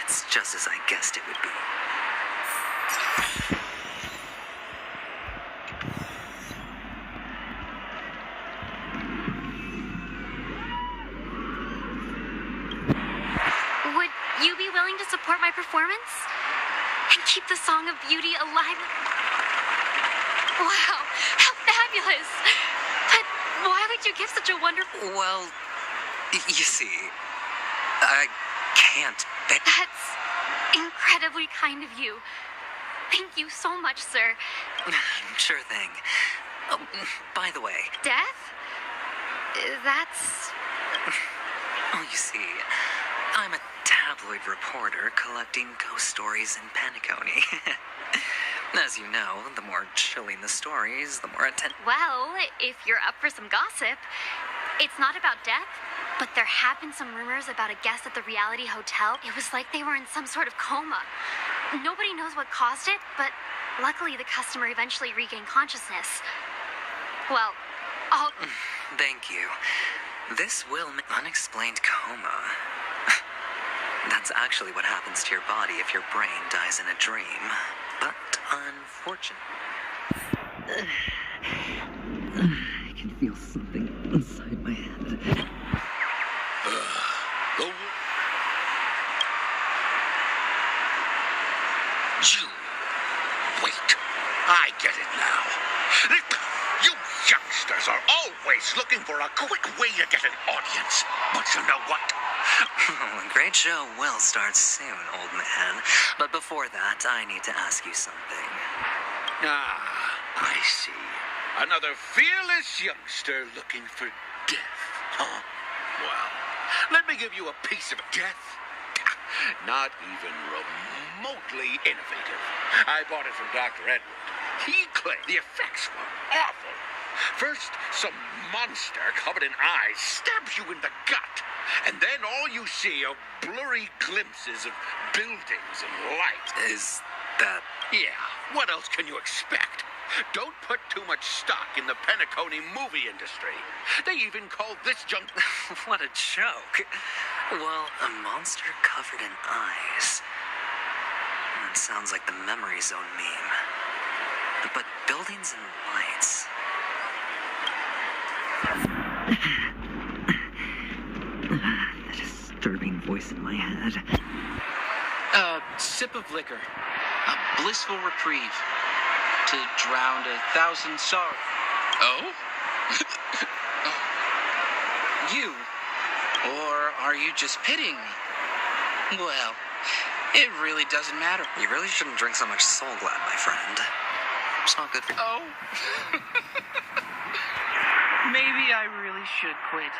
it's just as I guessed it would be. Would you be willing to support my performance? And keep the Song of Beauty alive? Wow, how fabulous! But why would you give such a wonderful... Well, you see, I can't... That's incredibly kind of you. Thank you so much, sir. Sure thing. Oh, by the way... Death? That's... Oh, you see, I'm a tabloid reporter collecting ghost stories in Penacony. As you know, the more chilling the stories, the more Well, if you're up for some gossip, it's not about death, but there have been some rumors about a guest at the reality hotel. It was like they were in some sort of coma. Nobody knows what caused it, but luckily the customer eventually regained consciousness. Well, I'll... Thank you. This will... Unexplained coma. That's actually what happens to your body if your brain dies in a dream. But unfortunate. I can feel something inside my head. You wait. I get it now. You youngsters are always looking for a quick way to get an audience. But you know what? A great show will start soon, old man. But before that, I need to ask you something. Ah, I see. Another fearless youngster looking for death, huh? Well, let me give you a piece of death. Not even remotely innovative. I bought it from Dr. Edward. He claimed the effects were awful. First, some monster covered in eyes stabs you in the gut, and then all you see are blurry glimpses of buildings and light. Is that... Yeah, what else can you expect? Don't put too much stock in the Penacony movie industry. They even call this junk... What a joke. Well, a monster covered in eyes. That sounds like the Memory Zone meme. But buildings and lights... The disturbing voice in my head. A sip of liquor. A blissful reprieve. To drown 1,000 sorrows. Oh? You? Or are you just pitying me? Well, it really doesn't matter. You really shouldn't drink so much Soul Glad, my friend. It's not good for you. Oh. Maybe I really should quit.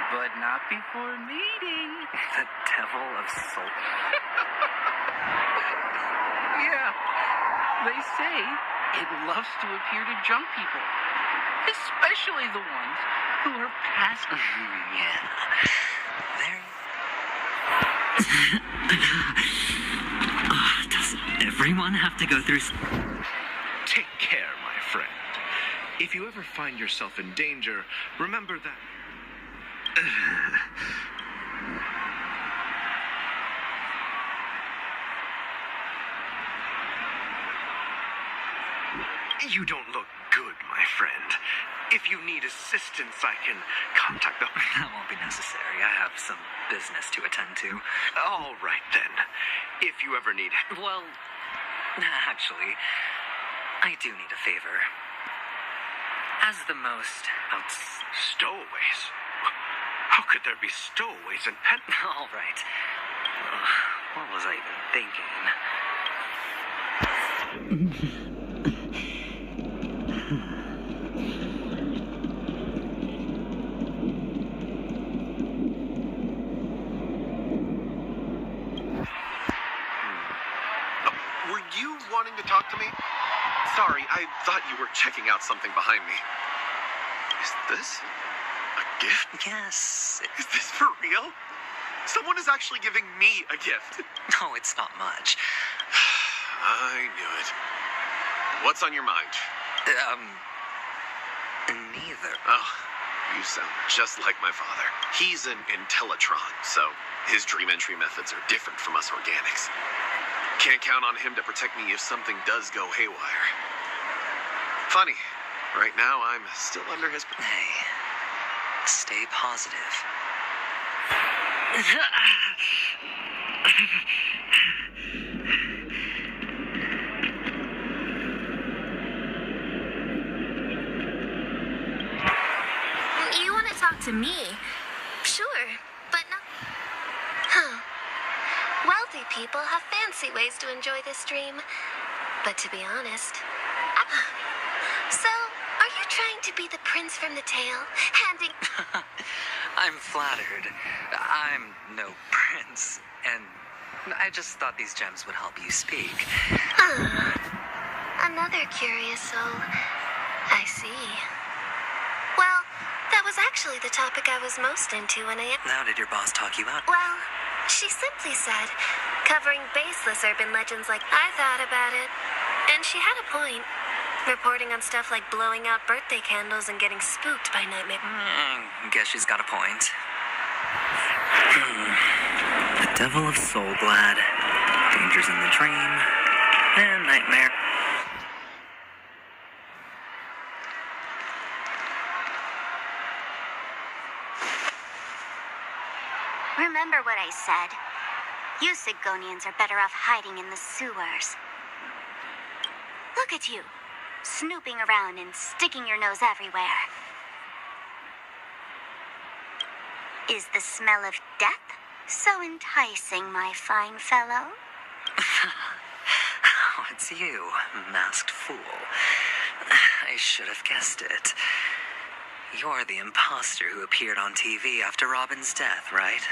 But not before meeting the devil of Soul. Yeah. They say it loves to appear to drunk people. Especially the ones who are past. Yeah. There. Does everyone have to go through... Take care, my friend. If you ever find yourself in danger, remember that... You don't look good, my friend. If you need assistance, I can contact the... That won't be necessary. I have some business to attend to. All right, then. If you ever need... Well, actually, I do need a favor. As the most Stowaways? How could there be stowaways in Pen... All right. What was I even thinking? Were you wanting to talk to me? Sorry, I thought you were checking out something behind me. Is this a gift? Yes. Is this for real? Someone is actually giving me a gift. No, it's not much. I knew it. What's on your mind? Neither. Oh, you sound just like my father. He's an Intellitron, so his dream entry methods are different from us organics. Can't count on him to protect me if something does go haywire. Funny, right now I'm still under his... Hey, stay positive. You want to talk to me? Sure, but no... Huh. Wealthy people have fancy ways to enjoy this dream. But to be honest... So, are you trying to be the prince from the tale? Handing... I'm flattered. I'm no prince, and I just thought these gems would help you speak. Another curious soul. I see. Well, that was actually the topic I was most into when I... How did your boss talk you out? Well, she simply said, covering baseless urban legends like... I thought about it, and she had a point. Reporting on stuff like blowing out birthday candles and getting spooked by nightmare... Guess she's got a point. The devil of Soul Glad, dangers in the dream, and nightmare. Remember what I said. You Sigonians are better off hiding in the sewers. Look at you, snooping around and sticking your nose everywhere. Is the smell of death so enticing, my fine fellow? Oh, it's you, masked fool. I should have guessed it. You're the imposter who appeared on TV after Robin's death, right?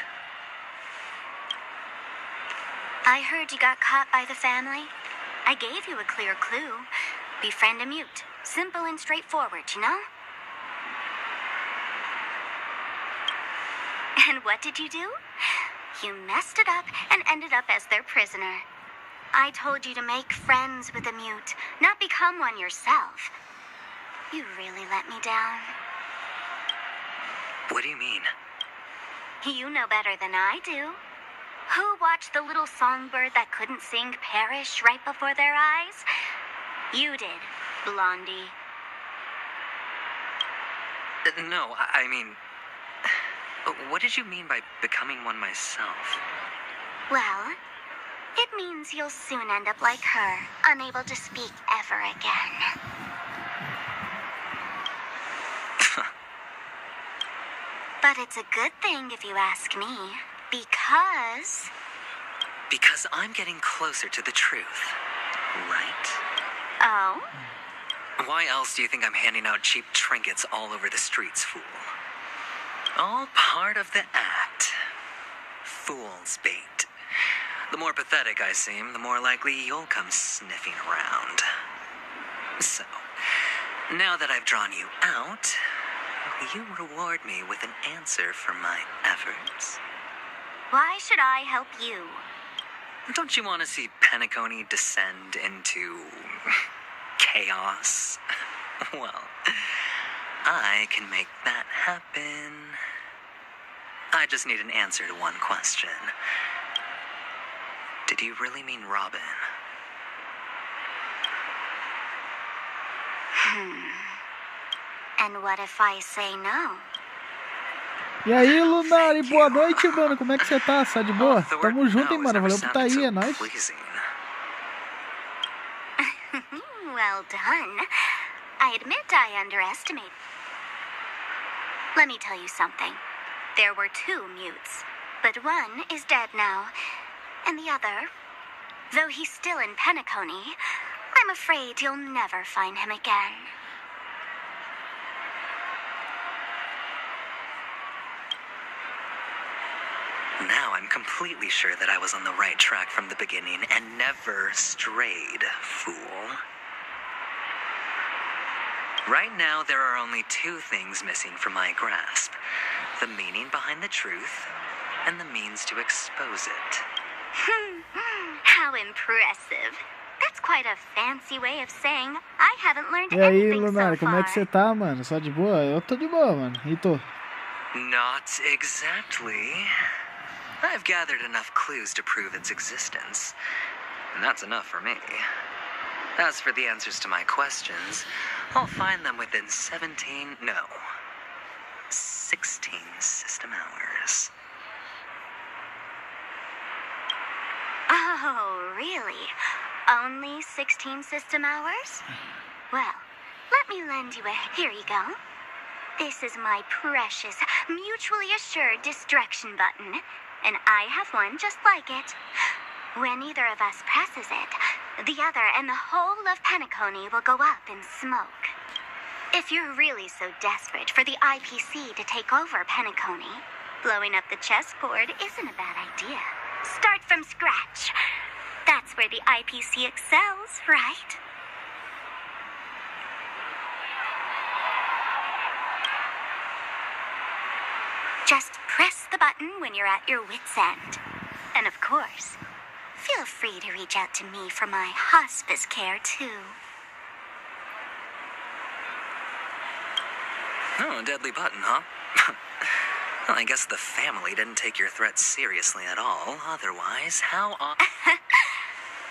I heard you got caught by the family. I gave you a clear clue. Befriend a mute. Simple and straightforward, you know? And what did you do? You messed it up and ended up as their prisoner. I told you to make friends with a mute, not become one yourself. You really let me down. What do you mean? You know better than I do. Who watched the little songbird that couldn't sing perish right before their eyes? You did, Blondie. No, I mean... What did you mean by becoming one myself? Well, it means you'll soon end up like her, unable to speak ever again. But it's a good thing if you ask me, because... Because I'm getting closer to the truth, right? Oh? Why else do you think I'm handing out cheap trinkets all over the streets, fool? All part of the act. Fool's bait. The more pathetic I seem, the more likely you'll come sniffing around. So, now that I've drawn you out, will you reward me with an answer for my efforts? Why should I help you? Don't you want to see Penacony descend into... chaos? Well, I can make that happen. I just need an answer to one question. Did you really mean Robin? And what if I say no? E aí, Lunari, boa noite, mano. Como é que você tá? Tá de boa? Tamo junto, hein, mano. Valeu por tá aí, é nóis. Well done. I admit I underestimated. Let me tell you something. There were 2 mutes, but one is dead now. And the other, though he's still in Penacony, I'm afraid you'll never find him again. Now I'm completely sure that I was on the right track from the beginning and never strayed, fool. Right now, there are only 2 things missing from my grasp. The meaning behind the truth, and the means to expose it. How impressive. That's quite a fancy way of saying I haven't learned E aí, anything Lunari, so como far. é que você tá, mano? Só de boa? Eu tô de boa, mano. E tu? Not exactly. I've gathered enough clues to prove its existence, and that's enough for me. As for the answers to my questions, I'll find them within 16 system hours. Oh, really? Only 16 system hours? Well, let me lend you a... Here you go. This is my precious, mutually assured destruction button, and I have one just like it. When either of us presses it, the other and the whole of Penacony will go up in smoke. If you're really so desperate for the IPC to take over Penacony, blowing up the chessboard isn't a bad idea. Start from scratch. That's where the IPC excels, right? Just press the button when you're at your wit's end. And of course, feel free to reach out to me for my hospice care, too. Oh, a deadly button, huh? Well, I guess the family didn't take your threat seriously at all. Otherwise, how on...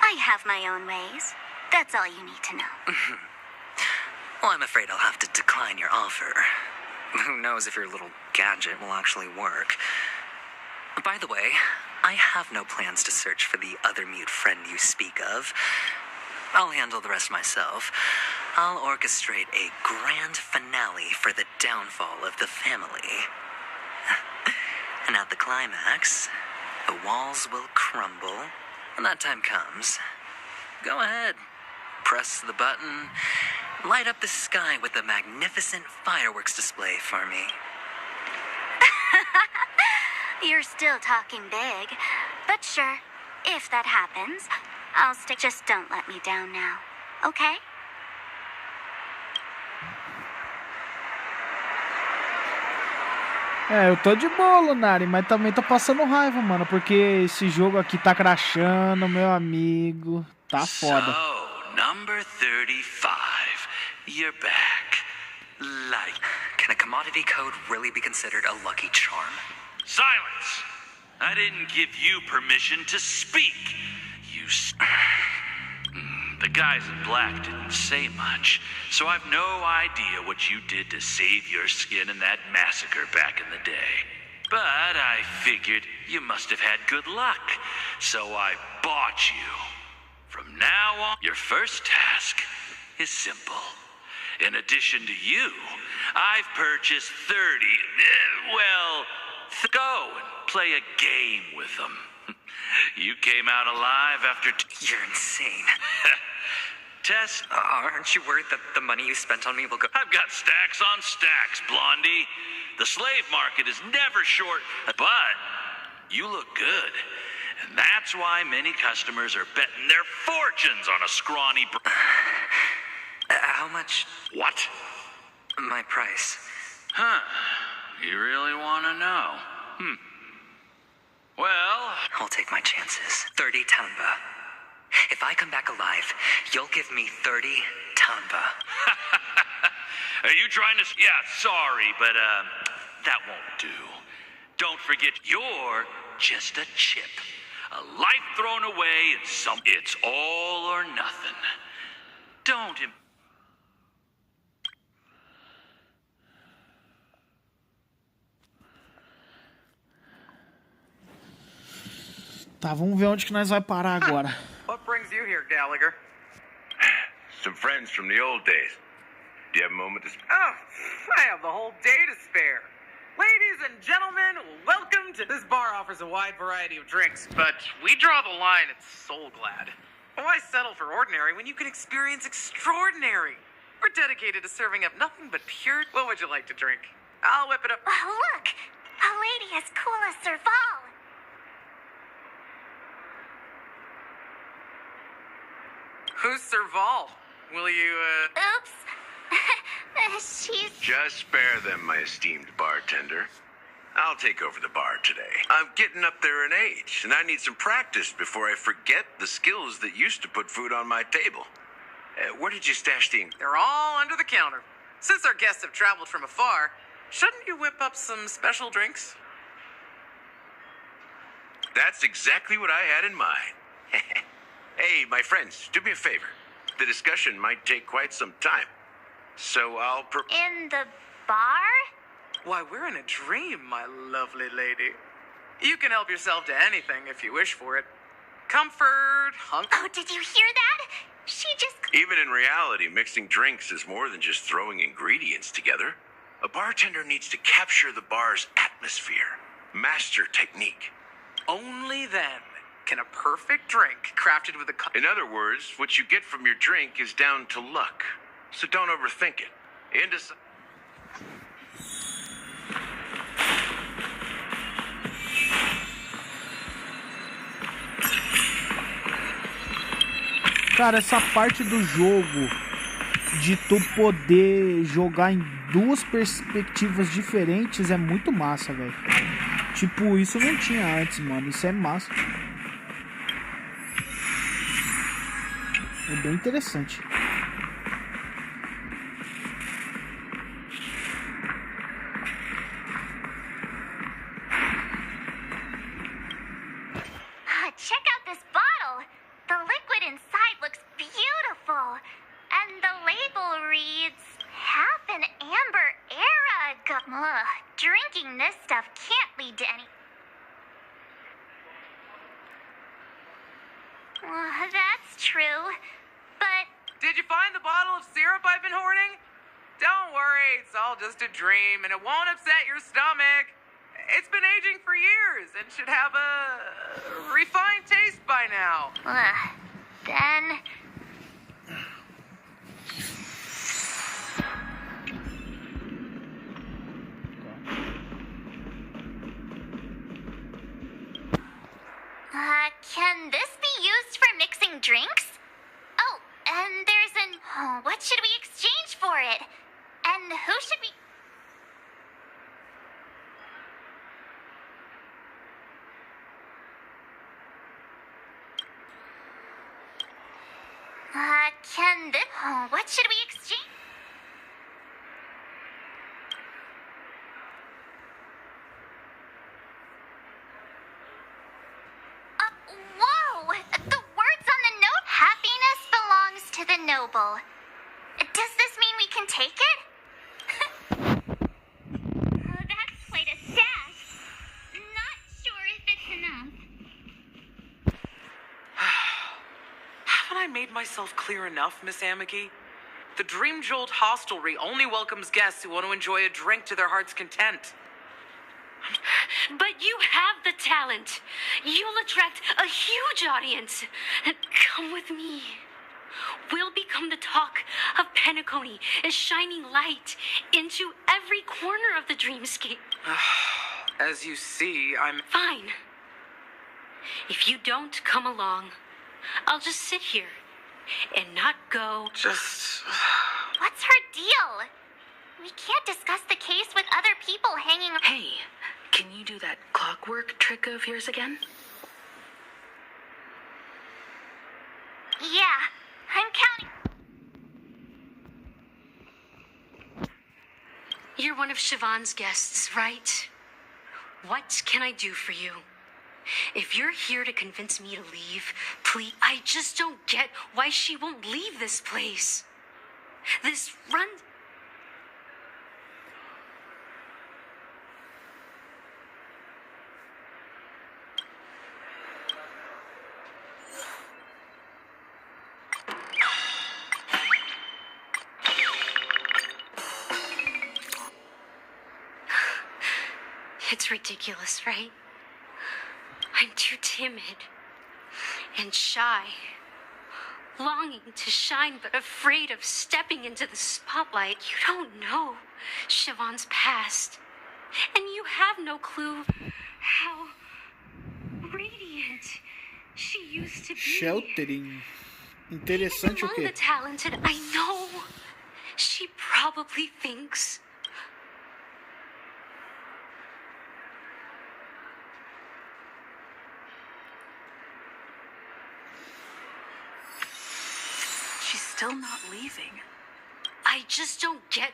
I have my own ways. That's all you need to know. Well, I'm afraid I'll have to decline your offer. Who knows if your little gadget will actually work. By the way, I have no plans to search for the other mute friend you speak of. I'll handle the rest myself. I'll orchestrate a grand finale for the downfall of the family. And at the climax, the walls will crumble. When that time comes, go ahead. Press the button. Light up the sky with a magnificent fireworks display for me. You're still talking big. But sure, if that happens, I'll stick. Just don't let me down now, okay? É, eu tô de boa, Lunari, mas também tô passando raiva, mano, porque esse jogo aqui tá crashando, meu amigo. Tá foda. So, number 35. You're back. Like. Can a commodity code really be considered a lucky charm? Silence! I didn't give you permission to speak. The guys in black didn't say much, so I've no idea what you did to save your skin in that massacre back in the day. But I figured you must have had good luck, so I bought you. From now on, your first task is simple. In addition to you, I've purchased 30, go and play a game with them. You came out alive after... You're insane. Test? Aren't you worried that the money you spent on me will go... I've got stacks on stacks, Blondie. The slave market is never short, but you look good. And that's why many customers are betting their fortunes on a scrawny... How much? What? My price. Huh. You really want to know? Well... I'll take my chances. 30 tanba. If I come back alive, you'll give me 30 tanba. Are you trying to... Yeah, sorry, but, that won't do. Don't forget, you're just a chip. A life thrown away in some... It's all or nothing. Don't... Tá, vamos ver onde que nós vai parar agora. What brings you here, Gallagher? Some friends from the old days. Do you have a moment to... Oh, I have the whole day to spare. Ladies and gentlemen, welcome to... This bar offers a wide variety of drinks, but we draw the line at Soul Glad. Why settle for ordinary when you can experience extraordinary? We're dedicated to serving up nothing but pure... What would you like to drink? I'll whip it up. Oh, look! A lady as cool as Serval. Who's Serval? Will you, Oops. She's... Just spare them, my esteemed bartender. I'll take over the bar today. I'm getting up there in age, and I need some practice before I forget the skills that used to put food on my table. Where did you stash the... They're all under the counter. Since our guests have traveled from afar, shouldn't you whip up some special drinks? That's exactly what I had in mind. Hey, my friends, do me a favor. The discussion might take quite some time. So I'll... In the bar? Why, we're in a dream, my lovely lady. You can help yourself to anything if you wish for it. Comfort, hunger... Oh, did you hear that? She just... Even in reality, mixing drinks is more than just throwing ingredients together. A bartender needs to capture the bar's atmosphere. Master technique. Only then can a perfect drink crafted with a... In other words, what you get from your drink is down to luck. So don't overthink it. Cara, essa parte do jogo de tu poder jogar em duas perspectivas diferentes é muito massa, velho. Tipo, isso não tinha antes, mano. Isso é massa. É bem interessante. Check out this bottle. The liquid inside looks beautiful. And the label reads, half an amber era ago. Ugh, drinking this stuff can't lead to any... That's true, but... Did you find the bottle of syrup I've been hoarding? Don't worry, it's all just a dream, and it won't upset your stomach. It's been aging for years and should have a refined taste by now. Then... Can this be used for mixing drinks? Oh, and there's an... what should we exchange for it? And who should we... Can this... What should we exchange? Whoa! The words on the note? Happiness belongs to the noble. Does this mean we can take it? That's quite a stash. Not sure if it's enough. Haven't I made myself clear enough, Miss Amiki? The Dream Jolt hostelry only welcomes guests who want to enjoy a drink to their heart's content. But you have the talent. You'll attract a huge audience. Come with me. We'll become the talk of Penacony, a shining light into every corner of the dreamscape. As you see, I'm... Fine. If you don't come along, I'll just sit here and not go. Just... What's her deal? We can't discuss the case with other people hanging... Hey, can you do that clockwork trick of yours again? Yeah, I'm counting... You're one of Siobhan's guests, right? What can I do for you? If you're here to convince me to leave, please... I just don't get why she won't leave this place. This run... It's ridiculous, right? I'm too timid and shy, longing to shine but afraid of stepping into the spotlight. You don't know Siobhan's past, and you have no clue how radiant she used to be. Sheltering. Interessante o Among quê? the talented, I know she probably thinks she's still not leaving. I just don't get.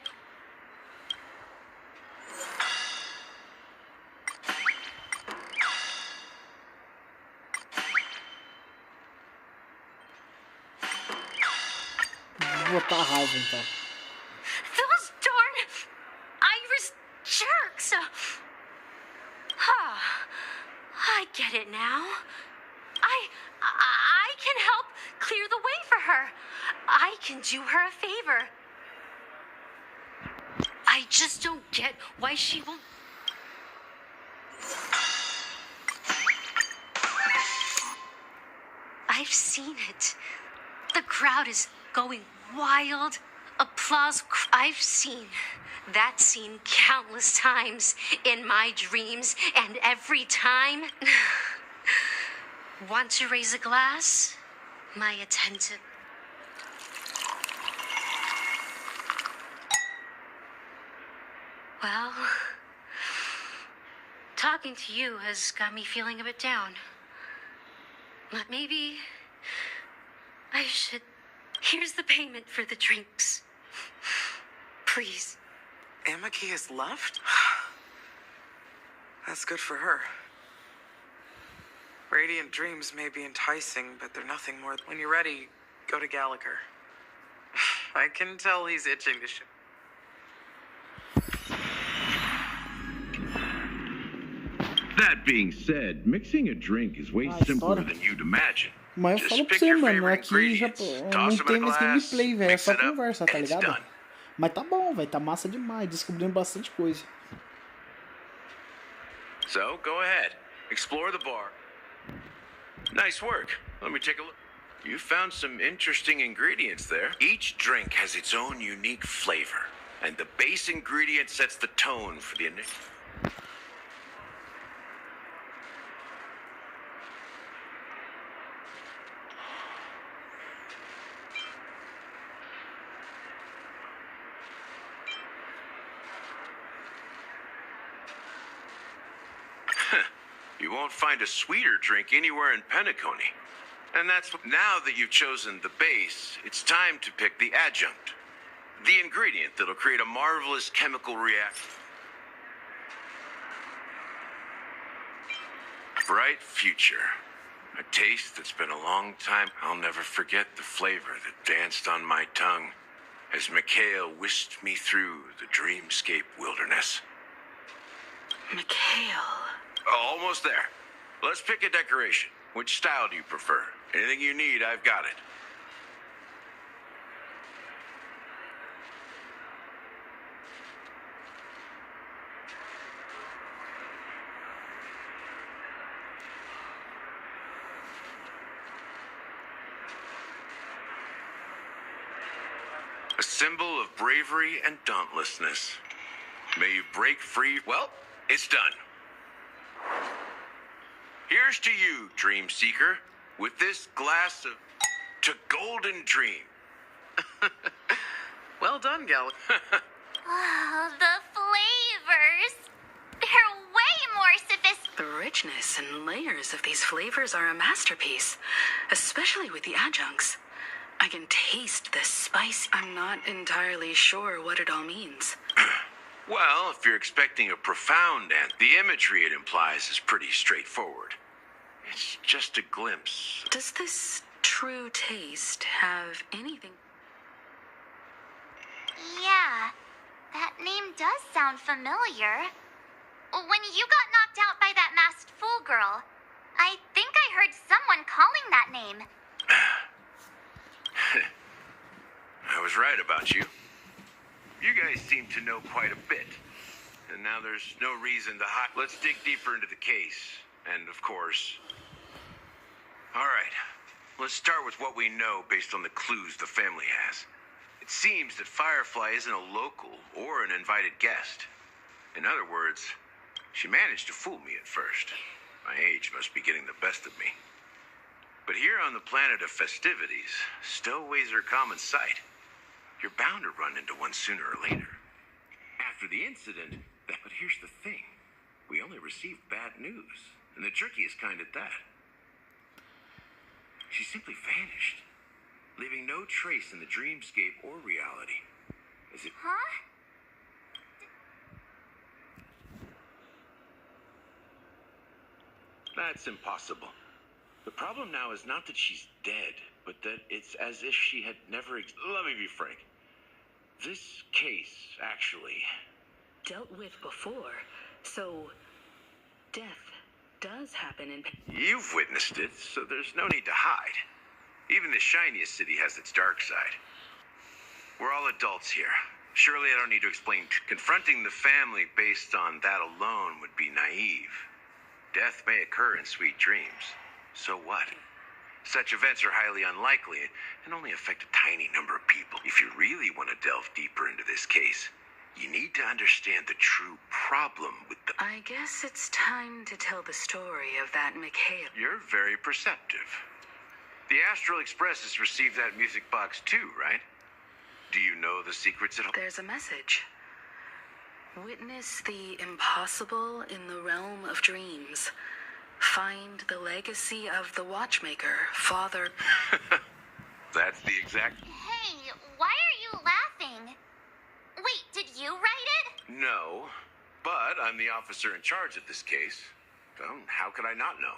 Vou botar a raiva então. Those darn Irish jerks! I get it now. I can help clear the way for her. I can do her a favor. I just don't get why she won't. I've seen it. The crowd is going wild. Applause. I've seen that scene countless times in my dreams, and every time. Want to raise a glass? My attentive. Well, talking to you has got me feeling a bit down. But maybe I should... Here's the payment for the drinks. Please. Amiki has left? That's good for her. Radiant dreams may be enticing, but they're nothing more. When you're ready, go to Gallagher. I can tell he's itching to show. That being said, mixing a drink is way simpler than you'd imagine. Mas eu falo pra você, mano, aqui já não tem mais gameplay, velho, é só conversa, tá ligado? Mas tá bom, velho, tá massa demais, descobrindo bastante coisa. So, go ahead. Explore the bar. Nice work. Let me take a look. You found some interesting ingredients there. Each drink has its own unique flavor, and the base ingredient sets the tone for the initial. You won't find a sweeter drink anywhere in Penacony. And now that you've chosen the base, it's time to pick the adjunct. The ingredient that'll create a marvelous chemical reaction. Bright future. A taste that's been a long time. I'll never forget the flavor that danced on my tongue as Mikhail whisked me through the dreamscape wilderness. Mikhail. Oh, almost there. Let's pick a decoration. Which style do you prefer? Anything you need, I've got it. A symbol of bravery and dauntlessness. May you break free. Well, it's done. Here's to you, Dream Seeker, with this glass of to golden dream. Well done, Gal. Oh, the flavors. They're way more sophisticated. The richness and layers of these flavors are a masterpiece, especially with the adjuncts. I can taste the spice. I'm not entirely sure what it all means. Well, if you're expecting a profound end, the imagery it implies is pretty straightforward. It's just a glimpse. Does this true taste have anything? Yeah, that name does sound familiar. When you got knocked out by that masked fool girl, I think I heard someone calling that name. I was right about you. You guys seem to know quite a bit. And now there's no reason to hide. Let's dig deeper into the case. And, of course... Alright, let's start with what we know based on the clues the family has. It seems that Firefly isn't a local or an invited guest. In other words, she managed to fool me at first. My age must be getting the best of me. But here on the planet of festivities, stowaways are common sight. You're bound to run into one sooner or later. After the incident, but here's the thing. We only received bad news, and the trickiest kind at that. She simply vanished, leaving no trace in the dreamscape or reality. Is it... Huh? That's impossible. The problem now is not that she's dead, but that it's as if she had never... Let me be frank. This case, actually... Dealt with before, so... death does happen in... You've witnessed it, so there's no need to hide. Even the shiniest city has its dark side. We're all adults here. Surely I don't need to explain. Confronting the family based on that alone would be naive. Death may occur in sweet dreams. So what? Such events are highly unlikely and only affect a tiny number of people. If you really want to delve deeper into this case, you need to understand the true problem with the... I guess it's time to tell the story of that Mikhail. You're very perceptive. The Astral Express has received that music box too, right? Do you know the secrets at all? There's a message. Witness the impossible in the realm of dreams. Find the legacy of the watchmaker, Father... That's the exact... Hey, why are you laughing? Wait, did you write it? No, but I'm the officer in charge of this case. How could I not know?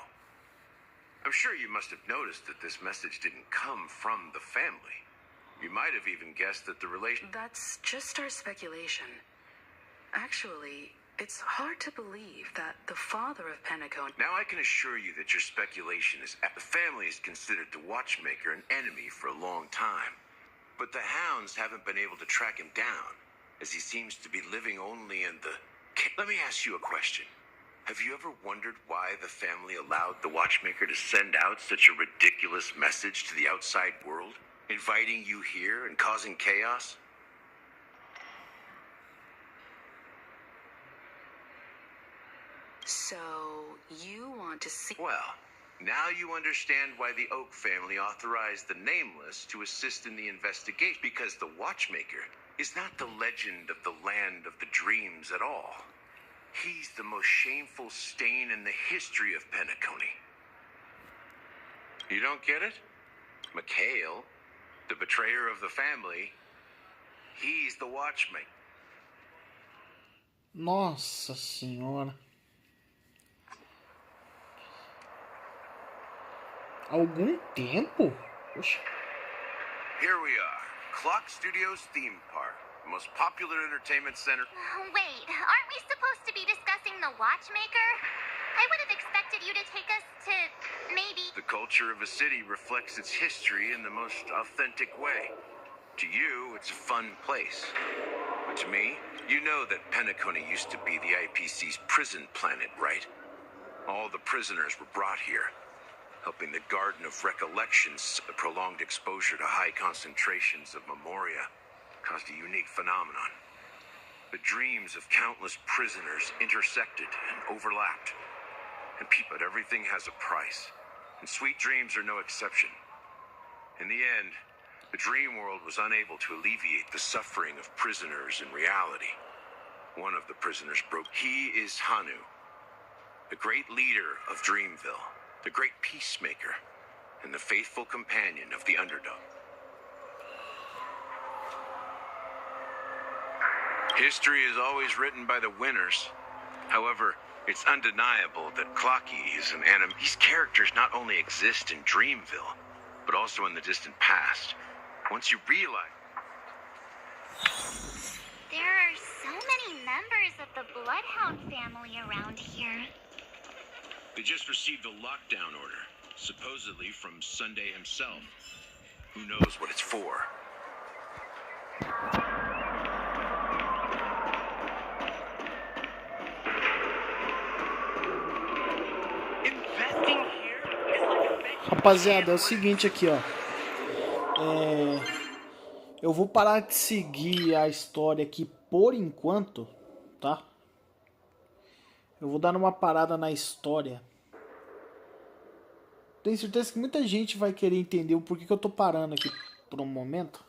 I'm sure you must have noticed that this message didn't come from the family. You might have even guessed that the relation... That's just our speculation. Actually, it's hard to believe that the father of Penacone... Now I can assure you that your speculation is... The family has considered the watchmaker an enemy for a long time. But the hounds haven't been able to track him down, as he seems to be living only in the... Let me ask you a question. Have you ever wondered why the family allowed the watchmaker to send out such a ridiculous message to the outside world, inviting you here and causing chaos? So, you want to see... Well, now you understand why the Oak family authorized the Nameless to assist in the investigation, because the watchmaker is not the legend of the land of the dreams at all. He's the most shameful stain in the history of Penacony. You don't get it? Mikhail, the betrayer of the family, he's the watchman. Nossa senhora. Algum tempo? Poxa. Here we are, Clock Studios theme park, the most popular entertainment center. Wait, aren't we supposed to be discussing the watchmaker? I would have expected you to take us to maybe... The culture of a city reflects its history in the most authentic way. To you, it's a fun place. But to me, you know that Penacony used to be the IPC's prison planet, right? All the prisoners were brought here, helping the Garden of Recollections. The prolonged exposure to high concentrations of memoria caused a unique phenomenon. The dreams of countless prisoners intersected and overlapped. But everything has a price, and sweet dreams are no exception. In the end, the dream world was unable to alleviate the suffering of prisoners in reality. One of the prisoners broke. He is Hanu, the great leader of Dreamville, the great peacemaker, and the faithful companion of the underdog. History is always written by the winners. However, it's undeniable that Clocky is an anime. These characters not only exist in Dreamville, but also in the distant past. Once you realize... There are so many members of the Bloodhound family around here. They just received a lockdown order, supposedly from Sunday himself. Who knows what it's for? Rapaziada, é o seguinte aqui, ó. Eu vou parar de seguir a história aqui por enquanto, tá? Eu vou dar uma parada na história. Tenho certeza que muita gente vai querer entender o porquê que eu tô parando aqui por um momento.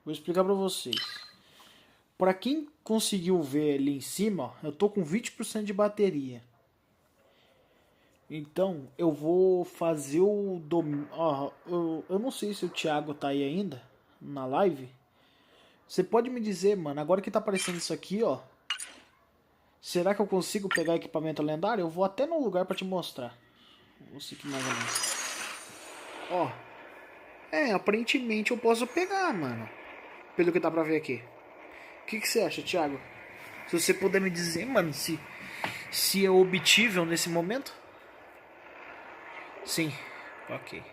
Vou explicar pra vocês. Pra quem conseguiu ver ali em cima, ó, eu tô com 20% de bateria. Então, eu vou fazer o... eu não sei se o Thiago tá aí ainda, na live. Você pode me dizer, mano, agora que tá aparecendo isso aqui, ó. Será que eu consigo pegar equipamento lendário? Eu vou até no lugar pra te mostrar. Vou seguir mais ou menos. Ó. Aparentemente eu posso pegar, mano. Pelo que dá pra ver aqui. O que você acha, Thiago? Se você puder me dizer, mano, se é obtível nesse momento. Sim, ok.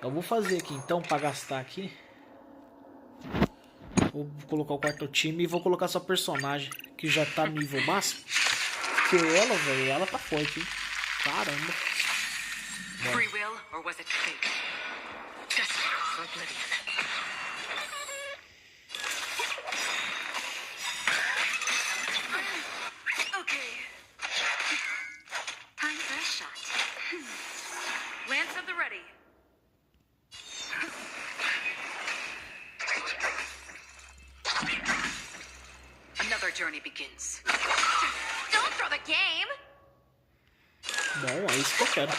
Eu vou fazer aqui então pra gastar aqui. Vou colocar o quarto time e vou colocar sua personagem, que já tá nível máximo. Porque ela, velho, ela tá forte, hein? Caramba. Free will, or was it fate? Destiny or oblivion? Okay. Time for a shot. Lance at the ready. Another journey begins. Don't throw the game! Bom, é isso que eu quero.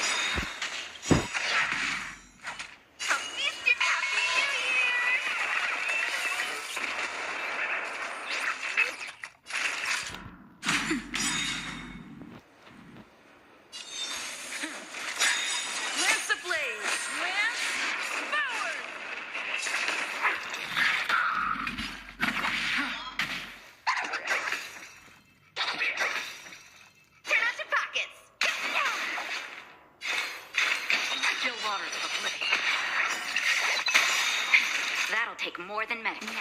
More than nap time.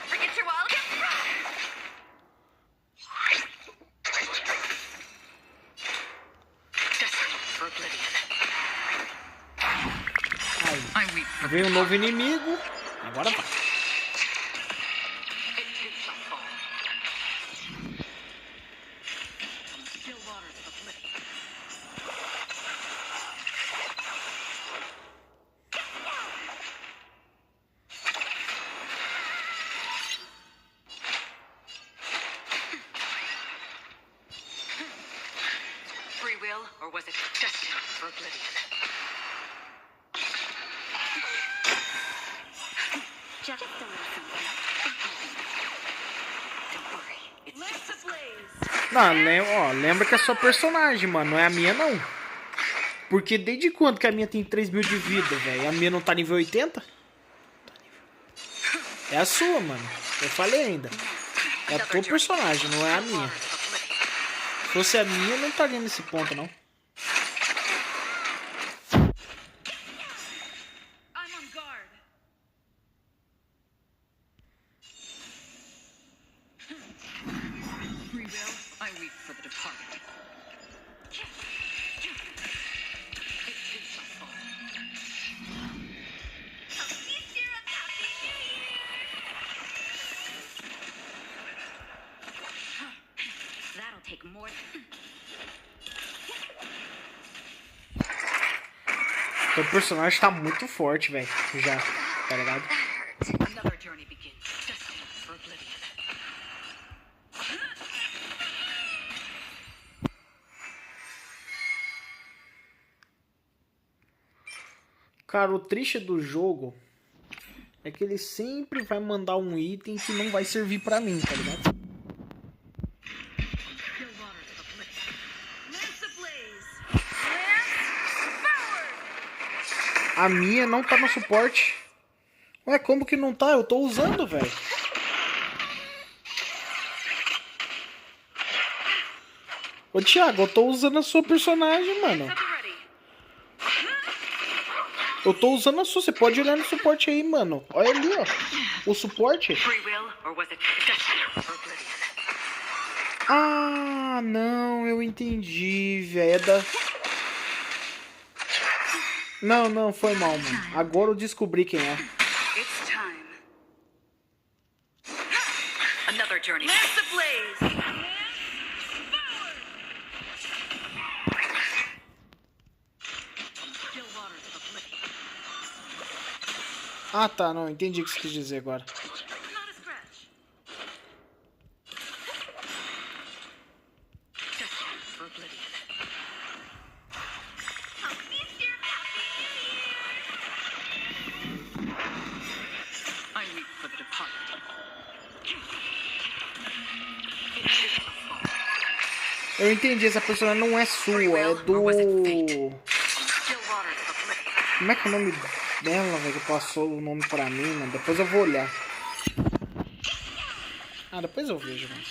Forget your wallet. For oblivion. Aí, veio um novo inimigo. Agora vai. Free will, or was it destiny for oblivion? Just a little something. Don't worry, it's just a blaze. Não, lembra que é sua personagem, mano. Não é a minha, não. Porque desde quando que a minha tem 3.000 de vida, velho? A minha não tá nível 80? É a sua, mano. Eu falei ainda. É a tua personagem, não é a minha. Se fosse a minha, eu não estaria nesse ponto, não. O personagem tá muito forte, velho. Já, tá ligado? Cara, o triste do jogo é que ele sempre vai mandar um item que não vai servir pra mim, tá ligado? A minha não tá no suporte. Ué, como que não tá? Eu tô usando, velho. Ô, Thiago, eu tô usando a sua personagem, mano. Eu tô usando a sua. Você pode olhar no suporte aí, mano. Olha ali, ó. O suporte. Ah, não. Eu entendi, velho. É da... Não, foi mal, mano. Agora eu descobri quem é. Ah, tá, não. Entendi o que você quis dizer agora. Eu entendi, essa personagem não é sua, é do... Como é que é o nome dela, velho, que passou o nome pra mim, mano? Depois eu vou olhar. Ah, depois eu vejo, mano.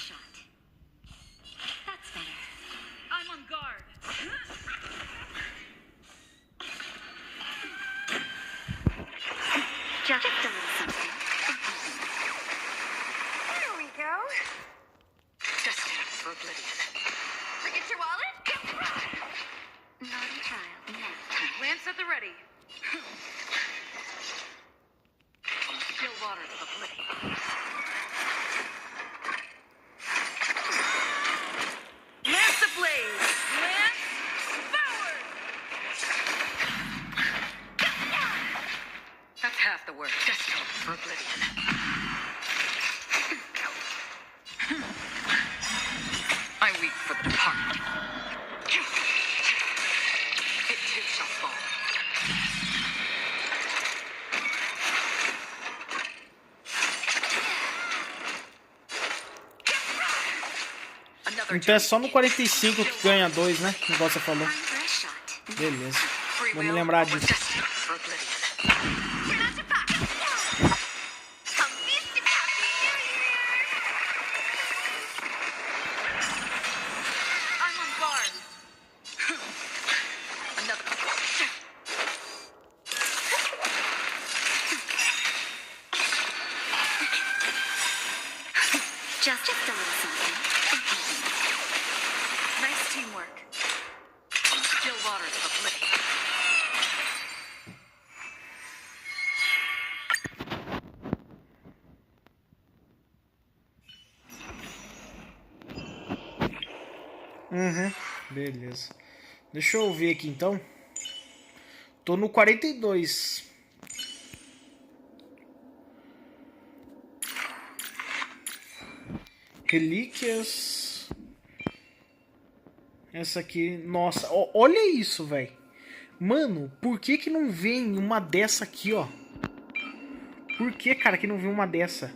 Então é só no 45 que ganha 2, né? Igual você falou. Beleza. Vou me lembrar disso. Beleza. Deixa eu ver aqui então. Tô no 42. Relíquias. Essa aqui, nossa, olha isso, velho. Mano, por que que não vem uma dessa aqui, ó? Por que, cara, que não vem uma dessa?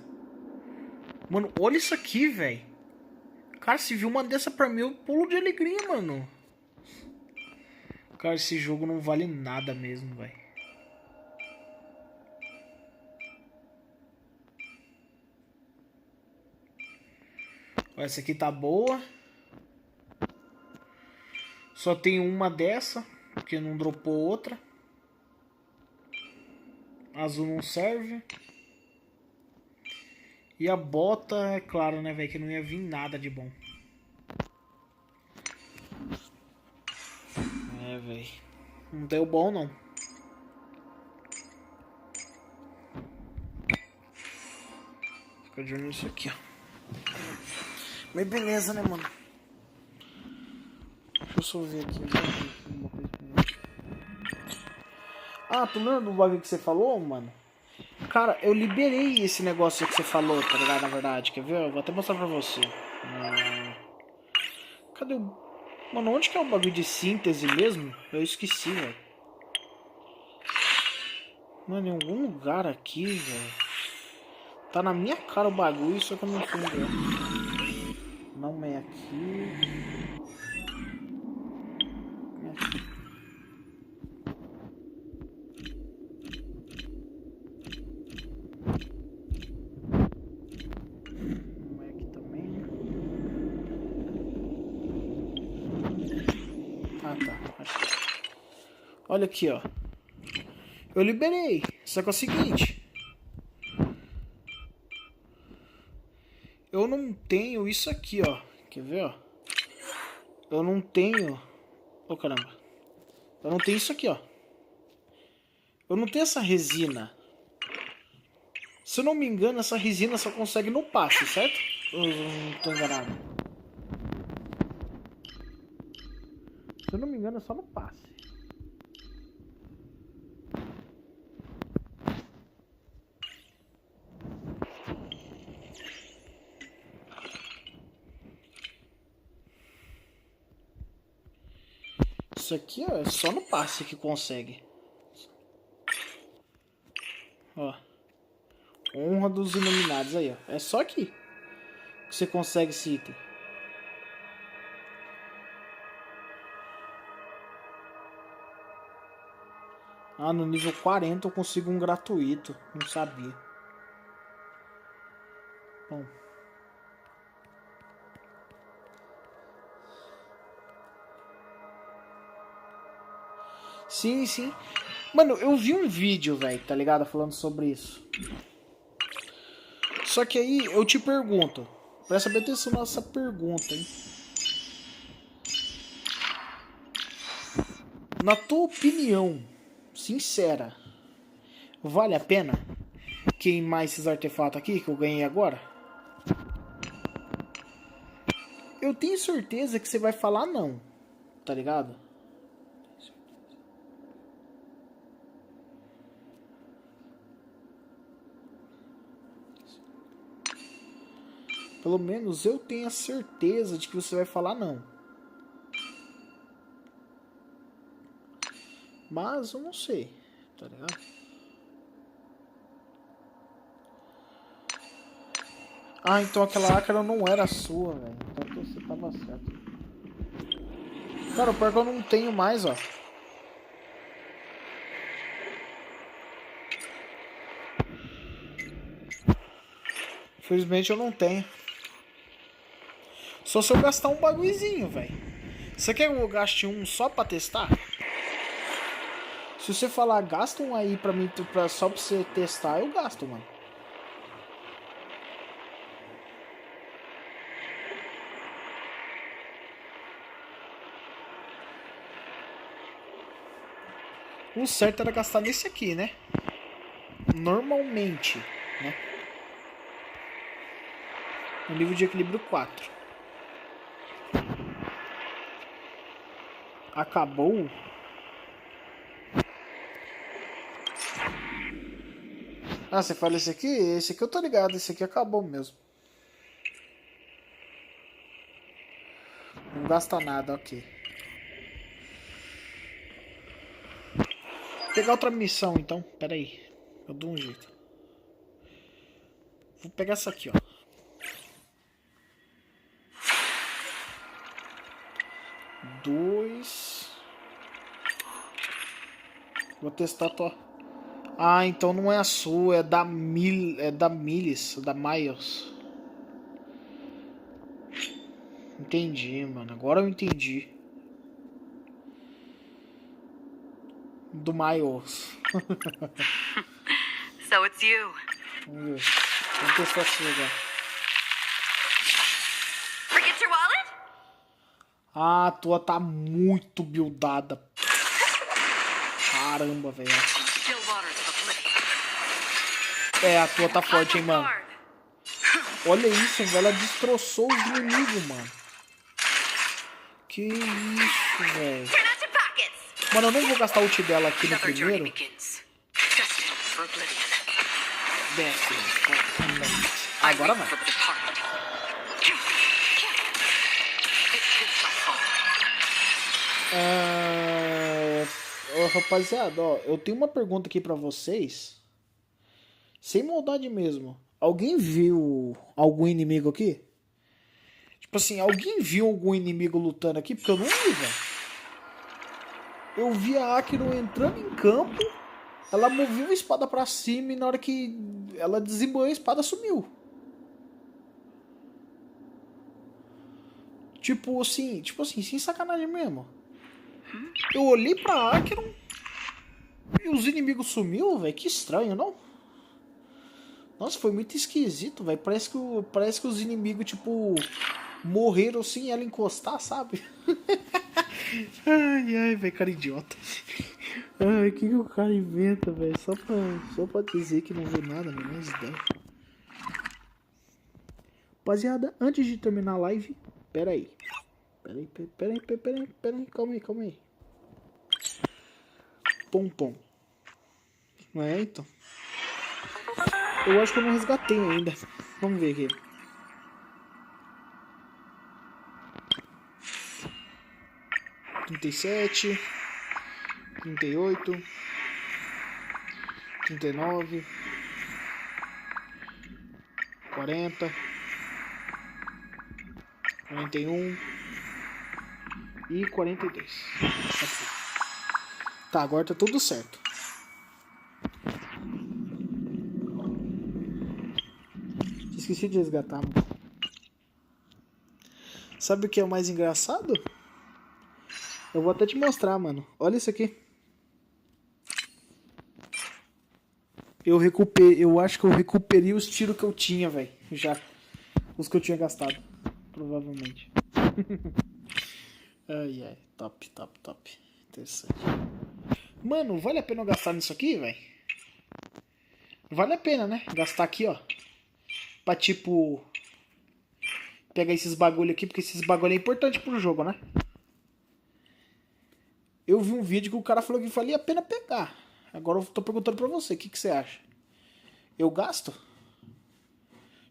Mano, olha isso aqui, velho. Cara, se viu uma dessa pra mim, eu pulo de alegria, mano. Cara, esse jogo não vale nada mesmo, velho. Essa aqui tá boa. Só tem uma dessa, porque não dropou outra. Azul não serve. E a bota, é claro, né, velho, que não ia vir nada de bom. É, velho. Não deu bom, não. Fica de olho nisso aqui, ó. Mas beleza, né, mano? Deixa eu só ver aqui. Ah, tu lembra do bagulho que você falou, mano? Cara, eu liberei esse negócio que você falou, tá ligado? Na verdade, quer ver? Eu vou até mostrar pra você. Cadê o... Mano, onde que é o bagulho de síntese mesmo? Eu esqueci, velho. Mano, em algum lugar aqui, velho. Tá na minha cara o bagulho, só que eu não sei onde é. Não é aqui. Olha aqui, ó. Eu liberei. Só que é o seguinte. Eu não tenho isso aqui, ó. Quer ver, ó? Eu não tenho... Ô, caramba. Eu não tenho isso aqui, ó. Eu não tenho essa resina. Se eu não me engano, essa resina só consegue no passe, certo? Eu não tô enganado. Se eu não me engano, é só no passe. Isso aqui, ó, é só no passe que consegue. Ó. Honra dos iluminados aí, ó. É só aqui que você consegue esse item. Ah, no nível 40 eu consigo um gratuito. Não sabia. Bom. Sim, sim. Mano, eu vi um vídeo, velho, tá ligado? Falando sobre isso. Só que aí eu te pergunto. Presta bem atenção nessa pergunta, hein? Na tua opinião sincera, vale a pena queimar esses artefatos aqui que eu ganhei agora? Eu tenho certeza que você vai falar não, tá ligado? Pelo menos eu tenho a certeza de que você vai falar não. Mas eu não sei, tá ligado? Ah, então aquela ácara não era sua, velho. Então você tava certo. Cara, o pior que eu não tenho mais, ó. Infelizmente eu não tenho. Só se eu gastar um bagulhozinho, velho. Você quer que eu gaste um só pra testar? Se você falar, gasta um aí pra mim, só pra você testar, eu gasto, mano. O certo era gastar nesse aqui, né? Normalmente, né? No nível de equilíbrio 4. Acabou. Ah, você fala esse aqui? Esse aqui eu tô ligado. Esse aqui acabou mesmo. gasta nada, ok. Vou pegar outra missão então, pera aí. Eu dou um jeito. Vou pegar essa aqui, ó. Dois. Vou testar a tua. Ah, então não é a sua, é da Miles, da Miles. Entendi, mano. Agora eu entendi. Do Miles. So it's you. Vamos ver. Vamos testar assim agora. Forget your wallet? Ah, a tua tá muito buildada. Caramba, velho. É, a tua tá forte, hein, mano. Olha isso, velho. Ela destroçou os inimigos, mano. Que isso, velho. Mano, eu não vou gastar o ult dela aqui no primeiro. Desce. Agora vai. Rapaziada, ó, eu tenho uma pergunta aqui pra vocês. Sem maldade mesmo. Alguém viu algum inimigo aqui? Tipo assim, alguém viu algum inimigo lutando aqui? Porque eu não vi, velho. Eu vi a Akiro entrando em campo. Ela moveu a espada pra cima e na hora que ela desembanhou a espada sumiu. Tipo assim, sem sacanagem mesmo. Eu olhei pra Akiro e os inimigos sumiu, velho. Que estranho, não? Nossa, foi muito esquisito, velho. Parece que os inimigos, tipo, morreram sem ela encostar, sabe? Ai, velho, cara idiota. Ai, o que o cara inventa, velho? Só pra dizer que não viu nada, não mais ideia. Rapaziada, antes de terminar a live, pera aí, calma aí. Pom. Não é, então? Eu acho que eu não resgatei ainda. Vamos ver aqui. $37, 38, 39, 40, 41 e 42. Tá, agora tá tudo certo. Esqueci de resgatar, mano. Sabe o que é o mais engraçado? Eu vou até te mostrar, mano. Olha isso aqui. Eu acho que eu recuperei os tiros que eu tinha, velho. Já. Os que eu tinha gastado. Provavelmente. Ai. Top. Interessante. Mano, vale a pena eu gastar nisso aqui, velho? Vale a pena, né? Gastar aqui, ó. Pra, tipo... pegar esses bagulho aqui, porque esses bagulho é importante pro jogo, né? Eu vi um vídeo que o cara falou que valia a pena pegar. Agora eu tô perguntando pra você, o que você acha? Eu gasto?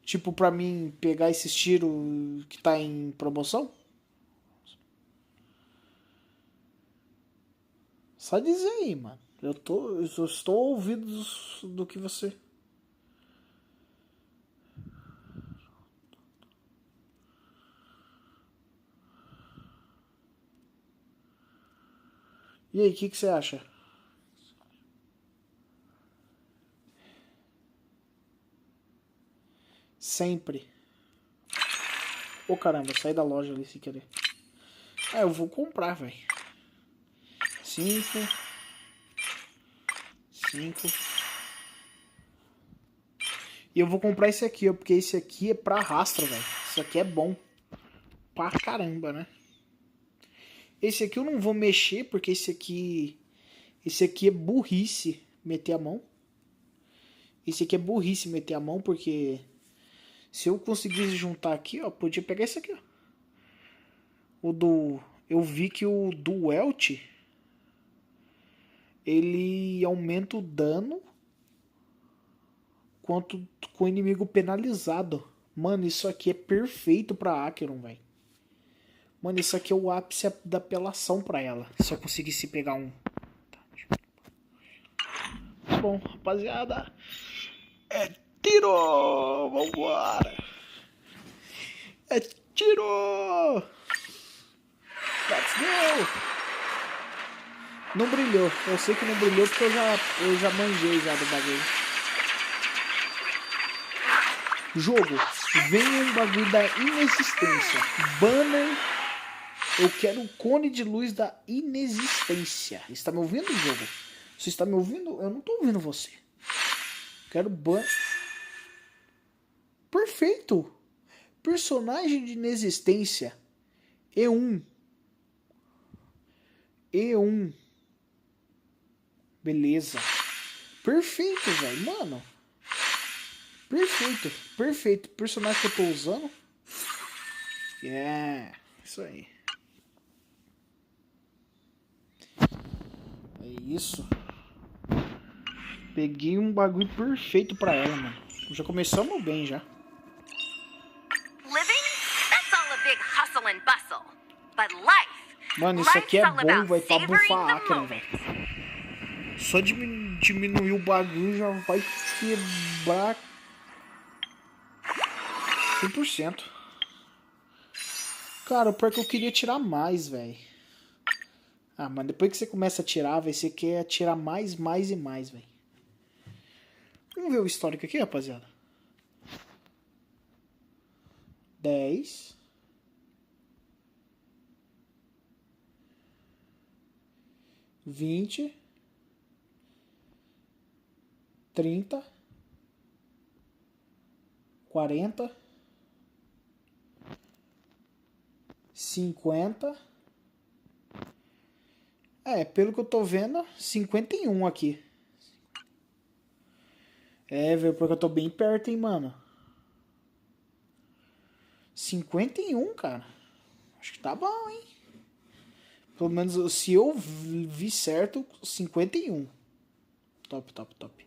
Tipo, pra mim pegar esses tiros que tá em promoção? Só dizer aí, mano. Eu estou ouvindo do que você... E aí, o que você acha? Sempre. Ô caramba, saí da loja ali sem querer. Ah, eu vou comprar, velho. 5. E eu vou comprar esse aqui, ó. Porque esse aqui é pra rastro, velho. Isso aqui é bom. Pra caramba, né? Esse aqui eu não vou mexer, porque esse aqui é burrice meter a mão. Esse aqui é burrice meter a mão, porque se eu conseguisse juntar aqui, ó, podia pegar esse aqui, ó. Eu vi que o do Welt, ele aumenta o dano quanto com o inimigo penalizado. Mano, isso aqui é perfeito pra Acheron, velho. Mano, isso aqui é o ápice da apelação pra ela. Se eu conseguisse pegar um. Tá bom, rapaziada. É tiro! Vambora! É tiro! Let's go! Não brilhou. Eu sei que não brilhou porque eu já manjei já do bagulho. Jogo. Vem um bagulho da inexistência. Banner. Eu quero o cone de luz da inexistência. Está me ouvindo, jogo? Você está me ouvindo? Eu não estou ouvindo você. Quero banner. Perfeito. Personagem de inexistência. E1. E1. Beleza. Perfeito, velho. Mano. Perfeito. Perfeito. Personagem que eu tô usando. Yeah. Isso aí. É isso. Peguei um bagulho perfeito pra ela, mano. Já começamos bem, já. Living? That's all a big hustle and bustle. But life. Mano, isso aqui é bom, vai pra bufar hacker, velho. Só diminuir o bagulho já vai quebrar 100%. Cara, o pior que eu queria tirar mais, velho. Ah, mas depois que você começa a tirar, velho, você quer tirar mais e mais, velho. Vamos ver o histórico aqui, rapaziada. 10. 20. 30. 40. 50. É, pelo que eu tô vendo, 51 aqui. É, velho, porque eu tô bem perto, hein, mano. 51, cara. Acho que tá bom, hein. Pelo menos, se eu vi certo, 51. Top, top, top.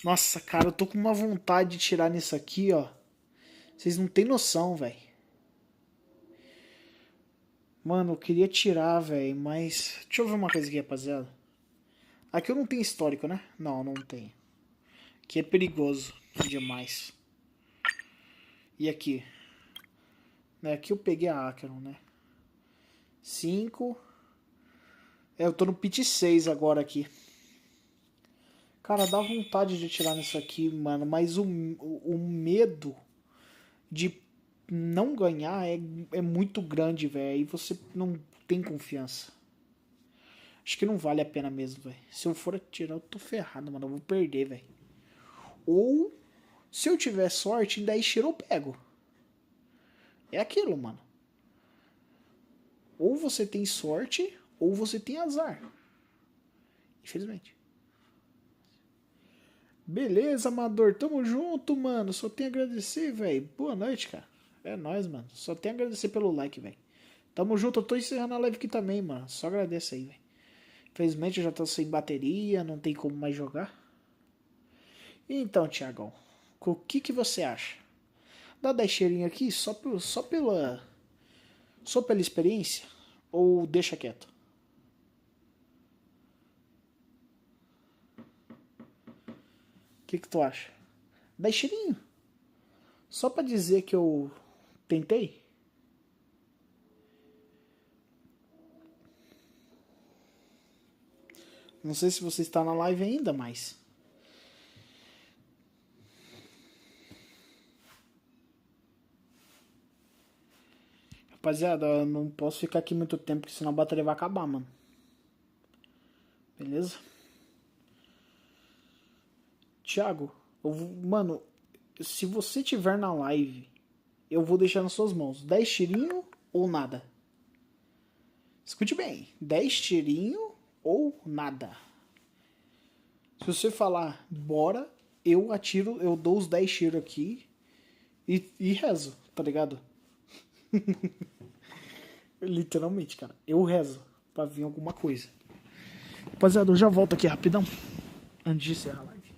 Nossa, cara, eu tô com uma vontade de tirar nisso aqui, ó. Vocês não tem noção, velho. Mano, eu queria tirar, velho, mas... Deixa eu ver uma coisa aqui, rapaziada. Aqui eu não tenho histórico, né? Não, não tem. Aqui é perigoso demais. E aqui? Aqui eu peguei a Acheron, né? 5. Eu tô no pit 6 agora aqui. Cara, dá vontade de atirar nisso aqui, mano. Mas o medo de não ganhar é muito grande, velho. E você não tem confiança. Acho que não vale a pena mesmo, velho. Se eu for atirar, eu tô ferrado, mano. Eu vou perder, velho. Ou, se eu tiver sorte, em 10 tiros eu pego. É aquilo, mano. Ou você tem sorte, ou você tem azar. Infelizmente. Beleza, amador. Tamo junto, mano. Só tenho a agradecer, velho. Boa noite, cara. É nóis, mano. Só tenho a agradecer pelo like, velho. Tamo junto. Eu tô encerrando a live aqui também, mano. Só agradeço aí, velho. Infelizmente eu já tô sem bateria. Não tem como mais jogar. Então, Thiagão. O que você acha? Dá 10 cheirinhos aqui só pela experiência? Ou deixa quieto? O que tu acha? 10 cheirinho? Só pra dizer que eu tentei? Não sei se você está na live ainda, mas... Rapaziada, eu não posso ficar aqui muito tempo, porque senão a bateria vai acabar, mano. Beleza? Thiago, mano, se você tiver na live, eu vou deixar nas suas mãos 10 tirinhos ou nada. Escute bem, 10 tirinhos ou nada. Se você falar, bora, eu atiro, eu dou os 10 tiros aqui e rezo, tá ligado? Literalmente, cara. Eu rezo pra vir alguma coisa. Rapaziada, eu já volto aqui rapidão. Antes de encerrar a live.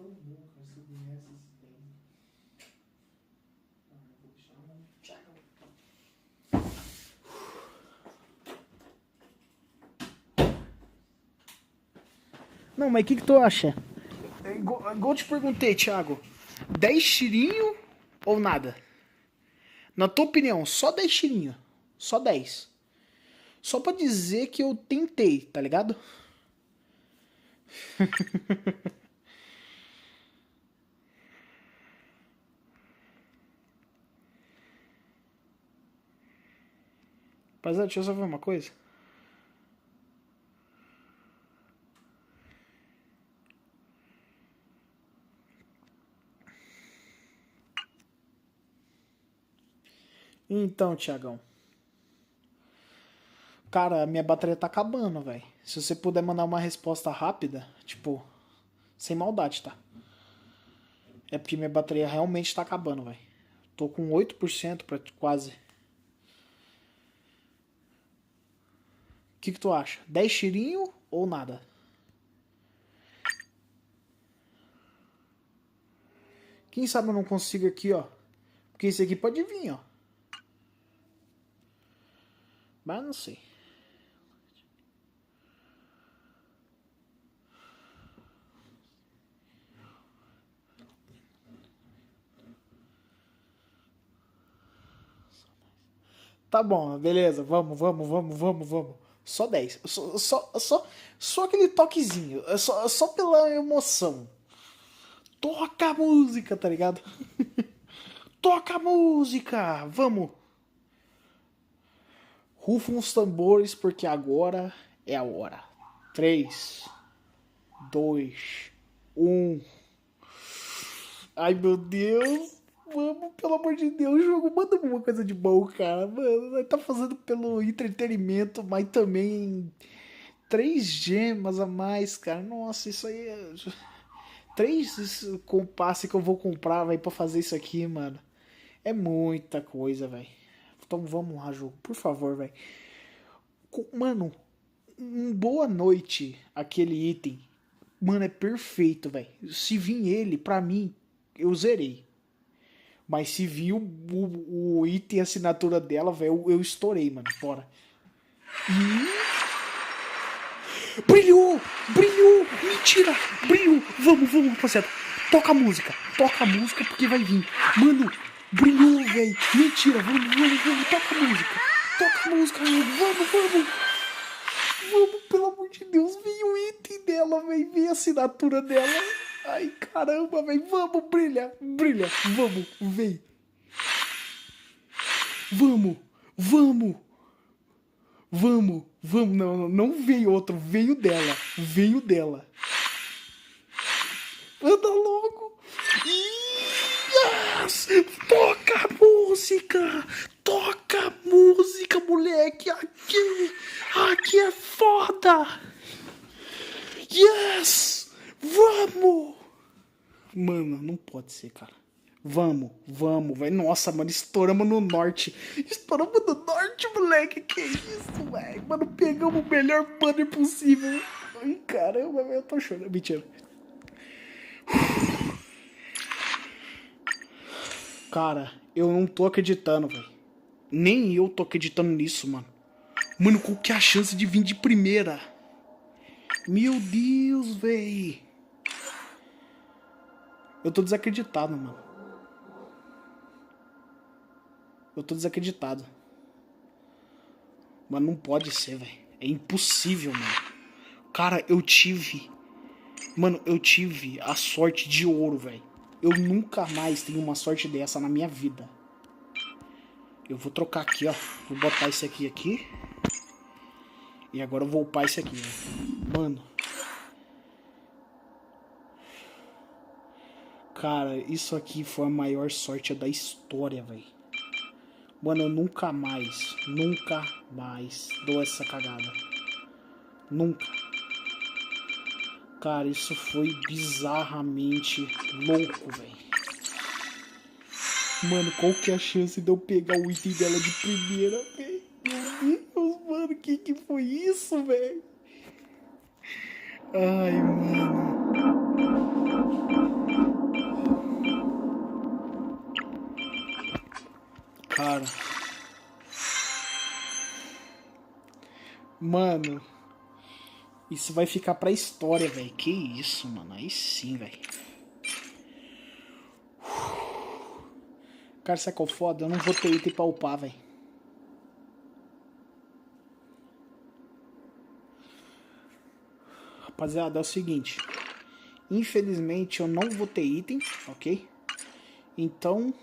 tão bom, cara, se eu ganhasse esse tempo. Ah, eu vou deixar a mão. Não, mas o que tu acha? Igual eu te perguntei, Thiago. 10 tirinho ou nada? Na tua opinião, só 10 tirinho. Só 10. Só pra dizer que eu tentei, tá ligado? Rapaziada, deixa eu só ver uma coisa. Então, Thiagão. Cara, minha bateria tá acabando, velho. Se você puder mandar uma resposta rápida, tipo, sem maldade, tá? É porque minha bateria realmente tá acabando, velho. Tô com 8% pra quase. O que tu acha? 10 tirinho ou nada? Quem sabe eu não consigo aqui, ó. Porque esse aqui pode vir, ó. Mas não sei. Tá bom, beleza. Vamos. Só 10. Só aquele toquezinho. Só pela emoção. Toca a música, tá ligado? Toca a música! Vamos! Rufam os tambores, porque agora é a hora. 3, 2, 1. Ai, meu Deus! Vamos, pelo amor de Deus, jogo, manda alguma coisa de bom, cara. Mano, tá fazendo pelo entretenimento, mas também 3 gemas a mais, cara. Nossa, isso aí é... 3 compasses que eu vou comprar, vai, pra fazer isso aqui, mano. É muita coisa, velho. Então vamos lá, jogo. Por favor, velho. Mano, boa noite, aquele item. Mano, é perfeito, velho. Se vir ele, pra mim, eu zerei. Mas se vir o item assinatura dela, velho, eu estourei, mano. Bora. Brilhou! Mentira! Brilhou! Vamos, rapaziada. Toca a música porque vai vir. Mano, brilhou, velho. Mentira, vamos. Toca a música, vamos. Vamos, pelo amor de Deus. Vem o item dela, velho. Vem a assinatura dela. Ai, caramba, velho. Vamos, brilha. Vamos, vem. Vamos. Não veio outro. Veio dela. Anda logo. Yes! Toca a música, moleque. Aqui é foda. Yes! Vamos! Mano, não pode ser, cara. Vamos, velho. Nossa, mano, estouramos no norte, moleque. Que isso, velho? Mano, pegamos o melhor banner possível. Ai, caramba, velho, eu tô chorando. Mentira. Cara, eu não tô acreditando, velho. Nem eu tô acreditando nisso, mano. Mano, qual que é a chance de vir de primeira? Meu Deus, velho. Eu tô desacreditado, mano. Mas não pode ser, velho. É impossível, mano. Cara, eu tive a sorte de ouro, velho. Eu nunca mais tenho uma sorte dessa na minha vida. Eu vou trocar aqui, ó. Vou botar esse aqui. E agora eu vou upar esse aqui, ó. Mano. Cara, isso aqui foi a maior sorte da história, velho. Mano, eu nunca mais dou essa cagada. Nunca. Cara, isso foi bizarramente louco, velho. Mano, qual que é a chance de eu pegar o item dela de primeira, velho? Meu Deus, mano, que foi isso, velho? Ai, mano. Cara. Mano. Isso vai ficar pra história, velho. Que isso, mano. Aí sim, velho. Cara, sabe qual foda? Eu não vou ter item pra upar, velho. Rapaziada, é o seguinte. Infelizmente eu não vou ter item, ok? Então,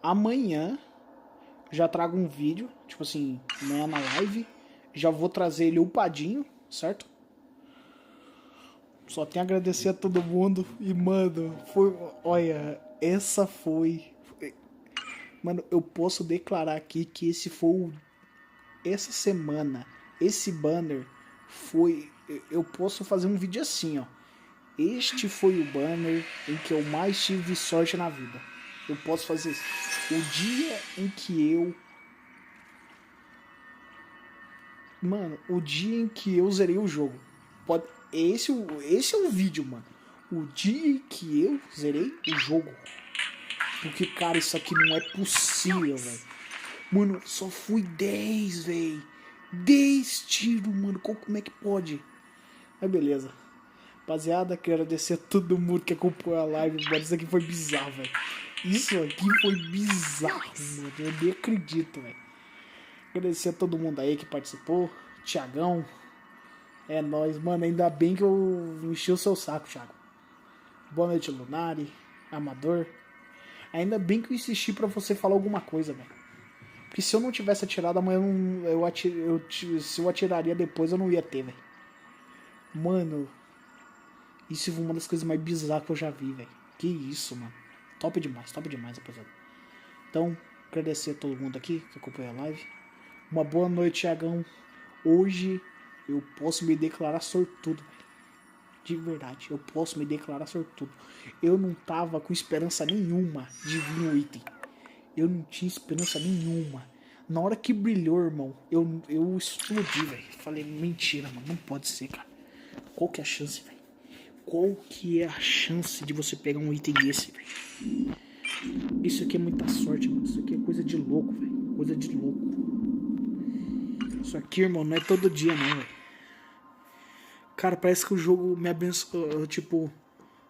amanhã já trago um vídeo, tipo assim, amanhã na live. Já vou trazer ele upadinho, certo? Só tenho a agradecer a todo mundo. E, mano, foi... Olha, essa foi... Mano, eu posso declarar aqui que esse foi o... Essa semana, esse banner foi... Eu posso fazer um vídeo assim, ó. Este foi o banner em que eu mais tive sorte na vida. Eu posso fazer isso. O dia em que eu... Mano, o dia em que eu zerei o jogo. Pode... Esse é o vídeo, mano. O dia em que eu zerei o jogo. Porque, cara, isso aqui não é possível, velho. Mano, só fui 10, velho. 10 tiros, mano. Como é que pode? Mas beleza. Rapaziada, quero agradecer a todo mundo que acompanhou a live, mano. Isso aqui foi bizarro, velho. Isso aqui foi bizarro, mano. Eu nem acredito, velho. Agradecer a todo mundo aí que participou. Thiagão. É nóis, mano. Ainda bem que eu enchi o seu saco, Thiago. Boa noite, Lunari. Amador. Ainda bem que eu insisti pra você falar alguma coisa, velho. Porque se eu não tivesse atirado amanhã, se eu atiraria depois, eu não ia ter, velho. Mano, isso foi uma das coisas mais bizarras que eu já vi, velho. Que isso, mano. Top demais, rapaziada. Então, agradecer a todo mundo aqui que acompanha a live. Uma boa noite, Thiagão. Hoje eu posso me declarar sortudo, velho. De verdade, eu posso me declarar sortudo. Eu não tava com esperança nenhuma de vir um item. Eu não tinha esperança nenhuma. Na hora que brilhou, irmão, eu explodi, velho. Falei, mentira, mano, não pode ser, cara. Qual que é a chance, velho? Qual que é a chance de você pegar um item desse, velho? Isso aqui é muita sorte, mano. Isso aqui é coisa de louco, velho. Coisa de louco. Isso aqui, irmão, não é todo dia, não, velho. Cara, parece que o jogo me abençoou, tipo,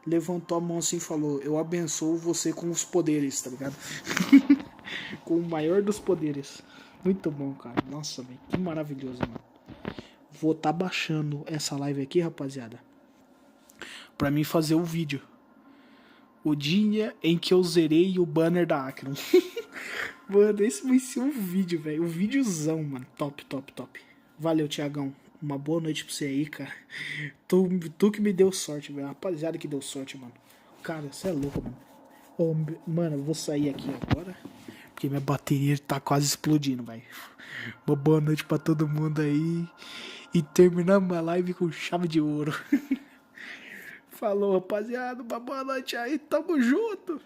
levantou a mão assim e falou, eu abençoo você com os poderes, tá ligado? Com o maior dos poderes. Muito bom, cara. Nossa, velho, que maravilhoso, mano. Vou tá baixando essa live aqui, rapaziada, pra mim fazer o vídeo. O dia em que eu zerei o banner da Akron. Mano, esse vai ser um vídeo, velho. Um videozão, mano. Top. Valeu, Thiagão. Uma boa noite pra você aí, cara. Tu que me deu sorte, velho. Rapaziada que deu sorte, mano. Cara, você é louco, mano. Oh, mano, eu vou sair aqui agora, porque minha bateria tá quase explodindo, velho. Uma boa noite pra todo mundo aí. E terminamos a live com chave de ouro. Falou, rapaziada. Uma boa noite aí. Tamo junto.